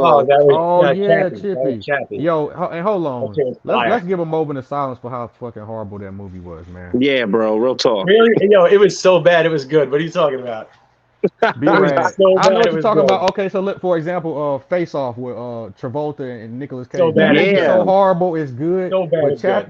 Oh, or that was Oh yeah, Chappie. That was Chippy. Chappie. Yo, and hold That on. shit was Let's fire. give a moment of silence for how fucking horrible that movie was, man. yeah, bro, real talk. Really? Yo, it was so bad. It was good. What are you talking about? B It was Rad. so I know bad. what It you're was talking good. about. Okay, so look, for example, Face Off with Travolta and Nicolas So Cage. That bad. It's movie good. Yeah, so horrible, it's good. So bad. But It's good.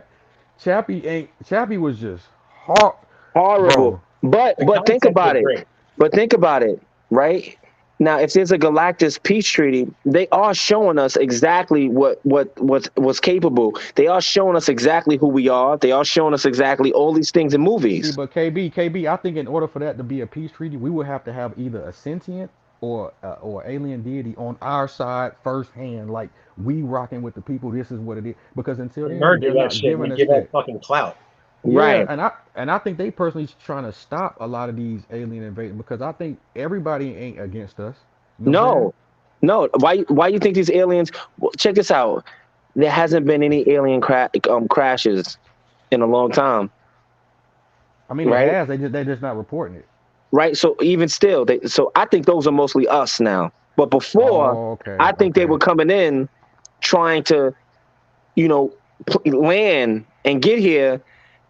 Chappie was just hard, horrible. bro. The But think concept was about it. great. But think about it, right? Now, if there's a Galactus peace treaty, they are showing us exactly what's capable. They are showing us exactly who we are. They are showing us exactly all these things in See, movies. but KB, I think in order for that to be a peace treaty, we would have to have either a sentient or alien deity on our side firsthand. Like we rocking with the people. This is what it is. Because until We then, murder they're that not shit and giving we us give that that. fucking clout. Yeah, Right. and I think they personally trying to stop a lot of these alien invasions because I think everybody ain't against us. You know what I'm saying? No, no. Why you think these aliens? Well, check this out. There hasn't been any crashes in a long time, I mean, it right? has. They just not reporting it. Right. So even still, so I think those are mostly us now. But before, Oh, okay, I think they okay. were coming in trying to, you know, land and get here,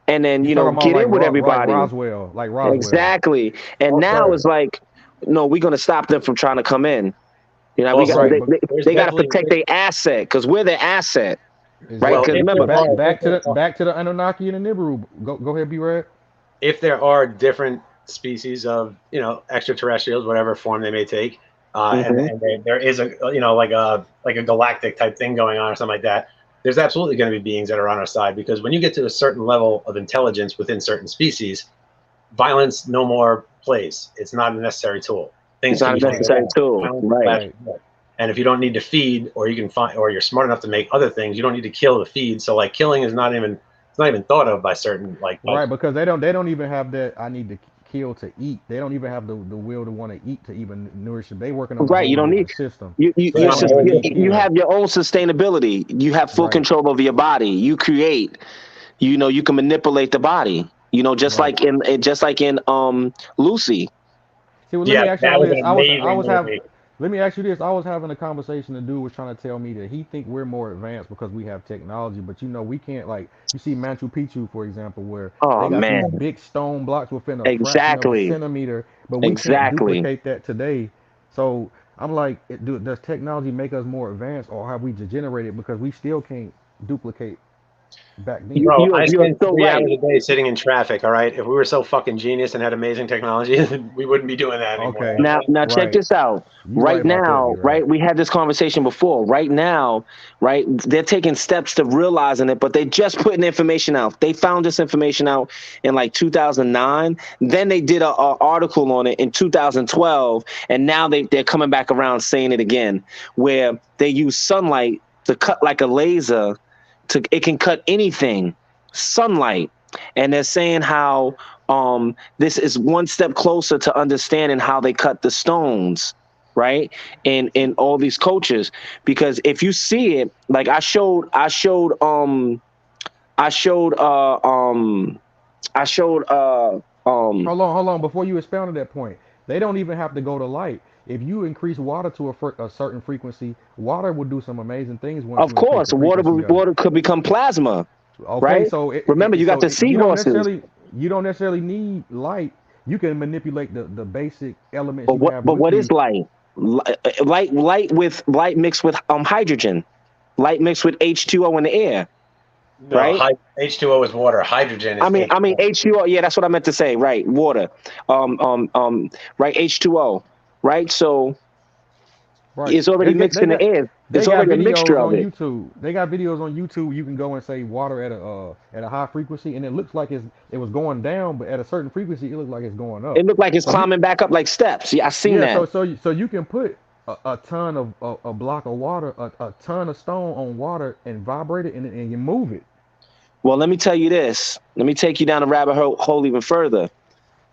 and then You talking about get in with everybody. Like Roswell. Exactly. And now Also, it's like, no, we're gonna stop them from trying to come in. We got also, Right, they, but they, there's they got to definitely protect their asset because we're their asset, right? well, Because exactly. if remember, there are Back to the Anunnaki and the Nibiru. Go ahead, be red. if there are different species of extraterrestrials, whatever form they may take, hmm there is a like a galactic type thing going on or something like that. There's absolutely going to be beings that are on our side because when you get to a certain level of intelligence within certain species, violence no more plays. It's not a necessary tool. it's Things can not be a figured necessary out. tool, Violence is right? last Right. resort. And if you don't need to feed, or you can find, or you're smart enough to make other things, you don't need to kill to feed. So like killing is not even it's not even thought of by certain Right, because they don't even have that I need to kill to eat. They don't even have the will to want to eat to even nourish them. They working on a Right. whole You don't need different system. So they they're on don't a even whole you, new need you planet. killing. have your own sustainability. You have full Right, control over your body. You create. You can manipulate the body. right. Just like in Lucy. See, well, let Yeah, me ask you that all was this. an amazing movie. Let me ask you this. I was having a conversation. The dude was trying to tell me that he think we're more advanced because we have technology, but we can't like you see Machu Picchu, for example, where they Oh got these man. big stone blocks within a fraction of a Exactly. centimeter, but we can't Exactly. duplicate that today. So I'm like, does technology make us more advanced, or have we degenerated because we still can't duplicate back then. Bro, I You're spend so 3 hours right. a day sitting in traffic. All right, if we were so fucking genius and had amazing technology, we wouldn't be doing that anymore. Okay. You know what I'm Now saying? check Right. this out. You right Right about that, now, B-Rad. right, we had this conversation before. Right now, right, they're taking steps to realizing it, but they just putting information out. They found this information out in like 2009. Then they did a article on it in 2012, and now they're coming back around saying it again, where they use sunlight to cut like a laser. It can cut anything, sunlight, and they're saying how this is one step closer to understanding how they cut the stones, right? In all these cultures, because if you see it, like I showed I showed Hold on. Before you expound on that point, they don't even have to go to light. If you increase water to a certain frequency, water will do some amazing things once of you increase course the frequency of it. water could become plasma, Okay, right? so Remember, you got the seahorses. you don't necessarily need light. You can manipulate the basic elements you have But with what you. is light? Light mixed with hydrogen, light mixed with H2O in the air, No, right? H2O is water. Hydrogen is I mean H2O. H2O. Yeah, that's what I meant to say. Right, water. Right, H2O. Right, so Right. it's already mixed in the air. They It's got already a mixture videos of on it. YouTube. They got videos on YouTube. You can go and say water at a high frequency, and it looks like it was going down, but at a certain frequency, it looks like it's going up. It looked like it's So you climbing back up like steps. Yeah, I seen yeah, that. so you can put a ton of a block of water, a ton of stone on water, and vibrate it, and you move it. Well, let me tell you this. Let me take you down the rabbit hole even further.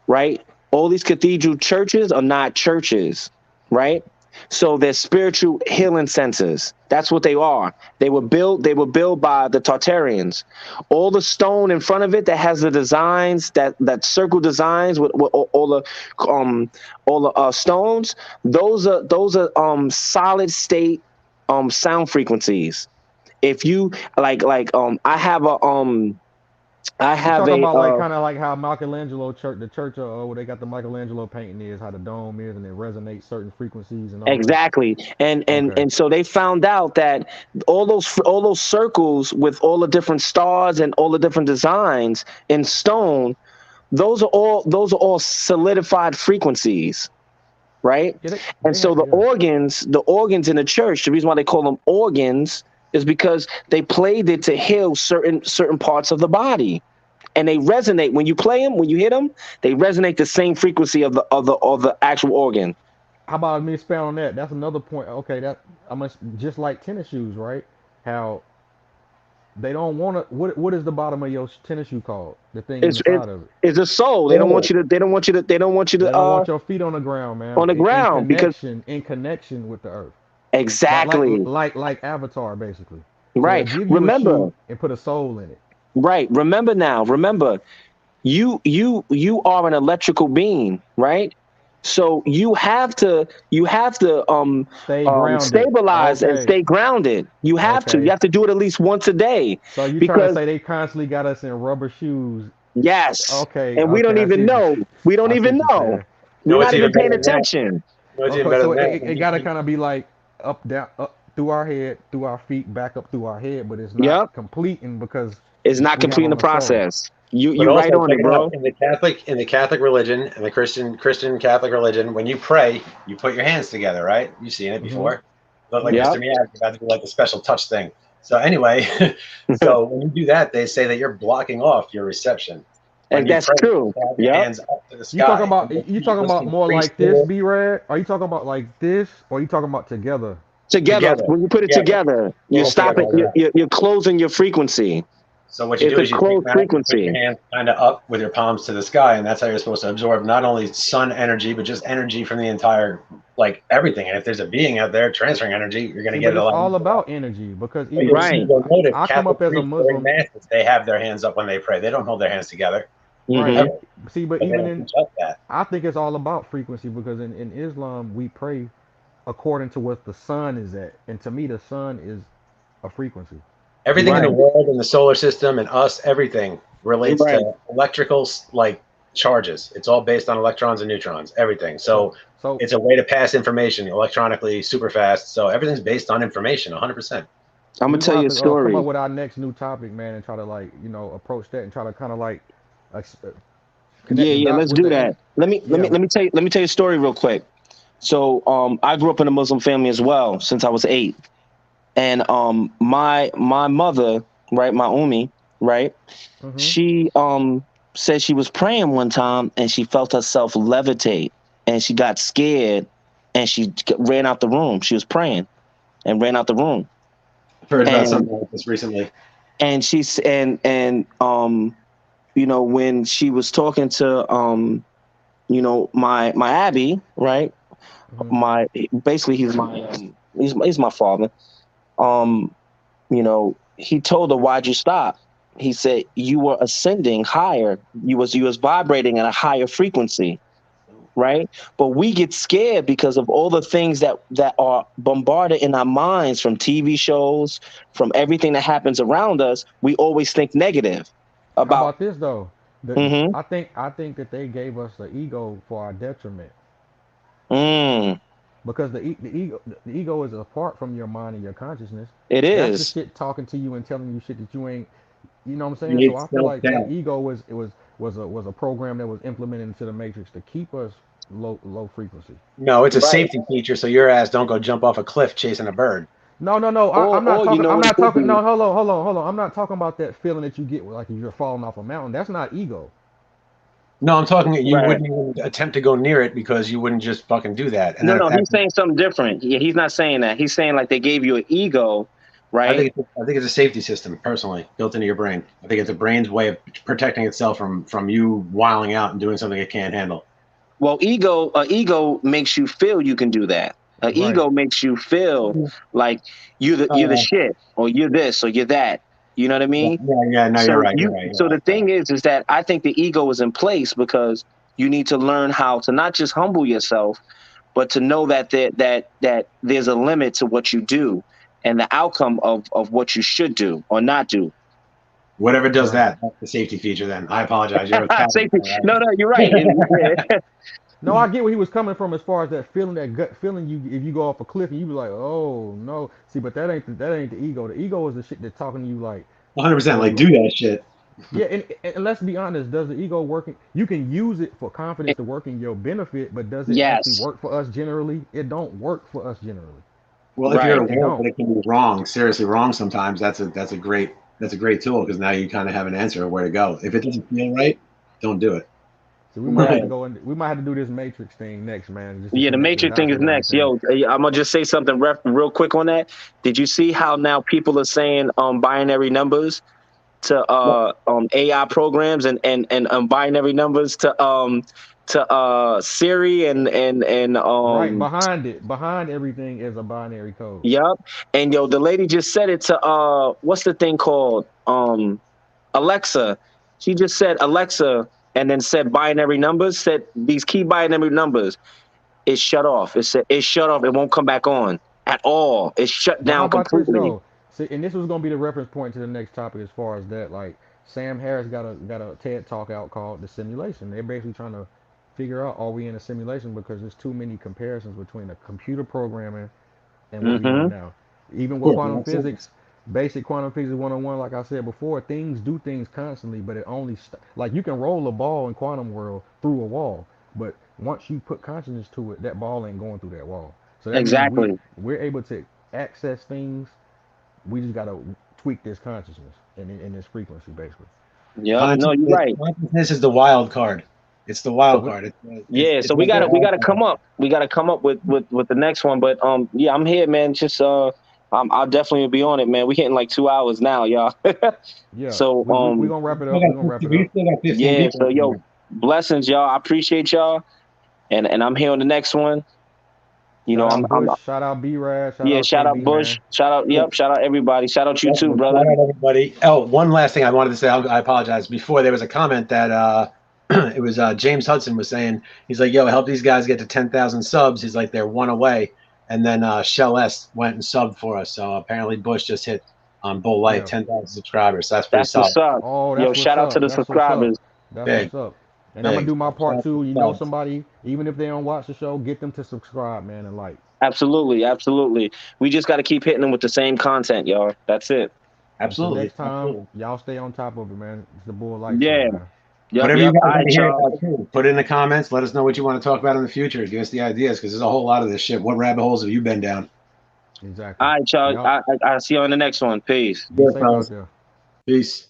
Right, all these cathedral churches are not churches, right? So they're spiritual healing centers. That's what they are. They were built by the Tartarians. All the stone in front of it that has the designs, that circle designs with all the stones, those are solid state sound frequencies. If you I You have talking a about like kind of like how Michelangelo church, the church, where they got the Michelangelo painting is, how the dome is, and it resonates certain frequencies and all that. exactly, Okay. and so they found out that all those circles with all the different stars and all the different designs in stone, those are all solidified frequencies, right? Yeah, And they so had yeah. the organs in the church, the reason why they call them organs is because they played it to heal certain parts of the body, and they resonate when you play them, when you hit them, they resonate the same frequency of the actual organ. How about me expound on that? That's another point. Okay, that I must just like tennis shoes, right? How they don't want to. What is the bottom of your tennis shoe called? The thing It's inside of it. it's a soul. They don't want Oh, you to. They don't want you to. They don't want you They to. don't want your feet on the ground, man. On the ground because In connection with the earth, exactly like Avatar, basically. So they'll right. give you a Remember, shoe and put a soul in it. right. Remember now. Remember, you are an electrical being, right? So you have to Stay grounded. stabilize and Okay. stay grounded. You have to. You Okay. have to do it at least once a day So you trying to because say they constantly got us in rubber shoes? yes, Okay. and we don't Okay. I see even what you. know. We don't I see even what you're know. saying. you know We're what's not even even better paying than that? attention. You know what's even Okay. better So than that? it got to kind of be like up, down, up through our head, through our feet, back up through our head, but it's not Yep. completing because It's not we have completing the on a soul. process. You But you right also on check it, it out bro. in the Catholic religion and the Christian Catholic religion. When you pray, you put your hands together, right? You've seen it Hmm. before. Look like Yeah. Yep. Mr. Miyagi about to do like a special touch thing. So anyway, so when you do that, they say that you're blocking off your reception. When And you that's pray, true. you have your Yep. hands up to the sky, and your You feet talking must about more increase like this, their B Rad? Are you talking about like this, or are you talking about together? Together, together, when you put it together, together, you're all together stopping. like You're, that. you're, you're closing your frequency. So what you It's do a is you take closed that, you put your frequency. hand kind of up with your palms to the sky, and that's how you're supposed to absorb not only sun energy, but just energy from the entire, like everything. And if there's a being out there transferring energy, you're going to See, get but it a it's lot all easier. about energy because But even you'll Right. notice I come Catholic up as a priests during Muslim, masses, they have their hands up when they pray. They don't hold their hands together right? Hmm. ever, See, but but they even don't in teach us that. I think it's all about frequency because in Islam we pray according to what the sun is at, and to me the sun is a frequency. Everything in the Right. world, in the solar system, and us, everything relates Right. to electrical like charges. It's all based on electrons and neutrons. Everything. So So so it's a way to pass information electronically super fast. So everything's based on information, 100%. I'm gonna We tell gonna you have a to come up story. with our next new topic, man, and try to like approach that and try to kind of like ex- uh, connect Yeah, the yeah, dots let's with do the that. yeah. Let me tell you a story real quick. So I grew up in a Muslim family as well since I was 8. And my mother, right, my Umi, right, Mm-hmm. she said she was praying one time and she felt herself levitate and she got scared and ran out the room. She was praying and ran out the room. I've heard about And something like this recently. she's and you know, when she was talking to you know, my Abby, right? Mm-hmm. My basically he's my father. Um, you know, he told her, "Why'd you stop?" He said, "You were ascending higher. You was vibrating at a higher frequency, right? But we get scared because of all the things that are bombarded in our minds from TV shows, from everything that happens around us. We always think negative How about." about this though? Mm-hmm. I think that they gave us the ego for our detriment Mm, because the ego is apart from your mind and your consciousness. it That's the is. shit talking to you and telling you shit that you ain't. You know what I'm saying? So Create I feel self like the doubt. ego was a program that was implemented into the matrix to keep us low frequency. No, it's a Right. safety feature, so your ass don't go jump off a cliff chasing a bird. No, no, no. I'm not Or you talking. know I'm what it not could talking. be. No, hold on. I'm not talking about that feeling that you get like if you're falling off a mountain. That's not ego. No, I'm talking you Right. wouldn't even attempt to go near it because you wouldn't just fucking do that. And No, then no, he's after, saying something different. Yeah, he's not saying that. He's saying like they gave you an ego, right? I think it's a safety system personally built into your brain. I think it's a brain's way of protecting itself from you wiling out and doing something it can't handle. Well, ego makes you feel you can do that. A Right. ego makes you feel like you're the Uh, shit, or you're this, or you're that. You know what I yeah, mean? yeah, yeah. No, you're So right. You're right. You're so the right. You're right. thing is that I think the ego is in place because you need to learn how to not just humble yourself, but to know that that there's a limit to what you do and the outcome of what you should do or not do. Whatever does Right. that, that's the safety feature. Then I apologize. You're a coward. Safety. All No, no, you're right. Yeah. No, I get where he was coming from as far as that feeling, that gut feeling. You if you go off a cliff and you be like, oh no. See, but that ain't the ego. The ego is the shit that's talking to you like, 100%. oh Like do that shit. yeah. And let's be honest. Does the ego working? You can use it for confidence to work in your benefit, but does it actually Yes. work for us generally? It don't work for us generally. Well, if you're Right. It aware don't. that it can be wrong, seriously wrong, sometimes that's a great tool because now you kind of have an answer of where to go. If it doesn't feel right, don't do it. So we might have to Right. go in. We might have to do this matrix thing next, man, just to Yeah, the connect the Matrix thing dots is with next. everything. Yo, I'm gonna just say something real quick on that. Did you see how now people are saying binary numbers to AI programs and binary numbers to Siri and Right behind everything is a binary code. yup. And yo, the lady just said it to what's the thing called? Alexa. She just said Alexa and then said binary numbers, said these key binary numbers. It shut off. It said it shut off. It won't come back on at all. It's shut But how down about this completely. though? See, and this was gonna be the reference point to the next topic as far as that. Like Sam Harris got a TED talk out called the simulation. They're basically trying to figure out are we in a simulation because there's too many comparisons between the computer programming and what we know Mm-hmm. now. Even with Yeah, quantum makes sense. physics, basic quantum physics 101, like I said before, things do things constantly, but it only like you can roll a ball in quantum world through a wall, but once you put consciousness to it, that ball ain't going through that wall. So that means Exactly. we're able to access things. We just gotta tweak this consciousness and this frequency, basically. Yep. No, you're Consciousness, right. consciousness is the wild card. It's the wild card. Yeah. It's So like the we wild gotta card. come up. We gotta come up with the next one. But yeah, I'm here, man. Just I'll definitely be on it, man. We hitting like 2 hours now, y'all. Yeah, So we gonna wrap it up. We gonna wrap it We up. still got 15 yeah. people So in yo, here. blessings, y'all. I appreciate y'all, and I'm here on the next one. You Shout know, out I'm Bush. Shout out B Rad. Shout yeah. out Shout out KB, Bush. man. Shout out. Yep. Shout out everybody. Shout out you too, Definitely. brother. Shout out everybody. Oh, one last thing I wanted to say. I apologize. Before there was a comment that it was James Hudson was saying he's like, "Yo, help these guys get to 10,000 subs." He's like, they're one away. And then Shell S went and subbed for us. So apparently Bush just hit on Bull Light Yeah. 10,000 subscribers. So that's pretty That's what's solid. up. Oh, Yo, that's what's shout out to up. the That's what's up. subscribers. That's Big, what's up. And I'm gonna big. do my Shout part out to too. the You know subs. somebody, even if they don't watch the show, get them to subscribe, man, and like. Absolutely, absolutely. We just got to keep hitting them with the same content, y'all. That's it. Until Absolutely. next time, Absolutely. y'all stay on top of it, man. It's the Bull Light Show, Yeah. man. Yep, Whatever you yep. guys All want right, to hear y'all. about too, put it in the comments. Let us know what you want to talk about in the future. Give us the ideas because there's a whole lot of this shit. What rabbit holes have you been down? Exactly. All right, y'all. Y'all I see you on the next one. Peace. be Yeah, safe out fellas. there. Peace.